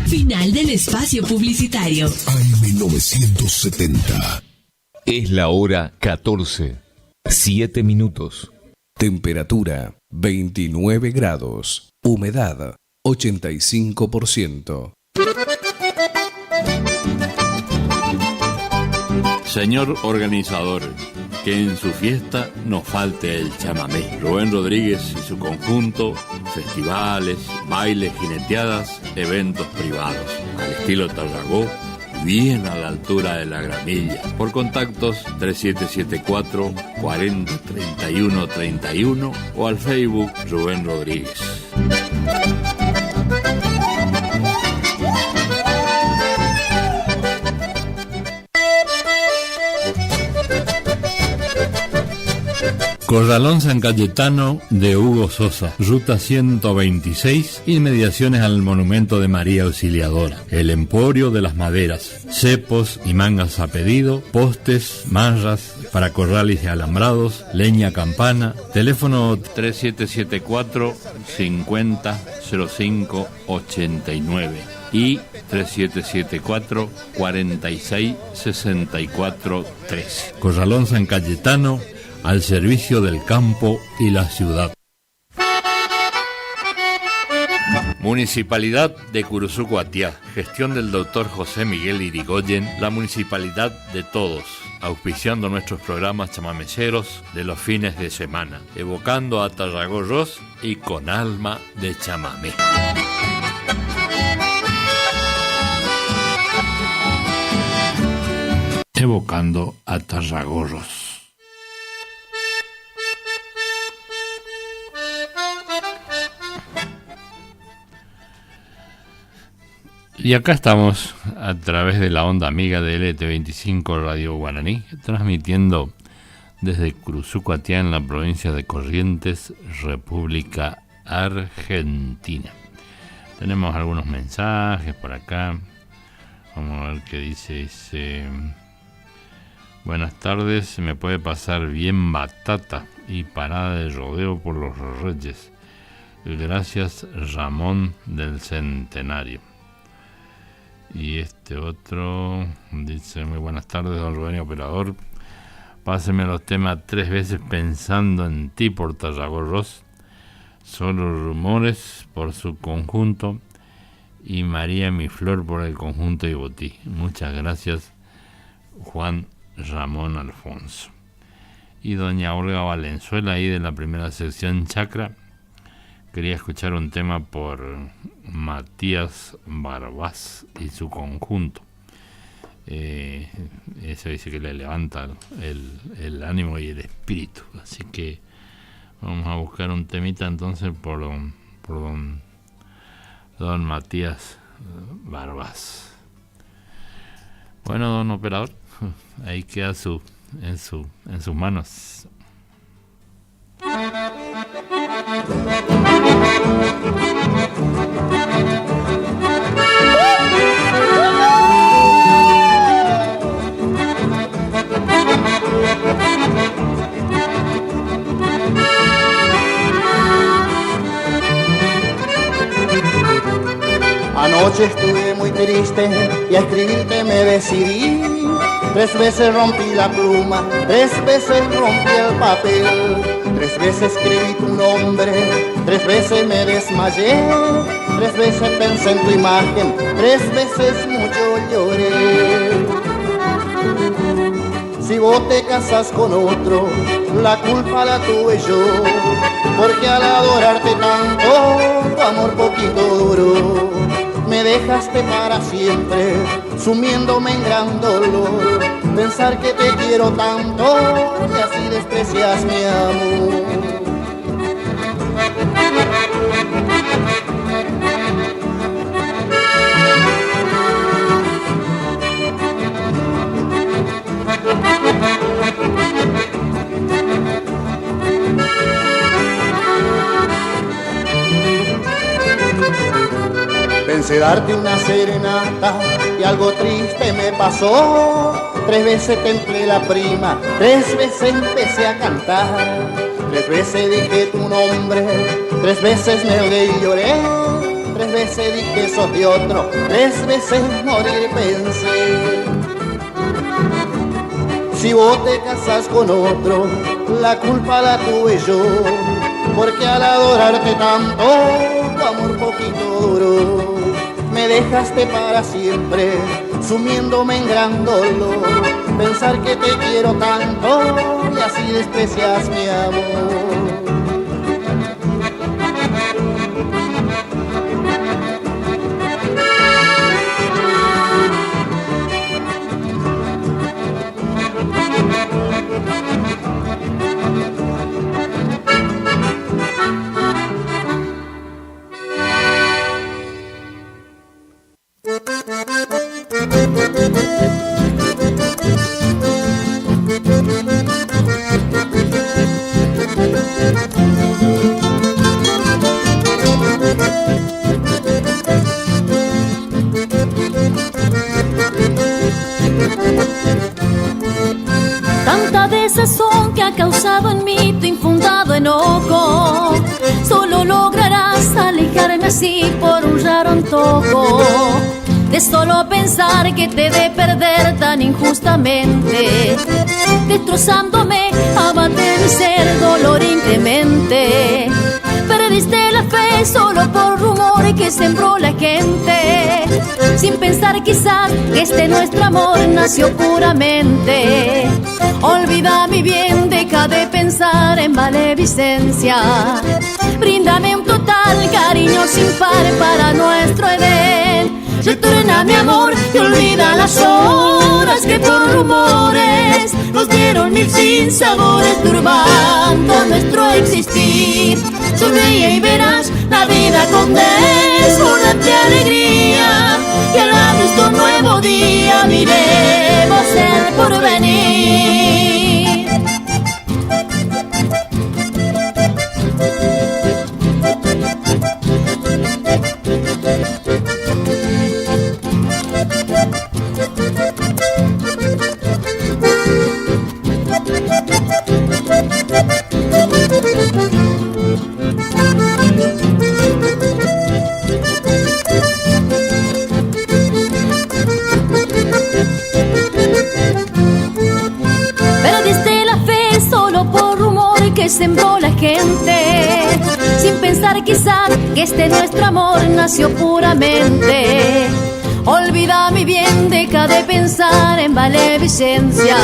Final del espacio publicitario. AM970. Es la hora 14. 7 minutos. Temperatura 29 grados. Humedad 85%. Señor organizador, que en su fiesta no falte el chamamé. Rubén Rodríguez y su conjunto, festivales, bailes, jineteadas, eventos privados, al estilo Tarragó, bien a la altura de la gramilla. Por contactos 3774 40 31 31 o al Facebook Rubén Rodríguez. Corralón San Cayetano de Hugo Sosa, ruta 126, inmediaciones al monumento de María Auxiliadora. El emporio de las maderas, cepos y mangas a pedido, postes, marras para corrales y alambrados, leña campana. Teléfono 3774 50 05 89 y 3774 46 64 13. Corralón San Cayetano, al servicio del campo y la ciudad. Municipalidad de Curuzú-Guatiá, gestión del doctor José Miguel Irigoyen, la municipalidad de todos, auspiciando nuestros programas chamameceros de los fines de semana, evocando a Tarragó Ross y con alma de chamamé. Evocando a Tarragó Ross. Y acá estamos a través de la onda amiga de LT25 Radio Guaraní, transmitiendo desde Curuzú-Guatiá en la provincia de Corrientes, República Argentina. Tenemos algunos mensajes por acá. Vamos a ver qué dice. Buenas tardes, me puede pasar bien batata y parada de rodeo por los Reyes. Gracias, Ramón del Centenario. Y este otro dice: muy buenas tardes, don Rubén Operador. Páseme los temas 3 veces pensando en ti por Tarragó Ross, Solo Rumores por su conjunto y María Mi Flor por el conjunto Ibotí. Muchas gracias, Juan Ramón Alfonso. Y doña Olga Valenzuela, ahí de la primera sección Chacra, quería escuchar un tema por Matías Barbás y su conjunto. Eso dice que le levanta el ánimo y el espíritu. Así que vamos a buscar un temita entonces por don Matías Barbás. Bueno, don operador, ahí queda en sus manos. Anoche estuve muy triste y a escribirte me decidí. 3 veces rompí la pluma, 3 veces rompí el papel, 3 veces escribí tu nombre, 3 veces me desmayé, 3 veces pensé en tu imagen, 3 veces mucho lloré. Si vos te casas con otro, la culpa la tuve yo, porque al adorarte tanto, tu amor poquito duró. Me dejaste para siempre, sumiéndome en gran dolor. Pensar que te quiero tanto y así desprecias mi amor. Pensé darte una serenata y algo triste me pasó. 3 veces templé la prima, 3 veces empecé a cantar, 3 veces dije tu nombre, 3 veces me ahogué y lloré, 3 veces dije sos de otro, 3 veces morir pensé. Si vos te casas con otro, la culpa la tuve yo, porque al adorarte tanto, tu amor poquito duró. Me dejaste para siempre, sumiéndome en gran dolor. Pensar que te quiero tanto y así desprecias mi amor. Tanta desazón que ha causado en mí tu infundado enojo, solo lograrás alejarme así por un raro antojo de solo pensar que te de perder tan injustamente, destrozándome, abate mi ser, dolor inclemente. Perdiste la fe solo por rumores que sembró la gente, sin pensar quizás que nuestro amor nació puramente. Olvida mi bien, deja de pensar en maleficencia, bríndame un total cariño sin par para nuestro Edén. Retorna mi amor y olvida las horas que por rumores nos dieron mil sinsabores, turbando nuestro existir. Sonríe y verás la vida con desbordante alegría, y al lado de este nuevo día miremos el porvenir. Perdiste la fe solo por rumor que sembró la gente, sin pensar quizás que nuestro amor nació puramente. Olvida mi bien, deja de pensar en maleficencia,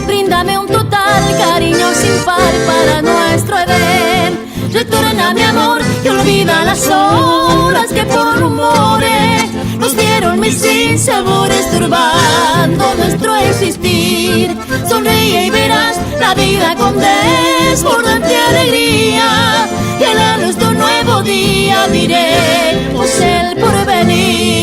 bríndame un total cariño sin par para nuestro Edén. Retorna mi amor y olvida las horas que por rumores nos dieron mis sinsabores, turbando nuestro existir. Sonríe y verás la vida con desbordante alegría, y a la luz de un nuevo día miremos el porvenir.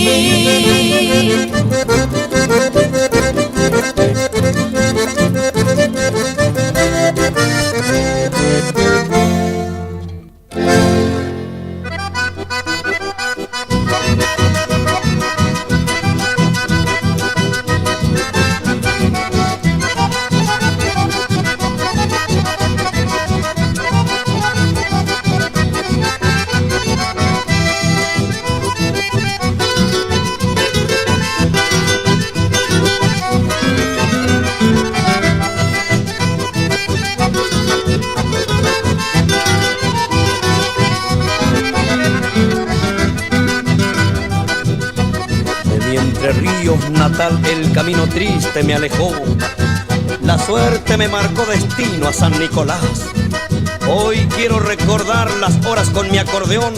Natal el camino triste me alejó, la suerte me marcó destino a San Nicolás. Hoy quiero recordar las horas con mi acordeón,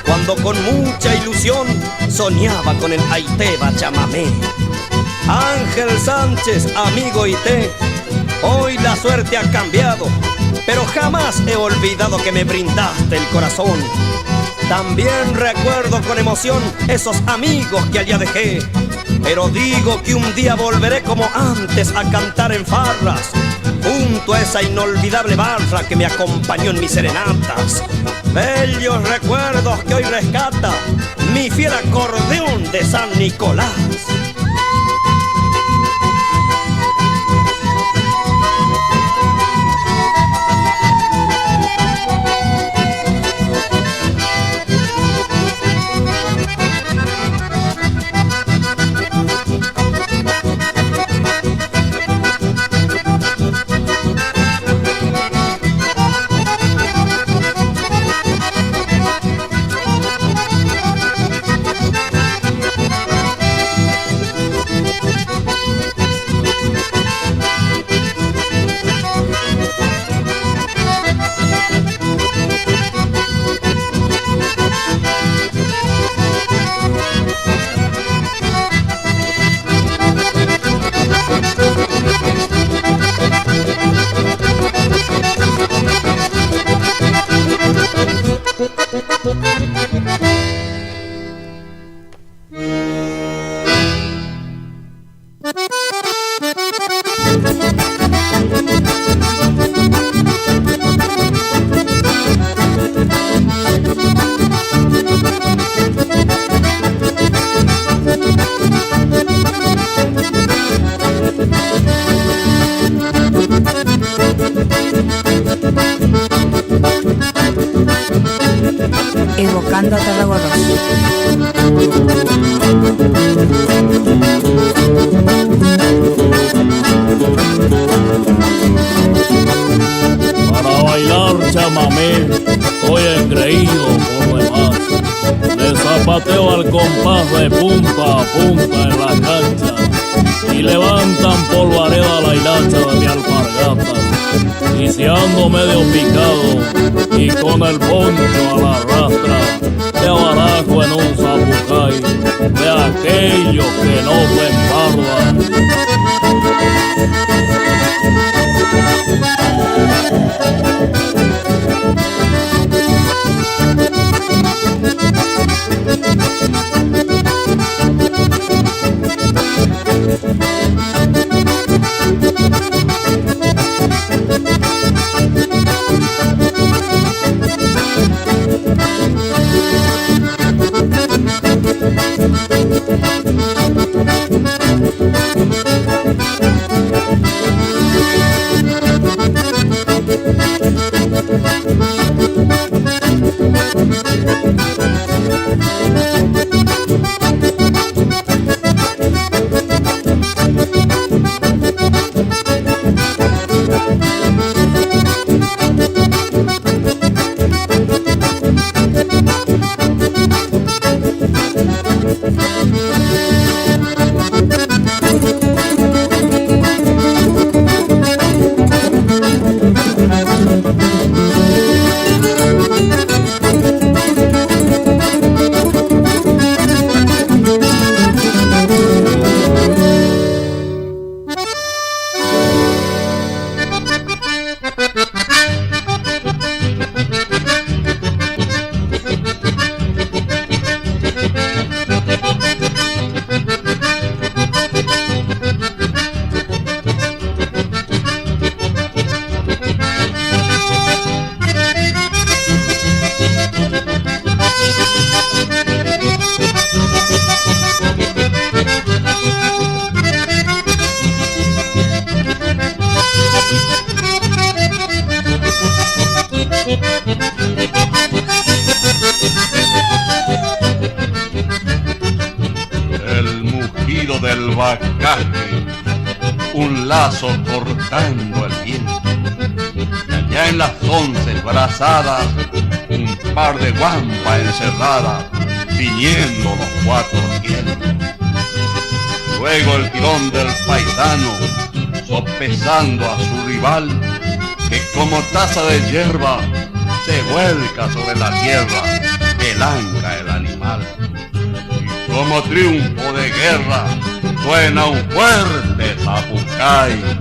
cuando con mucha ilusión soñaba con el Aiteba chamamé. Ángel Sánchez, amigo y té, hoy la suerte ha cambiado, pero jamás he olvidado que me brindaste el corazón. También recuerdo con emoción esos amigos que allá dejé, pero digo que un día volveré como antes a cantar en farras, junto a esa inolvidable barra que me acompañó en mis serenatas. Bellos recuerdos que hoy rescata mi fiel acordeón de San Nicolás. Evocando a Tarragorros. Para bailar chamamé, estoy engreído por demás. Le zapateo al compás de punta a punta en la cancha y levantan polvareda la hilacha de mi alpargata. Y si ando medio picado y con el poncho a la rastra, te abarajo en un zapucay de aquellos que no se embardan. del bacaje, un lazo cortando el viento. Y allá en las 11 brazadas, un par de guampas encerradas, ciñendo los cuatro vientos. Luego el tirón del paisano, sopesando a su rival, que como taza de hierba se vuelca sobre la tierra, pelanca el animal. Y como triunfo de guerra, suena un fuerte zapucay.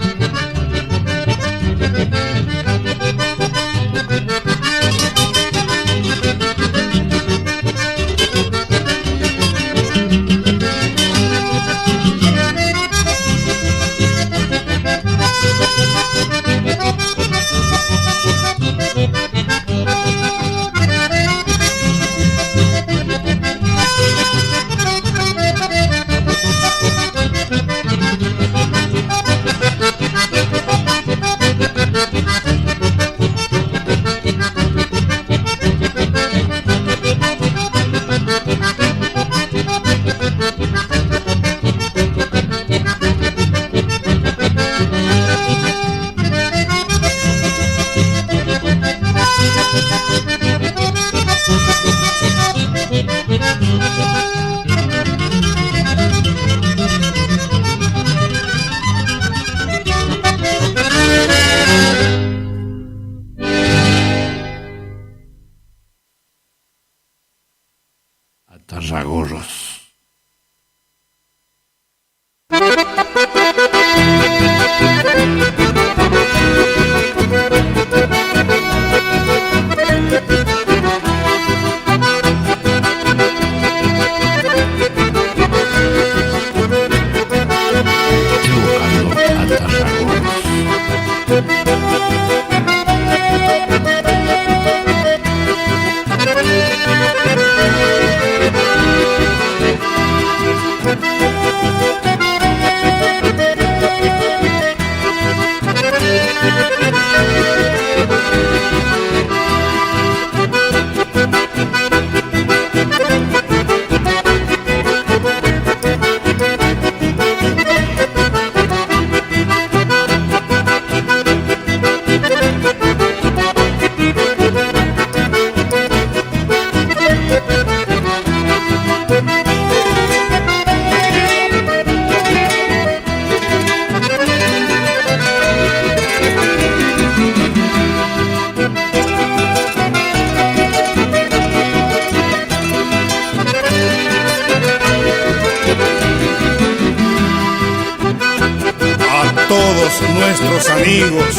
todos nuestros amigos,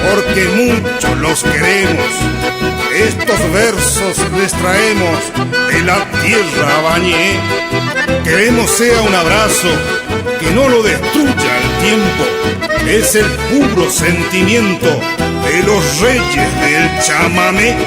porque mucho los queremos. Estos versos les traemos de la tierra Bañé. Queremos sea un abrazo que no lo destruya el tiempo. Es el puro sentimiento de los reyes del chamamé.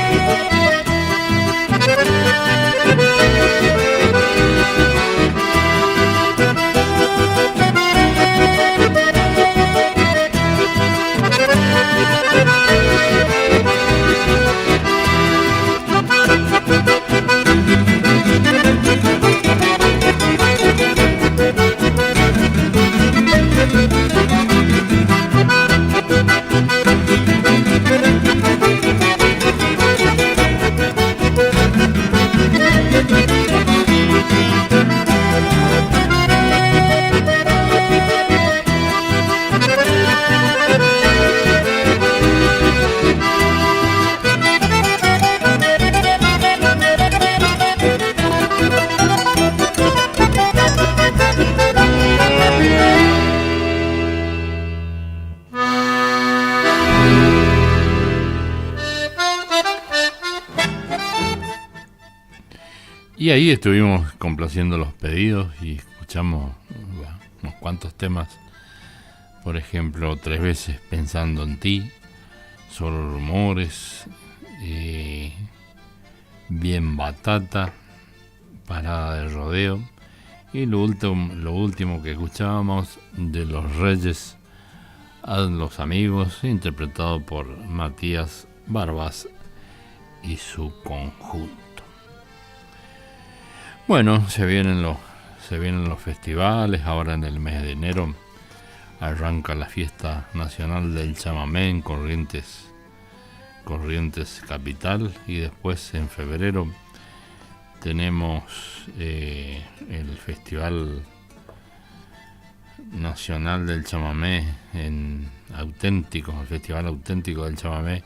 Y ahí estuvimos complaciendo los pedidos y escuchamos unos cuantos temas. Por ejemplo, 3 veces pensando en ti, Solo rumores, Bien batata, Parada de rodeo. Y lo último que escuchábamos de Los Reyes a los amigos, interpretado por Matías Barbas y su conjunto. Bueno, se vienen los festivales. Ahora en el mes de enero arranca la fiesta nacional del chamamé en Corrientes capital, y después en febrero tenemos el Festival Nacional del Chamamé el Festival Auténtico del Chamamé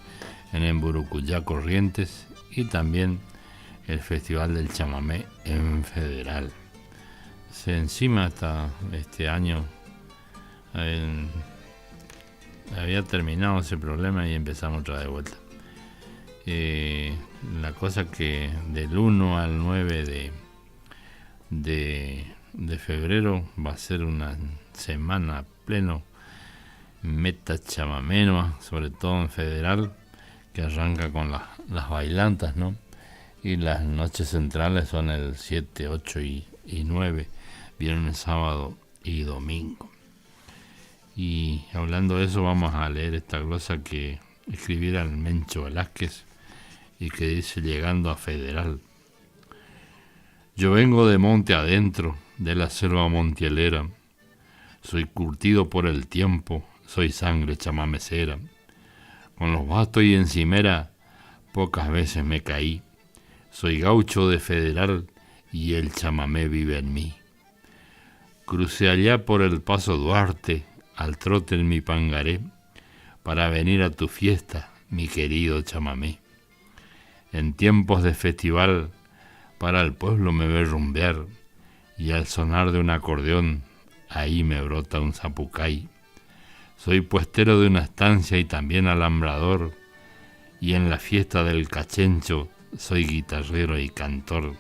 en Emburucuyá, Corrientes, y también el Festival del Chamamé en Federal. Encima hasta este año había terminado ese problema y empezamos otra de vuelta. La cosa que del 1 al 9 de febrero va a ser una semana pleno meta chamamé, sobre todo en Federal, que arranca con las bailantas, ¿no? Y las noches centrales son el 7, 8 y 9, viernes, sábado y domingo. Y hablando de eso, vamos a leer esta glosa que escribiera el Mencho Velázquez y que dice: llegando a Federal. Yo vengo de monte adentro, de la selva montielera. Soy curtido por el tiempo, soy sangre chamamecera. Con los bastos y encimera, pocas veces me caí. Soy gaucho de Federal y el chamamé vive en mí. Crucé allá por el Paso Duarte, al trote en mi pangaré, para venir a tu fiesta, mi querido chamamé. En tiempos de festival, para el pueblo me ve rumbear, y al sonar de un acordeón, ahí me brota un zapucay. Soy puestero de una estancia y también alambrador, y en la fiesta del cachencho soy guitarrero y cantor.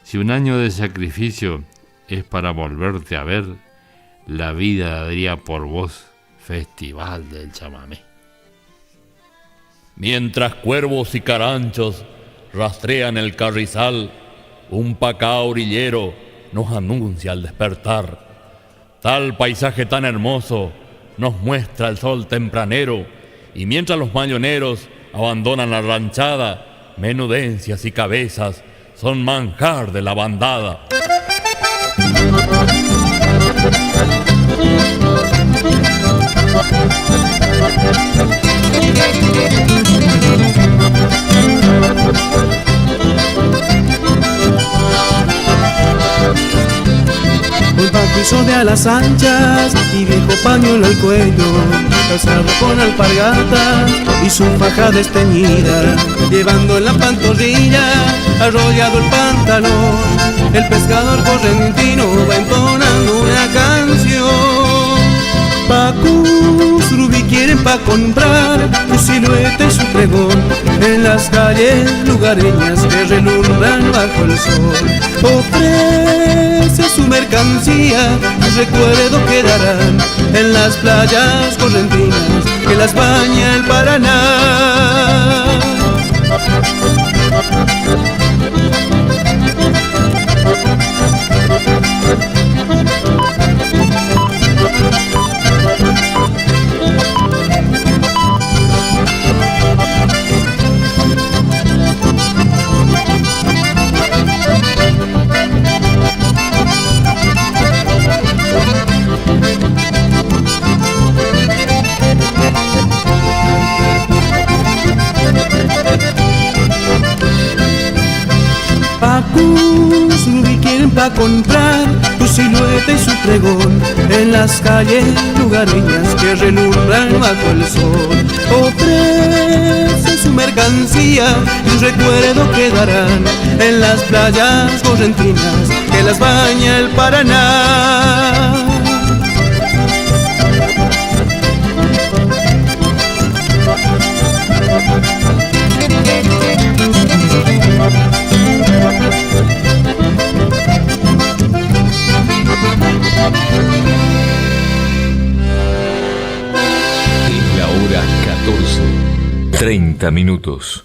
Si un año de sacrificio es para volverte a ver, la vida daría por vos Festival del Chamamé. Mientras cuervos y caranchos rastrean el carrizal, un pacao orillero nos anuncia el despertar. Tal paisaje tan hermoso nos muestra el sol tempranero, y mientras los mañoneros abandonan la ranchada, menudencias y cabezas son manjar de la bandada. Un bautizo de alas anchas y viejo pañuelo al cuello, calzado con alpargatas y su faja desteñida, llevando en la pantorrilla arrollado el pantalón. El pescador correntino va entonando una canción Pacus Rubí quieren pa' comprar tu silueta y su pregón en las calles lugareñas que relumbran bajo el sol. Ofrece su mercancía, tus recuerdos quedarán en las playas correntinas que las baña el Paraná. Pacus Rubí quieren pa' comprar tu silueta y su pregón en las calles lugareñas que relumbran bajo el sol. Ofrece su mercancía y un recuerdo quedarán en las playas correntinas que las baña el Paraná. Es la hora 14:30.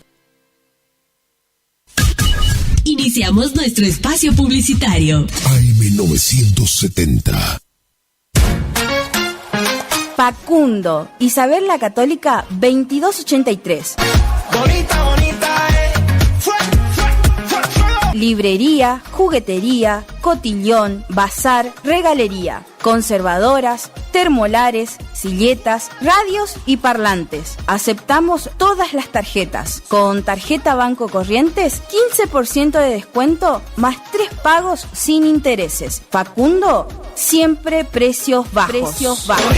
Iniciamos nuestro espacio publicitario. AM970. Facundo, Isabel la Católica, 2283. Bonita, bonita, Librería, juguetería, cotillón, bazar, regalería, conservadoras, termolares, silletas, radios y parlantes. Aceptamos todas las tarjetas. Con tarjeta Banco Corrientes, 15% de descuento más 3 pagos sin intereses. Facundo, siempre precios bajos. Precios bajos.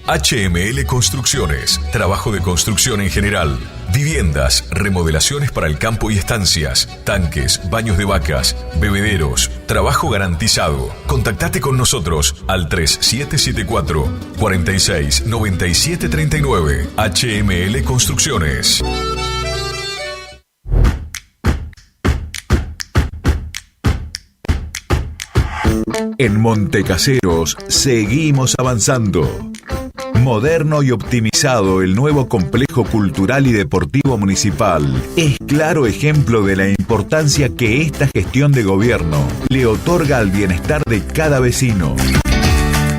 HML Construcciones, trabajo de construcción en general, viviendas, remodelaciones para el campo y estancias, tanques, baños de vacas, bebederos, trabajo garantizado. Contactate con nosotros al 3774 46 97 39. HML Construcciones. En Montecaseros seguimos avanzando. Moderno y optimizado, el nuevo complejo cultural y deportivo municipal es claro ejemplo de la importancia que esta gestión de gobierno le otorga al bienestar de cada vecino.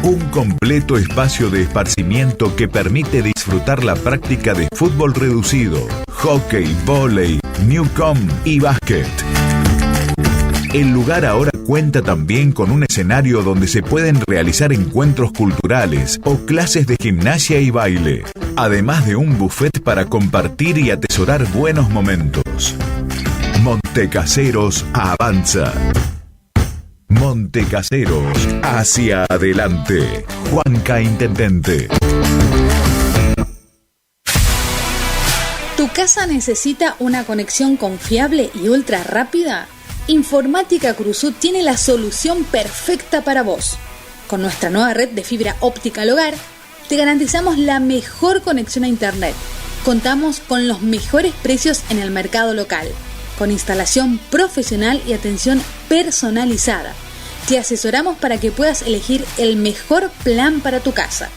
Un completo espacio de esparcimiento que permite disfrutar la práctica de fútbol reducido, hockey, vóley, newcom y básquet. El lugar ahora cuenta también con un escenario donde se pueden realizar encuentros culturales o clases de gimnasia y baile, además de un buffet para compartir y atesorar buenos momentos. Montecaseros avanza. Montecaseros, hacia adelante. Juanca Intendente. ¿Tu casa necesita una conexión confiable y ultra rápida? Informática Cruzú tiene la solución perfecta para vos. Con nuestra nueva red de fibra óptica al hogar, te garantizamos la mejor conexión a internet. Contamos con los mejores precios en el mercado local, con instalación profesional y atención personalizada. Te asesoramos para que puedas elegir el mejor plan para tu casa.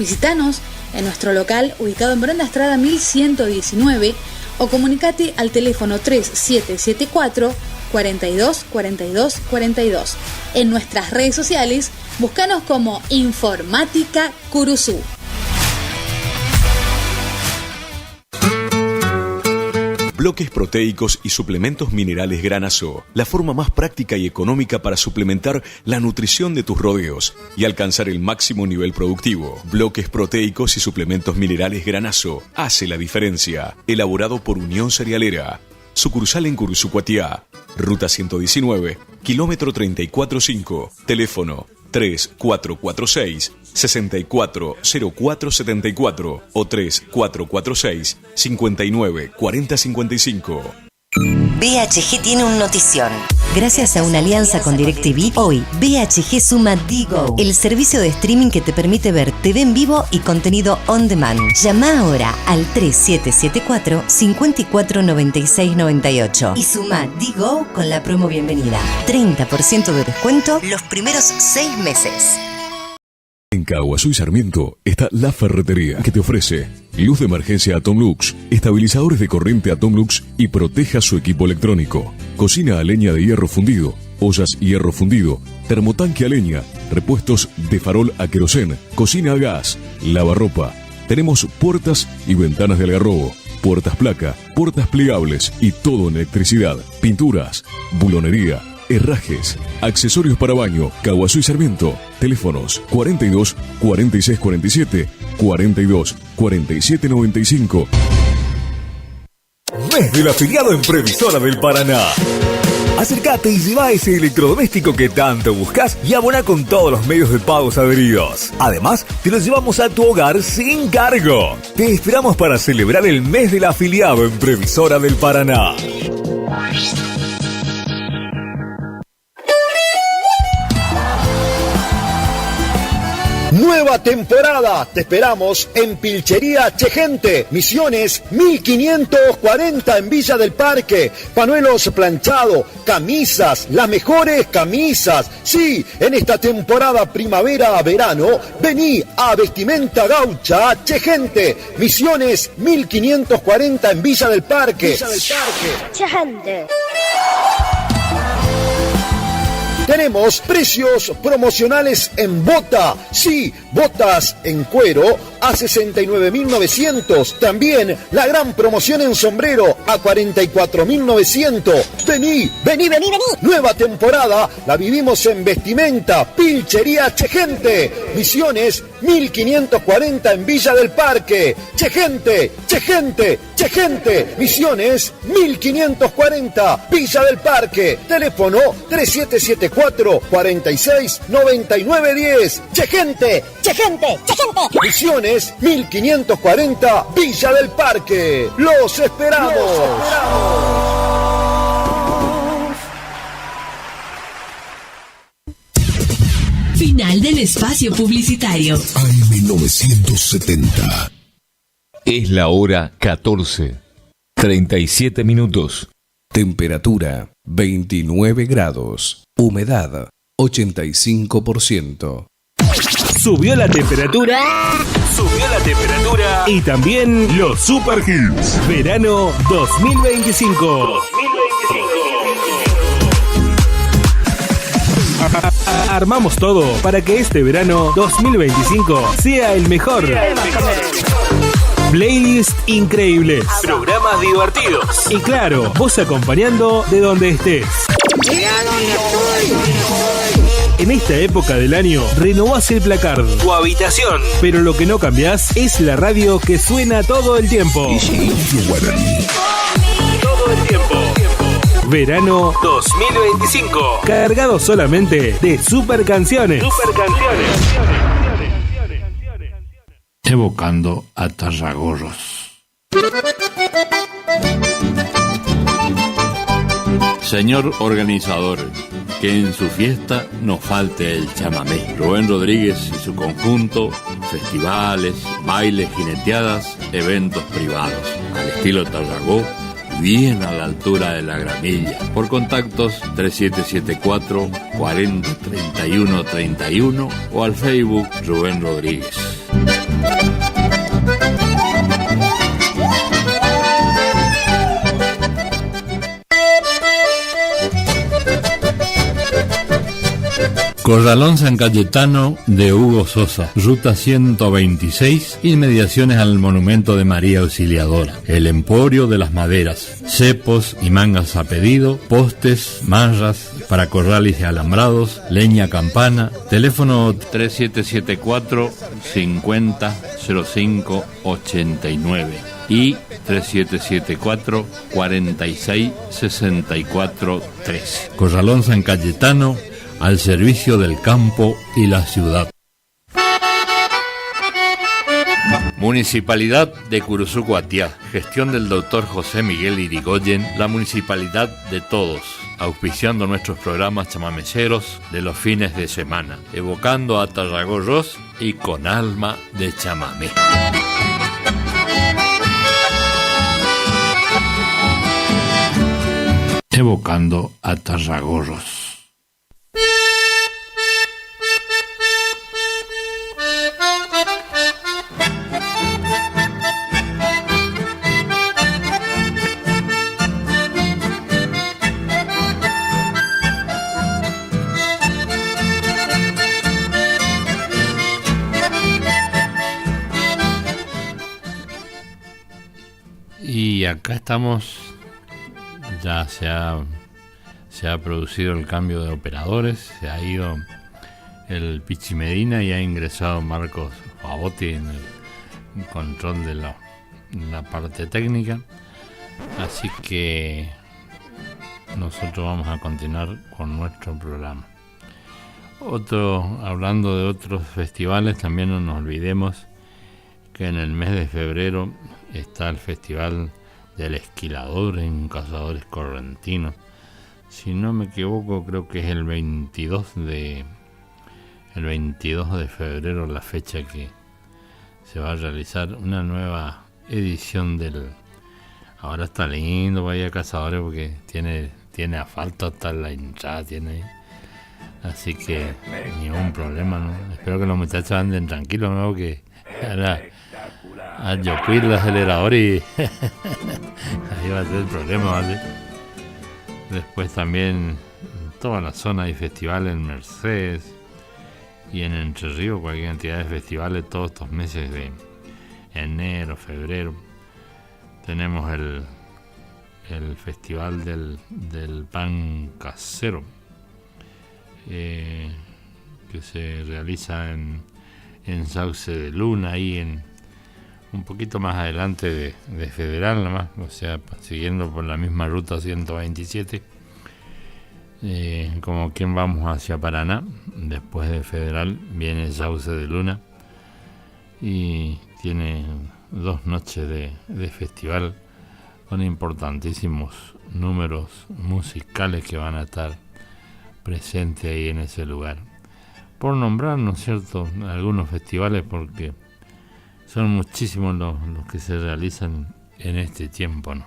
Visítanos en nuestro local ubicado en Brenda Estrada 1119 o comunicate al teléfono 3774 42 42 42. En nuestras redes sociales, búscanos como Informática Curuzú. Bloques proteicos y suplementos minerales Granazo, la forma más práctica y económica para suplementar la nutrición de tus rodeos y alcanzar el máximo nivel productivo. Bloques proteicos y suplementos minerales Granazo hace la diferencia. Elaborado por Unión Cerealera. Sucursal en Curuzucuatiá, Ruta 119, kilómetro 345, teléfono 3446-640474 o 3446-594055. BHG tiene un notición. Gracias a una alianza con DirecTV, hoy BHG suma Digo, el servicio de streaming que te permite ver TV en vivo y contenido on demand. Llama ahora al 3774 54 96 98 y suma Digo con la promo bienvenida. 30% de descuento los primeros 6 meses. En Caguazú y Sarmiento está La Ferretería, que te ofrece luz de emergencia Atomlux, estabilizadores de corriente Atomlux y proteja su equipo electrónico. Cocina a leña de hierro fundido, ollas hierro fundido, termotanque a leña, repuestos de farol a querosén, cocina a gas, lavarropa. Tenemos puertas y ventanas de algarrobo, puertas placa, puertas plegables y todo en electricidad, pinturas, bulonería, herrajes, accesorios para baño. Caguazú y Sarmiento. Teléfonos 42 46 47 42 47 95. Mes del afiliado en Previsora del Paraná. Acércate y lleva ese electrodoméstico que tanto buscas y abona con todos los medios de pagos adheridos. Además, te lo llevamos a tu hogar sin cargo. Te esperamos para celebrar el mes del afiliado en Previsora del Paraná. Nueva temporada, te esperamos en Pilchería Chegente, Misiones 1540 en Villa del Parque. Panuelos planchado, camisas, las mejores camisas. Sí, en esta temporada primavera-verano, vení a Vestimenta Gaucha Chegente, Misiones 1540 en Villa del Parque. Chegente. Tenemos precios promocionales en bota. Sí, botas en cuero a 69.900. También la gran promoción en sombrero a 44.900. Vení. Nueva temporada la vivimos en Vestimenta Pilchería Chegente. Misiones 1540 en Villa del Parque. Chegente. Misiones 1540 Villa del Parque. Teléfono 3774 46 99 10. Chegente. Misiones 1540 Villa del Parque. Los esperamos. Final del espacio publicitario. AM970. Es la hora 14. 37 minutos. Temperatura 29 grados. Humedad 85%. Subió la temperatura y también los Super Hits. Verano 2025. Armamos todo para que este verano 2025 sea el mejor. Playlist increíbles, programas divertidos y claro, vos acompañando de donde estés. En esta época del año, renovás el placard, tu habitación, pero lo que no cambiás es la radio que suena todo el tiempo. Todo el tiempo. Verano 2025, cargado solamente de super canciones. Evocando a Tarragorros. Señor organizador, que en su fiesta no falte el chamamé. Rubén Rodríguez y su conjunto, festivales, bailes, jineteadas, eventos privados, al estilo Tarragó, bien a la altura de la Gramilla. Por contactos 3774 40 31 31 o al Facebook Rubén Rodríguez. Corralón San Cayetano de Hugo Sosa, ruta 126, inmediaciones al monumento de María Auxiliadora. El Emporio de las Maderas, cepos y mangas a pedido, postes, marras para corrales y alambrados, leña campana, teléfono 3774 50 05 89 y 3774 46 64 3. Corralón San Cayetano, al servicio del campo y la ciudad. Municipalidad de Curuzú Cuatiá, gestión del doctor José Miguel Irigoyen, la municipalidad de todos, auspiciando nuestros programas chamameceros de los fines de semana, evocando a Tarragorros y con alma de chamamé. Evocando a Tarragorros. Y acá estamos, ya se ha producido el cambio de operadores, se ha ido el Pichi Medina y ha ingresado Marcos Favotti en el control de la parte técnica, así que nosotros vamos a continuar con nuestro programa. Hablando de otros festivales, también no nos olvidemos que en el mes de febrero está el Festival del Esquilador en Cazadores Correntinos. Si no me equivoco, creo que es el 22 de febrero la fecha que se va a realizar una nueva edición del... Ahora está lindo, vaya Cazadores, porque tiene asfalto hasta la hinchada, tiene... Así que ningún problema, ¿no? Espero que los muchachos anden tranquilos, ¿no? Que ahora a yocuir el acelerador y ahí va a ser el problema, ¿vale? Después también en toda la zona hay festivales en Mercedes y en Entre Ríos, cualquier cantidad de festivales todos estos meses de enero, febrero. Tenemos el festival del pan casero, que se realiza en Sauce de Luna, ahí un poquito más adelante de Federal, nomás, o sea, siguiendo por la misma ruta 127, como quien vamos hacia Paraná. Después de Federal viene Sauce de Luna y tiene 2 noches de festival con importantísimos números musicales que van a estar presentes ahí en ese lugar. Por nombrar, ¿no es cierto?, algunos festivales, porque son muchísimos los que se realizan en este tiempo, ¿no?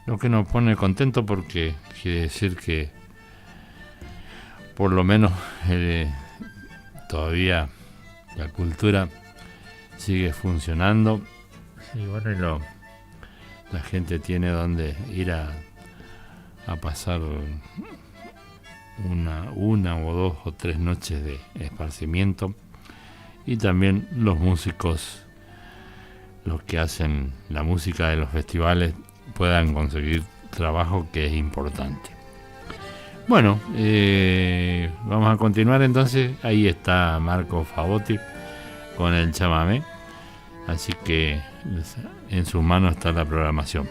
Lo que nos pone contento, porque quiere decir que por lo menos todavía la cultura sigue funcionando y bueno, la gente tiene donde ir a pasar una o 2 o 3 noches de esparcimiento. Y también los músicos, los que hacen la música de los festivales, puedan conseguir trabajo, que es importante. Bueno, vamos a continuar entonces. Ahí está Marco Favotti con el chamamé, así que en sus manos está la programación.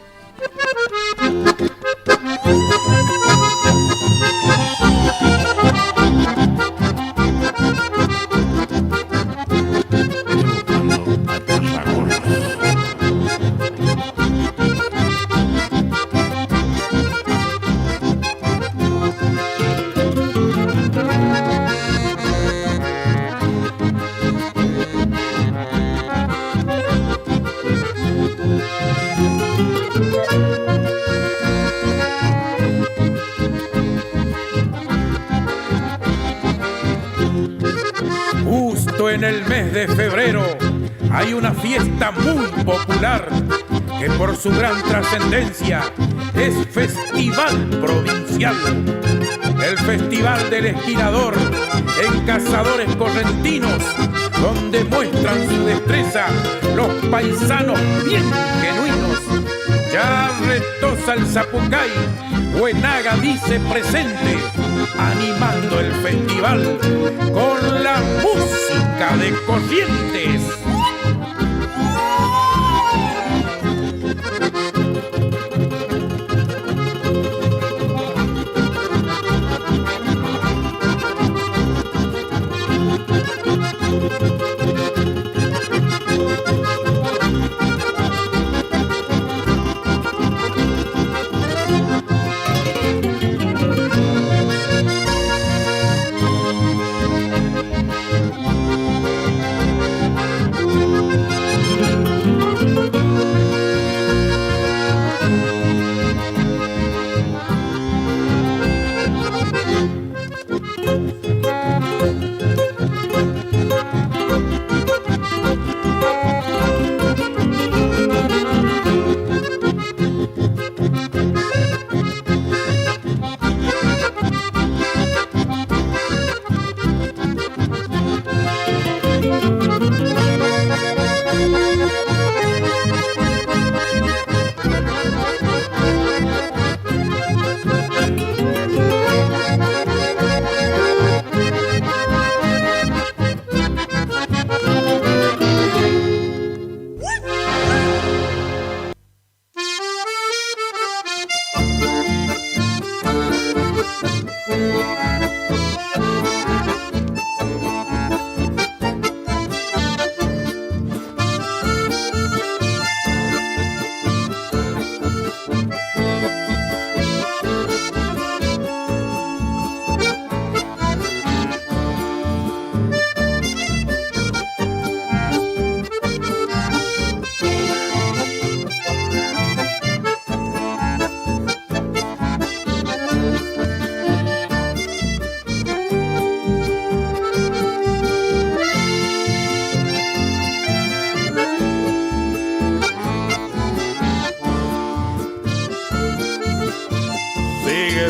En el mes de febrero hay una fiesta muy popular que por su gran trascendencia es Festival Provincial. El Festival del Esquilador en Cazadores Correntinos, donde muestran su destreza los paisanos bien genuinos. Ya retosa el zapucay, Buenaga dice presente, animando el festival con la música de Corrientes.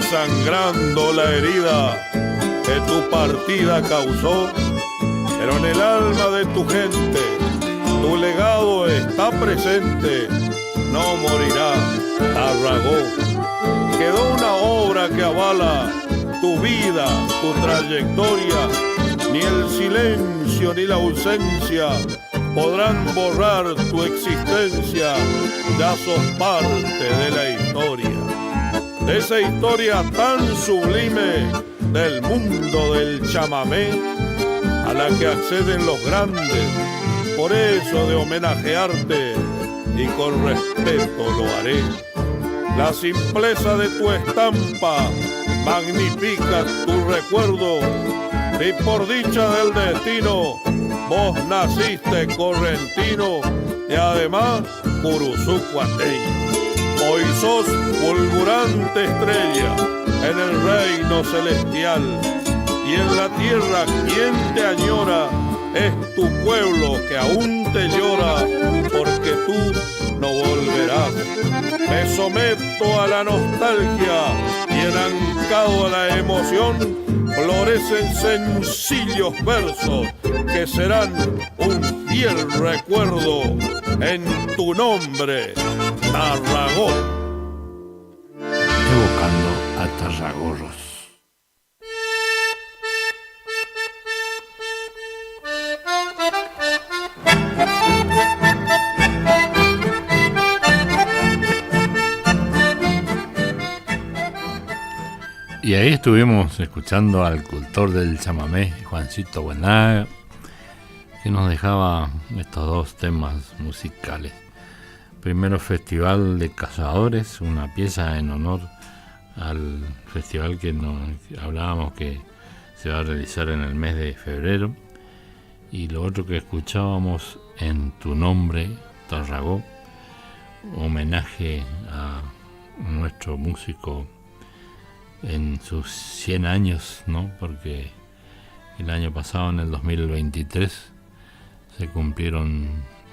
sangrando la herida que tu partida causó, pero en el alma de tu gente tu legado está presente, no morirá Tarragó. Quedó una obra que avala tu vida, tu trayectoria, ni el silencio ni la ausencia podrán borrar tu existencia, ya sos parte de la historia, de esa historia tan sublime del mundo del chamamé, a la que acceden los grandes, por eso de homenajearte y con respeto lo haré. La simpleza de tu estampa magnifica tu recuerdo, y por dicha del destino vos naciste correntino y además curuzucuateño. Hoy sos fulgurante estrella en el reino celestial, y en la tierra quien te añora es tu pueblo que aún te llora, porque tú no volverás. Me someto a la nostalgia y enancado a la emoción florecen sencillos versos que serán un fiel recuerdo en tu nombre, Tarragó. Evocando a Tarragorros. Y ahí estuvimos escuchando al cultor del chamamé, Juancito Buenaga, que nos dejaba estos dos temas musicales. Primero, Festival de Cazadores, una pieza en honor al festival que hablábamos que se va a realizar en el mes de febrero. Y lo otro que escuchábamos, En tu nombre, Tarragó, homenaje a nuestro músico en sus 100 años, ¿no? Porque el año pasado, en el 2023, se cumplieron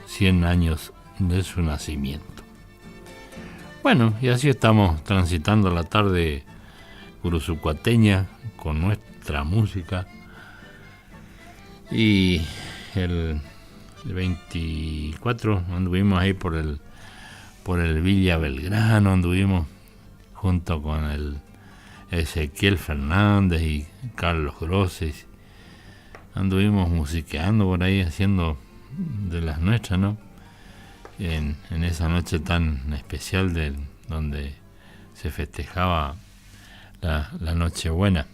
100 años de su nacimiento. Bueno, y así estamos transitando la tarde curuzucuateña con nuestra música. Y el 24 anduvimos ahí por el Villa Belgrano, anduvimos junto con el Ezequiel Fernández y Carlos Grosses, anduvimos musiqueando por ahí, haciendo de las nuestras, ¿no? En esa noche tan especial donde se festejaba la Nochebuena.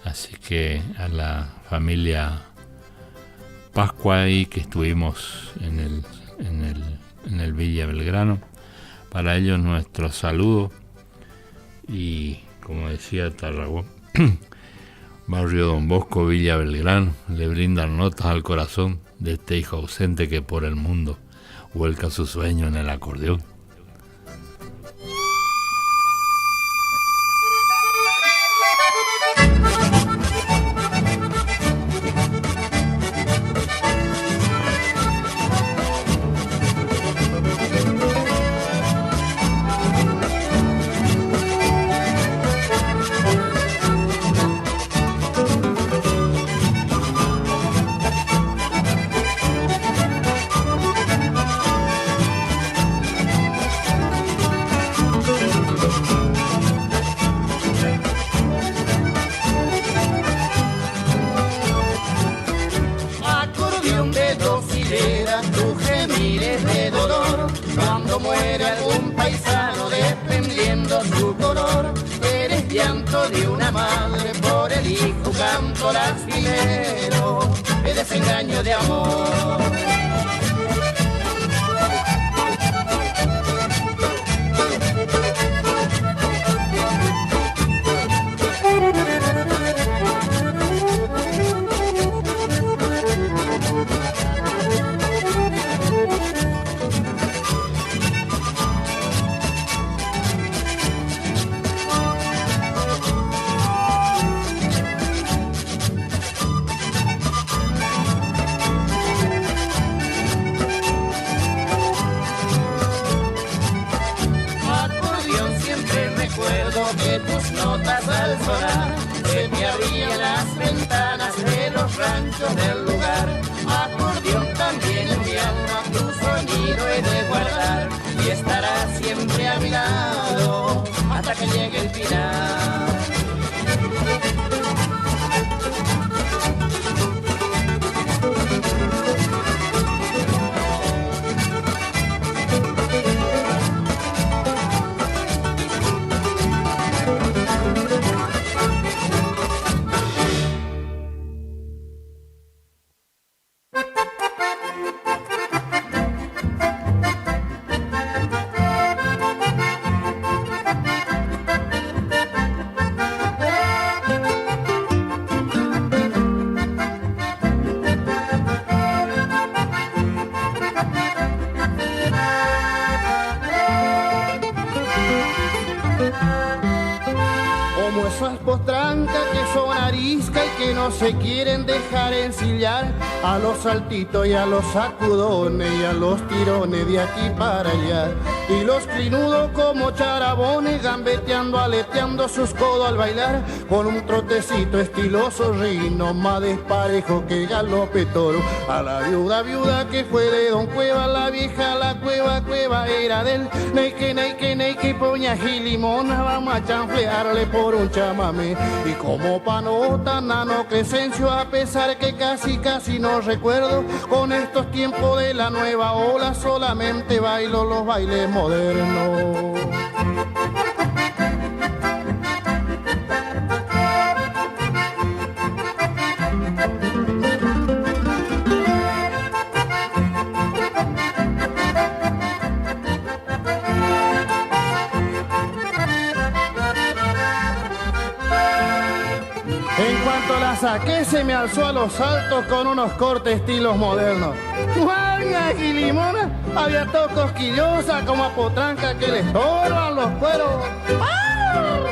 Así que a la familia Pascua ahí que estuvimos en el Villa Belgrano, para ellos nuestro saludo. Y como decía Tarragó, Barrio Don Bosco, Villa Belgrano, le brindan notas al corazón de este hijo ausente que por el mundo vuelca su sueño en el acordeón. de tus notas al sonar, se me abrían las ventanas de los ranchos del lugar. Acordeón también en mi alma, tu sonido he de guardar y estará siempre a mi lado hasta que llegue el final. Se quieren dejar ensillar a los saltitos y a los sacudones y a los tirones de aquí para allá. Y los clinudos como charabones gambeteando, aleteando sus codos al bailar con un trotecito estiloso rino más desparejo que galope toro. A la viuda que fue de Don Cueva, la vieja la cueva era del neike poña gilimona, vamos a chanflearle por un chamamé. Y como panota nano Crescencio, a pesar que casi no recuerdo, con estos tiempos de la nueva ola solamente bailo los bailes modernos. Saqué, se me alzó a los saltos con unos cortes estilos modernos. ¡Guardia y limona! Había todo cosquillosa como a potranca que le estorban los cueros. ¡Ah!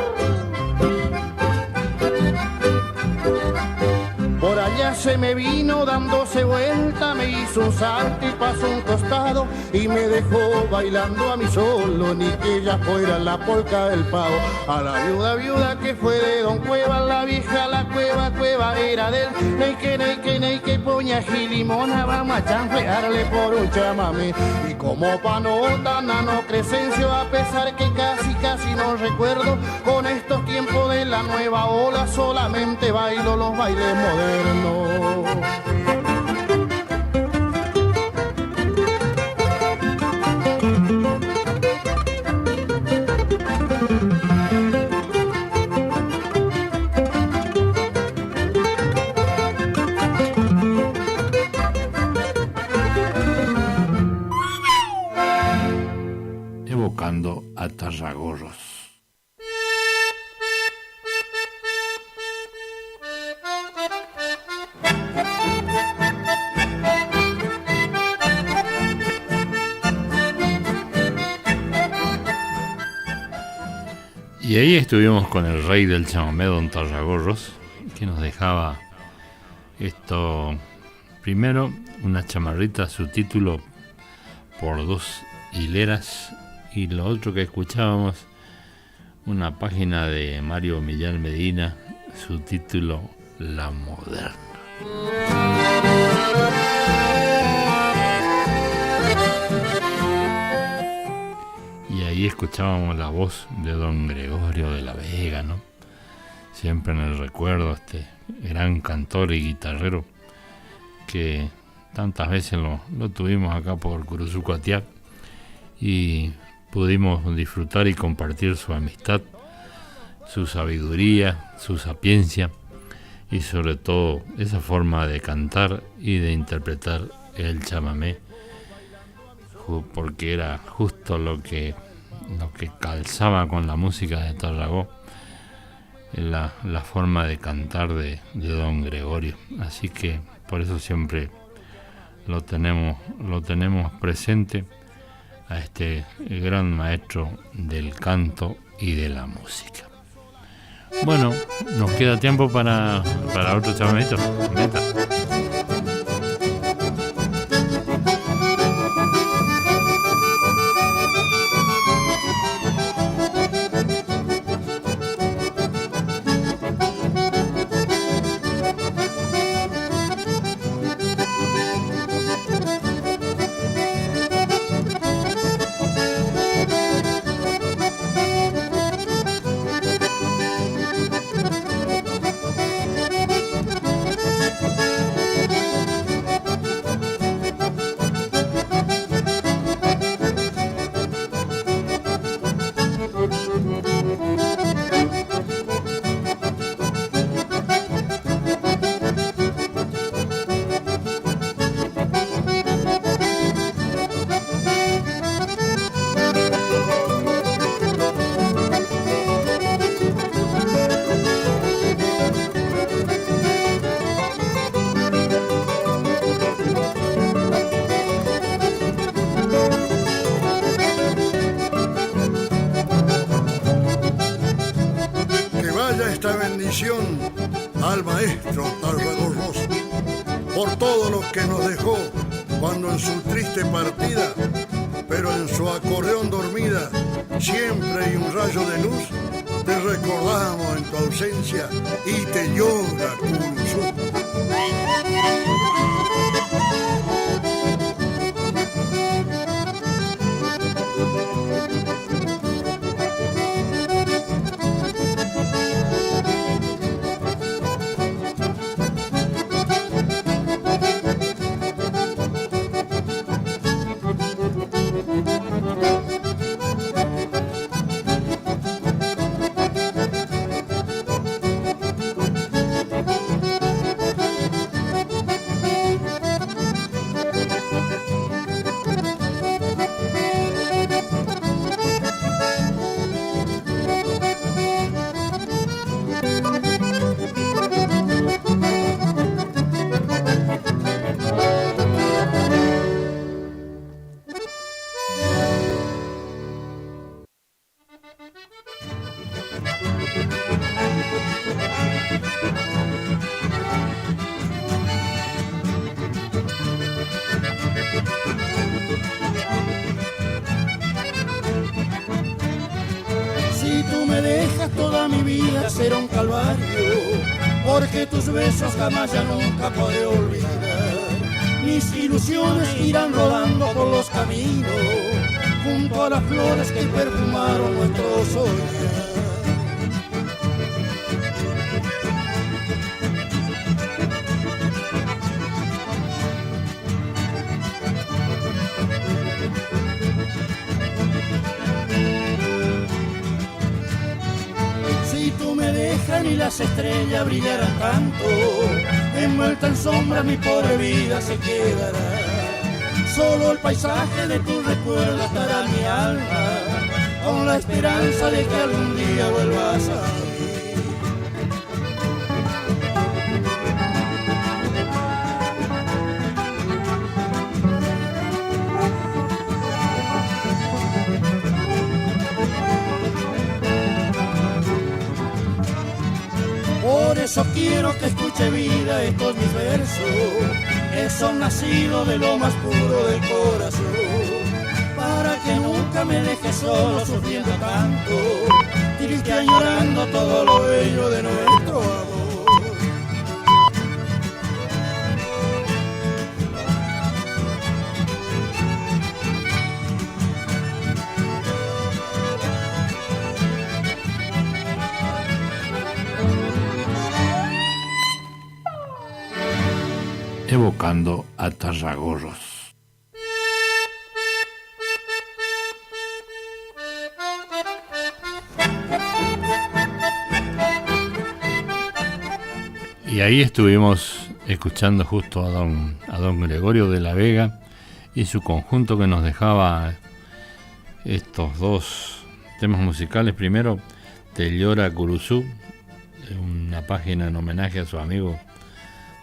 Por allá se me vino dándose vuelta, me hizo un salto y pasó un costado y me dejó bailando a mí solo, ni que ella fuera la polca del pavo. A la viuda que fue de Don Cueva, la vieja la cueva era del neike poña gilimona, vamos a chanflearle por un chamamé. Y como panota nano Crescencio, a pesar que casi no recuerdo, con estos tiempos de la nueva ola solamente bailo los bailes modernos. Evocando a Tarragorros. Y ahí estuvimos con el rey del chamamé, Don Tarragorros, que nos dejaba esto, primero una chamarrita, su título por 2 hileras, y lo otro que escuchábamos, una página de Mario Millán Medina, su título La Moderna. Y ahí escuchábamos la voz de Don Gregorio de la Vega, ¿no? Siempre en el recuerdo, este gran cantor y guitarrero que tantas veces lo tuvimos acá por Curuzucoatiá y pudimos disfrutar y compartir su amistad, su sabiduría, su sapiencia y sobre todo esa forma de cantar y de interpretar el chamamé, porque era justo lo que calzaba con la música de Tarragó, la forma de cantar de Don Gregorio. Así que por eso siempre lo tenemos presente a este gran maestro del canto y de la música. Bueno, nos queda tiempo para otro chamamito. mención al maestro Tarragorros por todo lo que nos dejó cuando en su triste partida, pero en su acordeón dormida, siempre hay un rayo de luz. Te recordamos en tu ausencia y te llora Curuzú. Será un calvario, porque tus besos jamás ya nunca podré olvidar. Mis ilusiones irán rodando por los caminos, junto a las flores que perfumaron nuestro soñar. Ni las estrellas brillarán tanto, envuelta en sombra mi pobre vida se quedará. Solo el paisaje de tu recuerdo estará en mi alma, con la esperanza de que algún día vuelvas a mí. Por eso quiero que escuche vida estos mis versos, que son nacidos de lo más puro del corazón, para que nunca me dejes solo sufriendo tanto, triste añorando todo lo bello de nuestro amor. Evocando a Tarragorros. Y ahí estuvimos escuchando justo a don Gregorio de la Vega y su conjunto que nos dejaba estos dos temas musicales. Primero, Te llora Curuzú, una página en homenaje a su amigo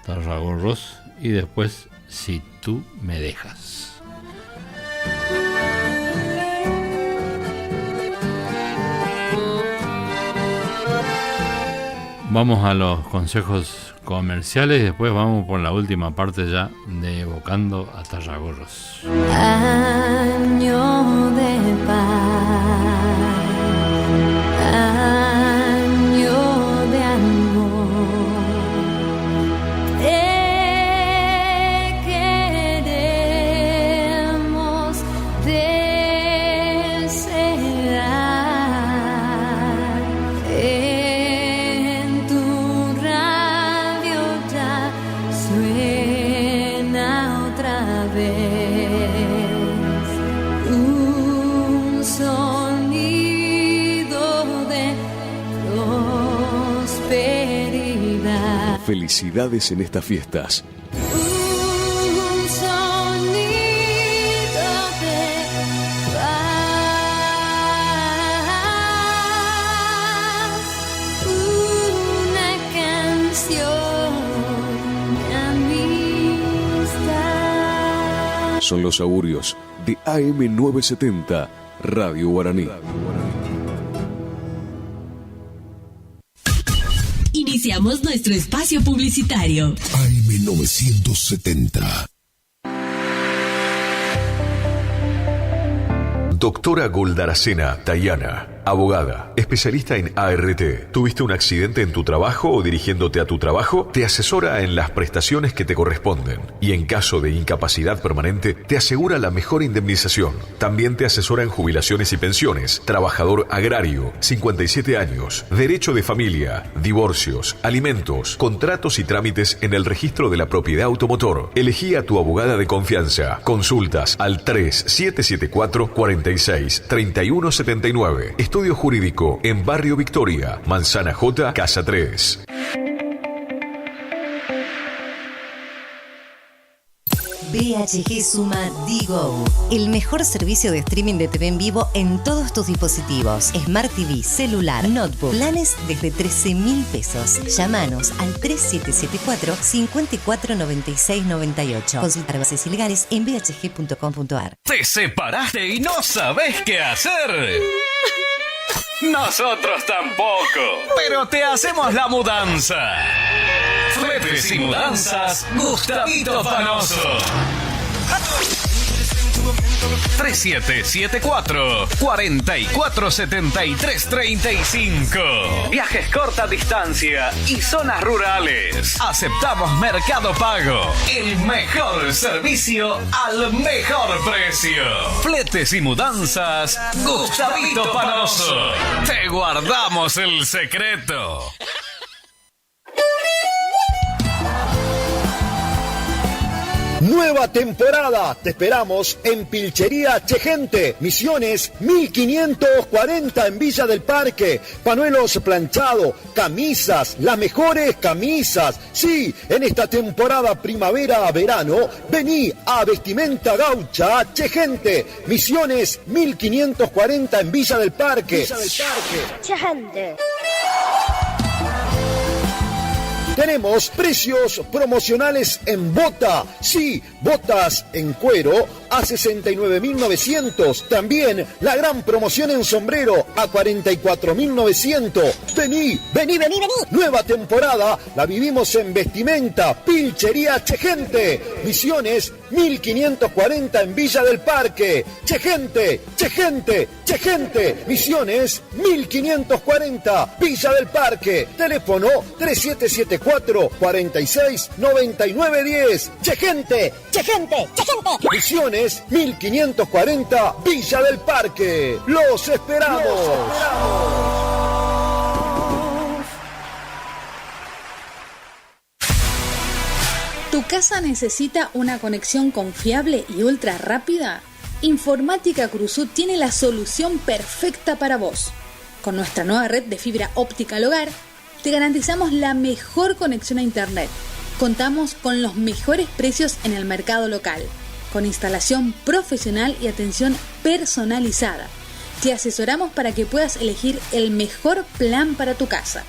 Tarragorros, y después Si tú me dejas. Vamos a los consejos comerciales y después vamos por la última parte ya de Evocando a Tarragorros. Año de paz, año de amor. Felicidades en estas fiestas. Un sonido de paz, una canción de amistad. Son los augurios de AM970, Radio Guaraní. Iniciamos nuestro espacio publicitario. AM970. Doctora Goldaracena Tayana, abogada, especialista en ART. ¿Tuviste un accidente en tu trabajo o dirigiéndote a tu trabajo? Te asesora en las prestaciones que te corresponden y en caso de incapacidad permanente te asegura la mejor indemnización. También te asesora en jubilaciones y pensiones, trabajador agrario, 57 años, derecho de familia, divorcios, alimentos, contratos y trámites en el registro de la propiedad automotor. Elegí a tu abogada de confianza. Consultas al 3774 46 3179. Estudio Jurídico en Barrio Victoria, Manzana J, Casa 3. BHG Suma Digo, el mejor servicio de streaming de TV en vivo en todos tus dispositivos. Smart TV, celular, notebook. Planes desde 13.000 pesos. Llámanos al 3774-549698. Consultar bases y legales en bhg.com.ar. ¿Te separaste y no sabes qué hacer? Nosotros tampoco, pero te hacemos la mudanza. Fletes y mudanzas, Gustavito Panoso. 3774-447335. Viajes corta distancia y zonas rurales. Aceptamos Mercado Pago. El mejor servicio al mejor precio. Fletes y mudanzas, Gustavito Panoso. Te guardamos el secreto. Nueva temporada, te esperamos en Pilchería Chegente, Misiones 1540 en Villa del Parque. Panuelos planchado, camisas, las mejores camisas. Sí, en esta temporada primavera-verano, vení a Vestimenta Gaucha Chegente, Misiones 1540 en Villa del Parque. Chegente. Tenemos precios promocionales en bota. Sí, botas en cuero a 69.900. También la gran promoción en sombrero a 44.900. Vení. Nueva temporada la vivimos en Vestimenta Pilchería Chegente. Misiones 1540 en Villa del Parque. Chegente. Misiones 1540 Villa del Parque. Teléfono 3774-469910. Chegente. Misiones 1540 Villa del Parque. Los esperamos. ¿Tu casa necesita una conexión confiable y ultra rápida? Informática Cruzú tiene la solución perfecta para vos. Con nuestra nueva red de fibra óptica al hogar, te garantizamos la mejor conexión a internet. Contamos con los mejores precios en el mercado local, con instalación profesional y atención personalizada. Te asesoramos para que puedas elegir el mejor plan para tu casa.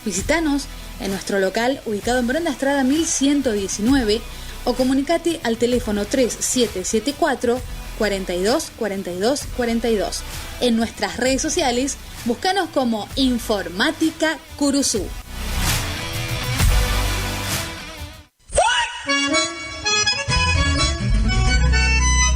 Visítanos en nuestro local ubicado en Brenda Estrada 1119 o comunicate al teléfono 3774 42 42 42. En nuestras redes sociales, búscanos como Informática Curuzú.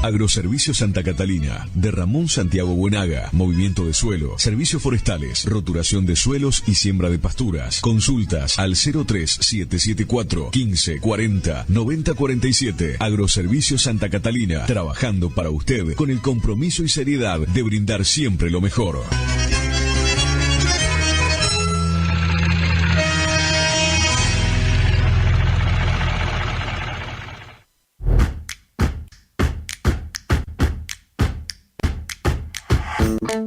Agroservicios Santa Catalina, de Ramón Santiago Buenaga, movimiento de suelo, servicios forestales, roturación de suelos y siembra de pasturas. Consultas al 03774 15 40 90 47. Agroservicios Santa Catalina, trabajando para usted con el compromiso y seriedad de brindar siempre lo mejor.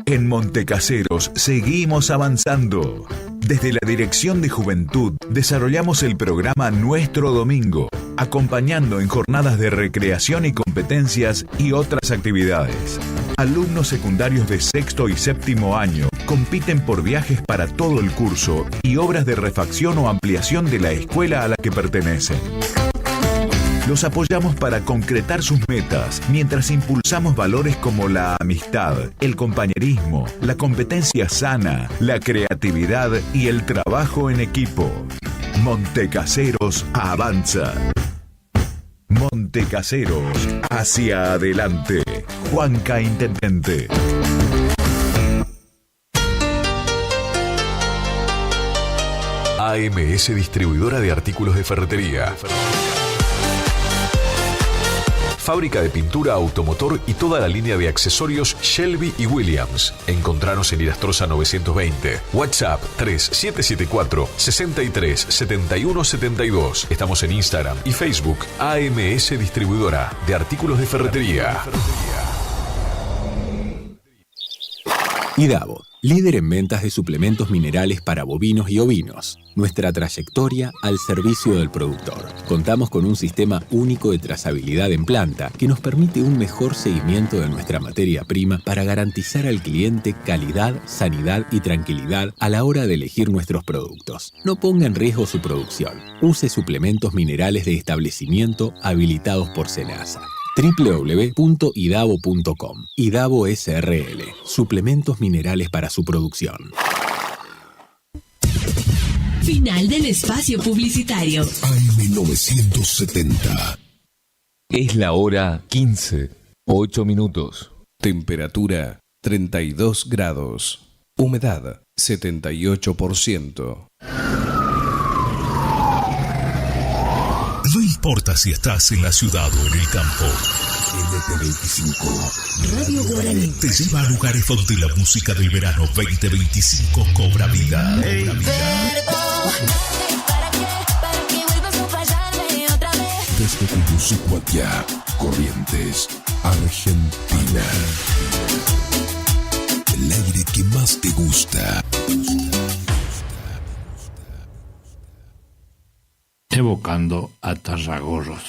En Montecaseros seguimos avanzando. Desde la Dirección de Juventud desarrollamos el programa Nuestro Domingo, acompañando en jornadas de recreación y competencias y otras actividades. Alumnos secundarios de sexto y séptimo año compiten por viajes para todo el curso y obras de refacción o ampliación de la escuela a la que pertenecen. Los apoyamos para concretar sus metas, mientras impulsamos valores como la amistad, el compañerismo, la competencia sana, la creatividad y el trabajo en equipo. Montecaseros avanza. Montecaseros, hacia adelante. Juanca Intendente. AMS Distribuidora de Artículos de Ferretería. Fábrica de pintura, automotor y toda la línea de accesorios Shelby y Williams. Encontranos en Irastrosa 920. WhatsApp 3774 63 71 72. Estamos en Instagram y Facebook. AMS Distribuidora de Artículos de Ferretería. IDAVO, líder en ventas de suplementos minerales para bovinos y ovinos. Nuestra trayectoria al servicio del productor. Contamos con un sistema único de trazabilidad en planta que nos permite un mejor seguimiento de nuestra materia prima para garantizar al cliente calidad, sanidad y tranquilidad a la hora de elegir nuestros productos. No ponga en riesgo su producción. Use suplementos minerales de establecimiento habilitados por SENASA. www.idavo.com. IDAVO SRL. Suplementos minerales para su producción. Final del espacio publicitario. AM970. Es la hora 15, 8 minutos. Temperatura 32 grados. Humedad 78%. No importa si estás en la ciudad o en el campo. LT25 Radio Guaraní te lleva a lugares donde la música del verano 2025 cobra vida. Desde Curuzucuatiá, Corrientes, Argentina. El aire que más te gusta. Evocando a Tarragorros.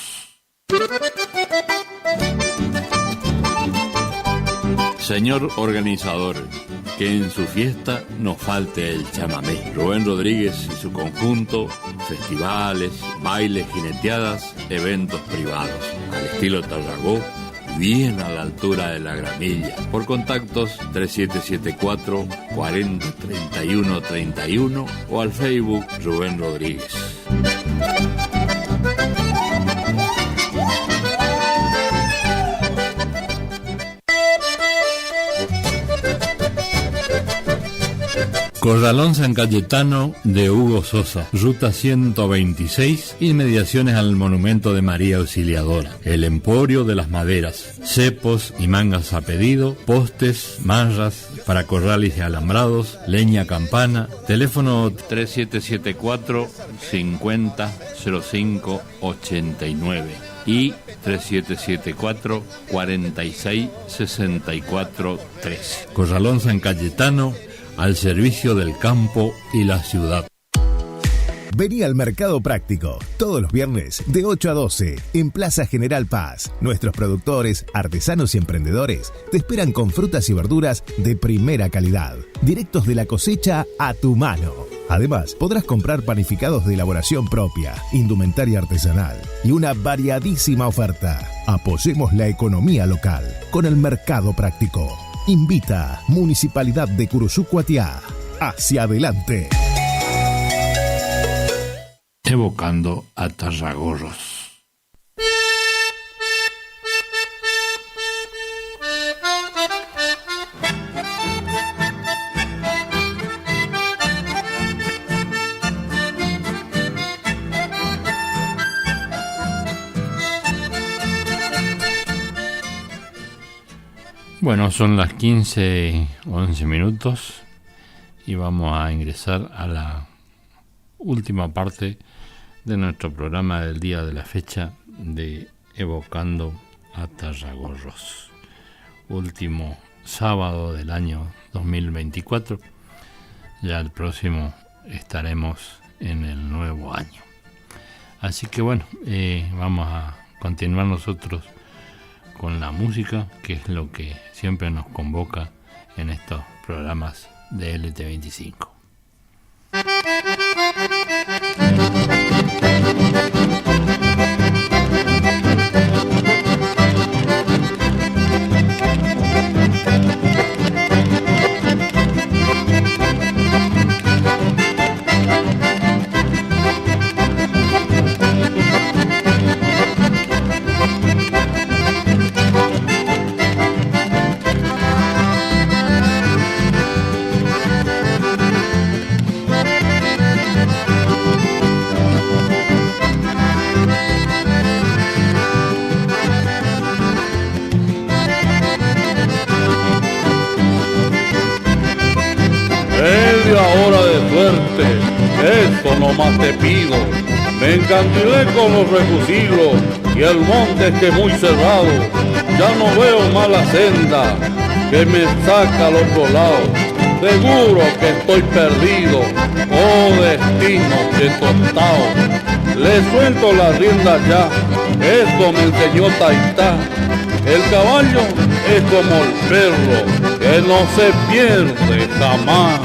Señor organizador, que en su fiesta no falte el chamamé. Rubén Rodríguez y su conjunto, festivales, bailes, jineteadas, eventos privados. Al estilo Tarragó, bien a la altura de la gramilla. Por contactos 3774 40 31 31 o al Facebook Rubén Rodríguez. Corralón San Cayetano de Hugo Sosa, ruta 126, inmediaciones al monumento de María Auxiliadora. El Emporio de las Maderas, cepos y mangas a pedido, postes, marras para corrales y alambrados, leña campana, teléfono 3774 50 05 89 y 3774 46 64 13. Corralón San Cayetano, al servicio del campo y la ciudad. Vení al Mercado Práctico, todos los viernes de 8 a 12, en Plaza General Paz. Nuestros productores, artesanos y emprendedores te esperan con frutas y verduras de primera calidad, directos de la cosecha a tu mano. Además, podrás comprar panificados de elaboración propia, indumentaria artesanal y una variadísima oferta. Apoyemos la economía local con el Mercado Práctico. Invita Municipalidad de Curuzucuatiá. Hacia adelante. Evocando a Tarragorros. Bueno, son las 15:11 minutos y vamos a ingresar a la última parte de nuestro programa del día de la fecha de Evocando a Tarragorros. Último sábado del año 2024. Ya el próximo estaremos en el nuevo año. Así que bueno, vamos a continuar nosotros con la música, que es lo que siempre nos convoca en estos programas de LT25. media hora de suerte, eso nomás te pido. Me encandilé con los refusilos y el monte es que muy cerrado. Ya no veo más la senda que me saca al otro lado. Seguro que estoy perdido, oh destino de tostado. Le suelto la rienda ya, esto me enseñó Taitá. El caballo es como el perro, que no se pierde jamás.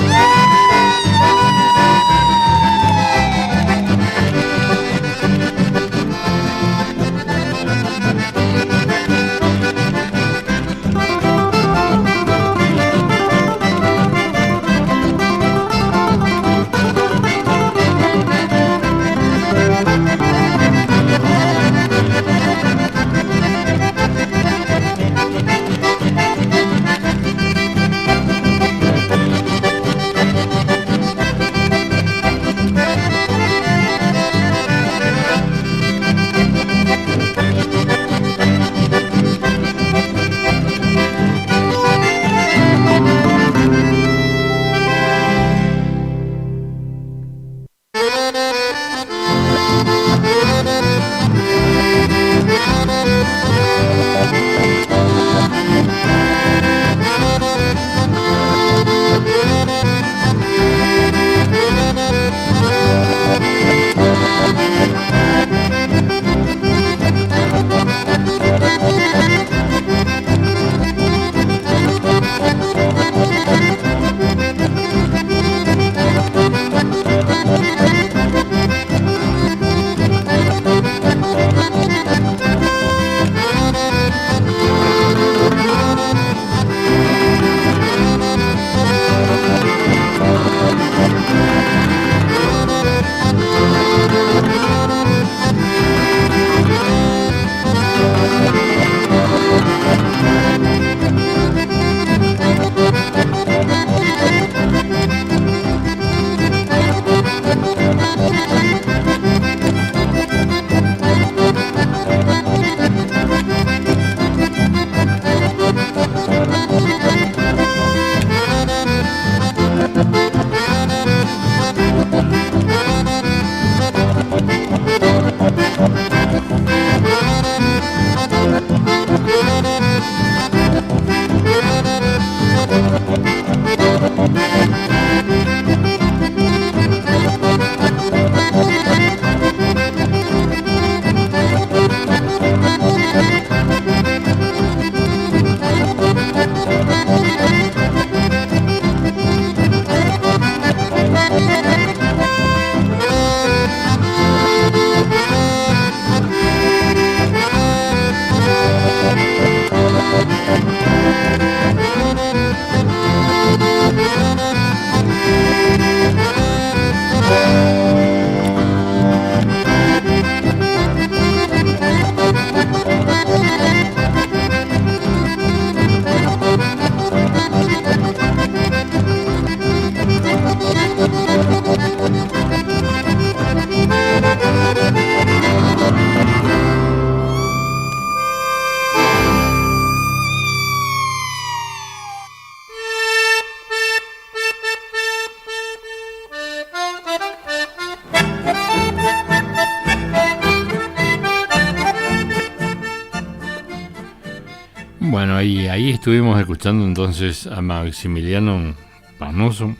Bueno, ahí estuvimos escuchando entonces a Maximiliano Panoso,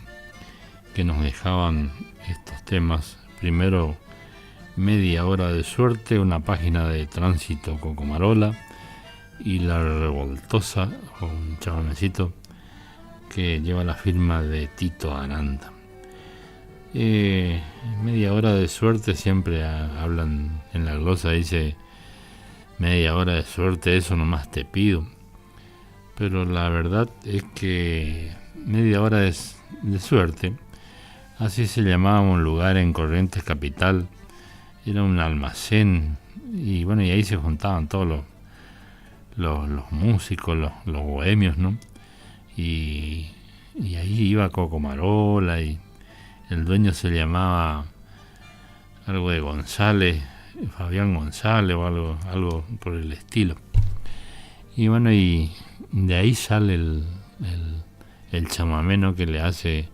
que nos dejaban estos temas. Primero, Media Hora de Suerte, una página de Tránsito Cocomarola, y La Revoltosa, o un chaboncito que lleva la firma de Tito Aranda. Media Hora de Suerte, siempre hablan en la glosa, dice media hora de suerte, eso nomás te pido. Pero la verdad es que Media Hora de Suerte, así se llamaba un lugar en Corrientes Capital, era un almacén, y bueno, y ahí se juntaban todos los músicos, los bohemios, ¿no? Y ahí iba Cocomarola, y el dueño se llamaba algo de González, Fabián González o algo por el estilo. Y bueno, y de ahí sale el chamamé, ¿no?, que le hace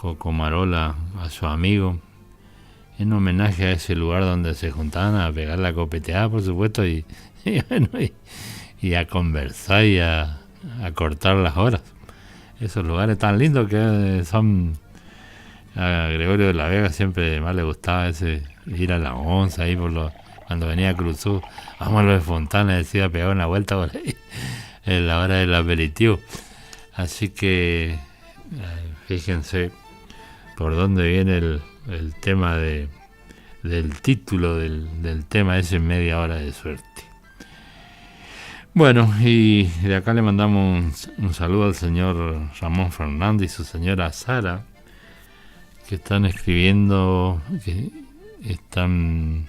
Cocomarola a su amigo, en homenaje a ese lugar donde se juntaban a pegar la copeteada, por supuesto, y a conversar y a cortar las horas. Esos lugares tan lindos que son. A Gregorio de la Vega siempre más le gustaba ir a la onza ahí cuando venía a Cruzú. Vamos a lo de Fontana, decía, pegar una vuelta por ahí en la hora del aperitivo. Así que fíjense por dónde viene el tema del título del tema ese, media hora de suerte. Bueno, y de acá le mandamos un saludo al señor Ramón Fernández y su señora Sara, que están escribiendo, que están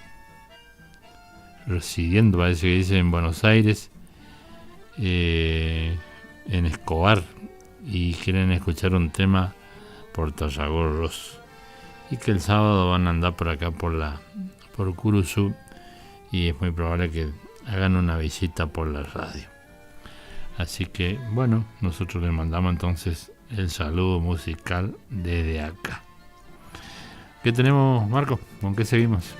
residiendo, parece que dice, en Buenos Aires, en Escobar, y quieren escuchar un tema por Tallagorros, y que el sábado van a andar por acá por Curuzú, y es muy probable que hagan una visita por la radio. Así que bueno, nosotros les mandamos entonces el saludo musical desde acá. ¿Qué tenemos, Marco? ¿Con qué seguimos?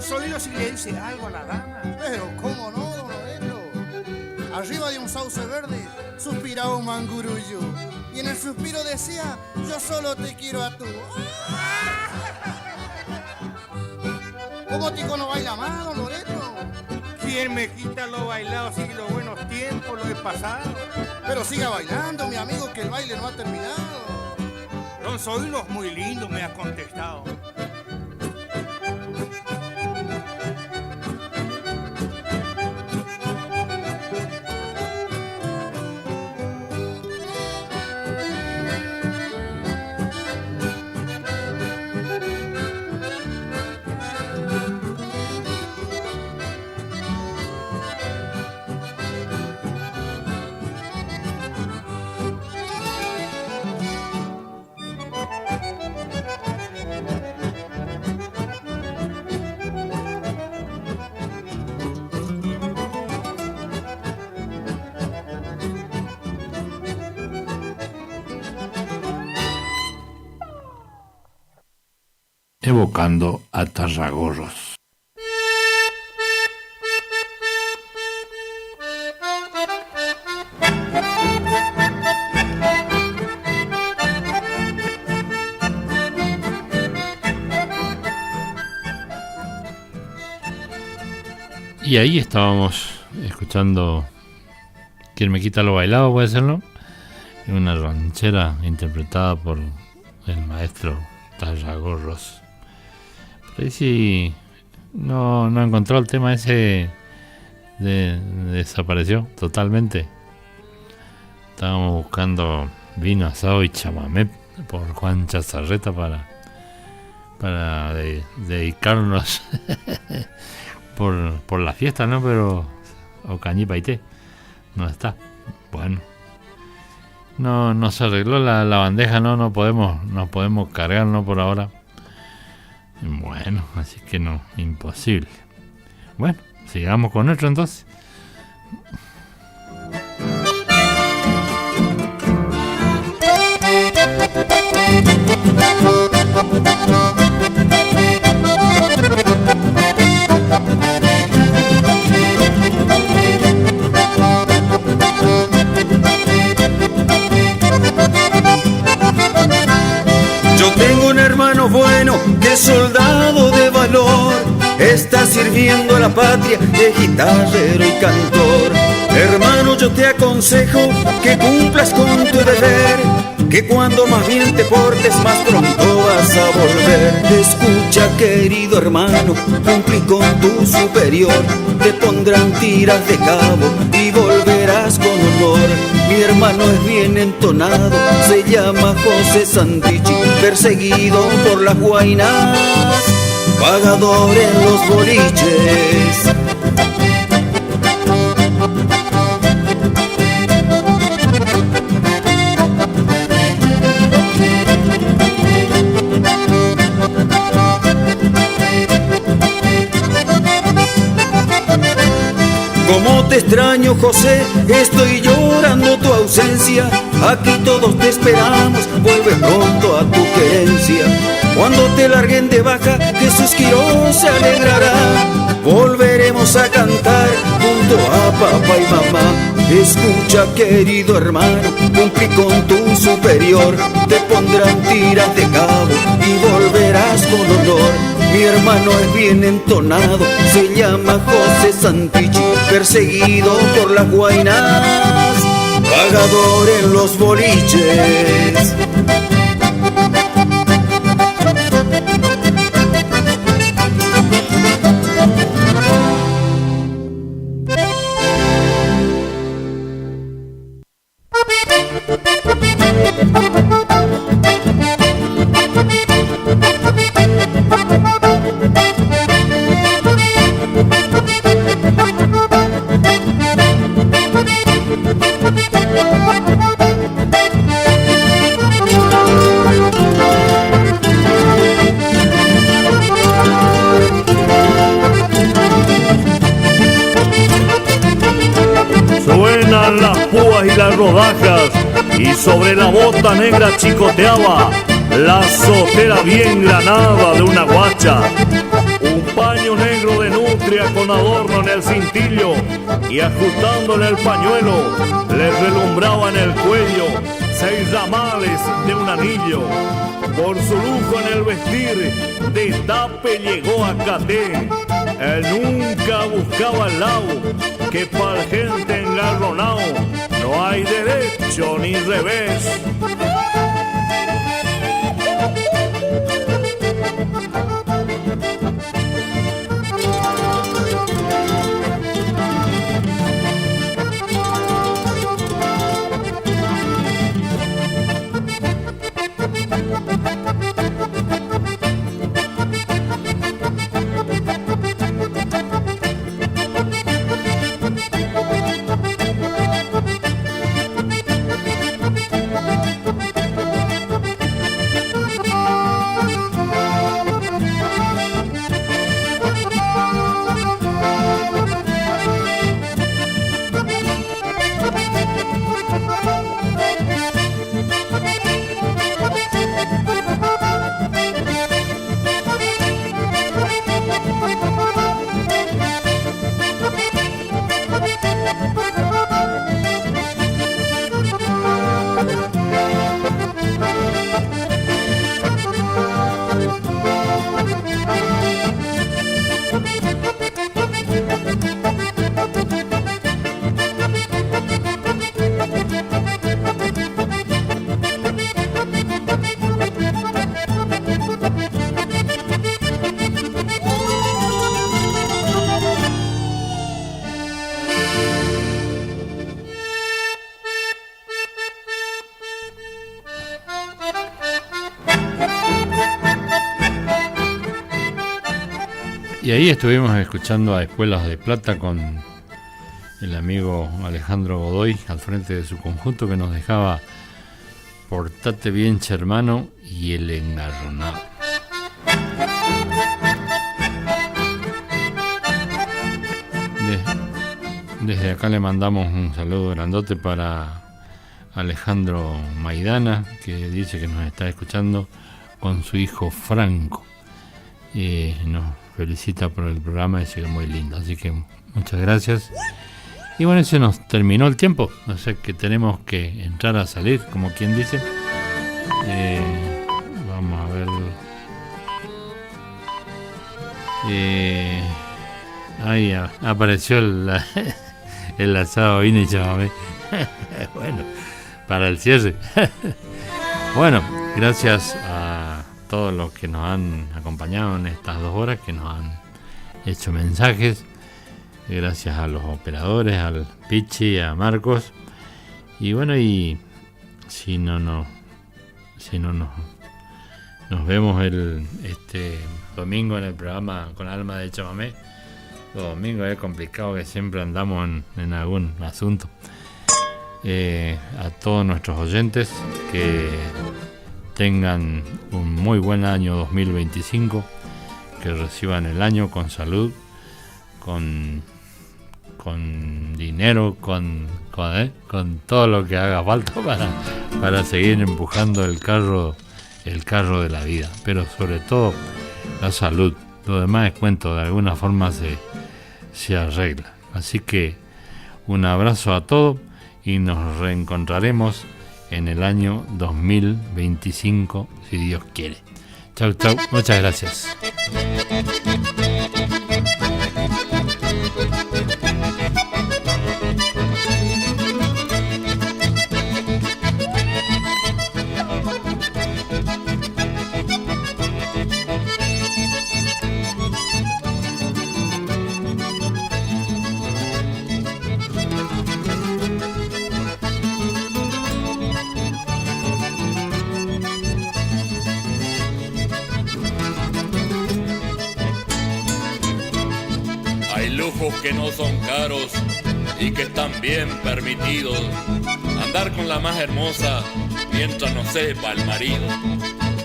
Solía si le dice algo a la dama. Pero cómo no, don Loreto. Arriba de un sauce verde suspiraba un mangurullo y en el suspiro decía: yo solo te quiero a tú. ¿Cómo tico no baila más, don Loreto? ¿Quién me quita lo bailado si los buenos tiempos los he pasado? Pero siga bailando, mi amigo, que el baile no ha terminado. Don Zoilo es muy lindo, me ha contestado. Evocando a Tarragorros. Y ahí estábamos escuchando ¿Quién me quita lo bailado? ¿Puede ser, no? Una ranchera interpretada por el maestro Tarragorros. Por ahí sí no encontró el tema ese, desapareció totalmente. Estábamos buscando Vino Asado y Chamamé por Juan Chazarreta para dedicarnos por la fiesta, ¿no? Pero o Cañipaité no está. Bueno, no se arregló la bandeja, no podemos cargar, ¿no? Por ahora. Bueno, así que no, imposible. Bueno, sigamos con otro entonces. Yo tengo un hermano bueno que es soldado de valor, está sirviendo a la patria de guitarrero y cantor. Hermano, yo te aconsejo que cumplas con tu deber, que cuando más bien te portes más pronto vas a volver. Escucha, querido hermano, cumplí con tu superior, te pondrán tiras de cabo y volverás con honor. Mi hermano es bien entonado, se llama José Santichi, perseguido por las guainas, pagador en los boliches. Como te extraño, José, estoy llorando tu ausencia. Aquí todos te esperamos, vuelve pronto a tu querencia. Cuando te larguen de baja, Jesús Quiroz se alegrará. Volveremos a cantar junto a papá y mamá. Escucha, querido hermano, cumplí con tu superior, te pondrán tiras de cabo y volverás con honor. Mi hermano es bien entonado, se llama José Santichi, perseguido por las guainas, pagador en los boliches. Suenan las púas y las rodajas, y sobre la bota negra chicoteaba la sotera bien granada de una guacha. Un paño negro de nutria con adorno en el cintillo, y ajustándole el pañuelo le relumbraba en el cuello 6 ramales de un anillo. Por su lujo en el vestir, de Tape llegó a Caté. Él nunca buscaba el lado, que para gente engarronao no hay derecho ni revés. Y ahí estuvimos escuchando a Espuelas de Plata con el amigo Alejandro Godoy al frente de su conjunto, que nos dejaba Portate bien, hermano, y El Engarronado. Desde acá le mandamos un saludo grandote para Alejandro Maidana, que dice que nos está escuchando con su hijo Franco. Nos felicita por el programa, dice que es muy lindo, así que muchas gracias. Y bueno, se nos terminó el tiempo, o sea que tenemos que entrar a salir, como quien dice. Vamos a ver. Ahí apareció el asado vino y chamamé. Bueno, para el cierre. Bueno, gracias a todos los que nos han acompañado en estas 2 horas, que nos han hecho mensajes. Gracias a los operadores, al Pichi, a Marcos. Y bueno, y si no nos vemos este domingo en el programa con Alma de Chamamé. Los domingos es complicado, que siempre andamos en algún asunto. A todos nuestros oyentes, que tengan un muy buen año 2025, que reciban el año con salud, con dinero, con todo lo que haga falta para seguir empujando el carro de la vida, pero sobre todo la salud. Lo demás es cuento, de alguna forma se arregla. Así que un abrazo a todos y nos reencontraremos en el año 2025, si Dios quiere. Chau, chau, muchas gracias. Que no son caros y que están bien permitidos. Andar con la más hermosa mientras no sepa el marido.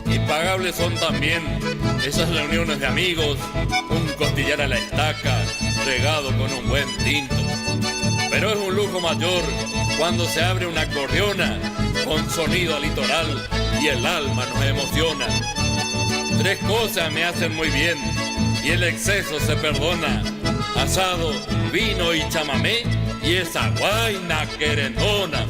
Impagables son también esas reuniones de amigos, un costillar a la estaca regado con un buen tinto. Pero es un lujo mayor cuando se abre una acordeona con sonido a litoral y el alma nos emociona. 3 cosas me hacen muy bien y el exceso se perdona: asado, vino y chamamé y esa guaina querendona.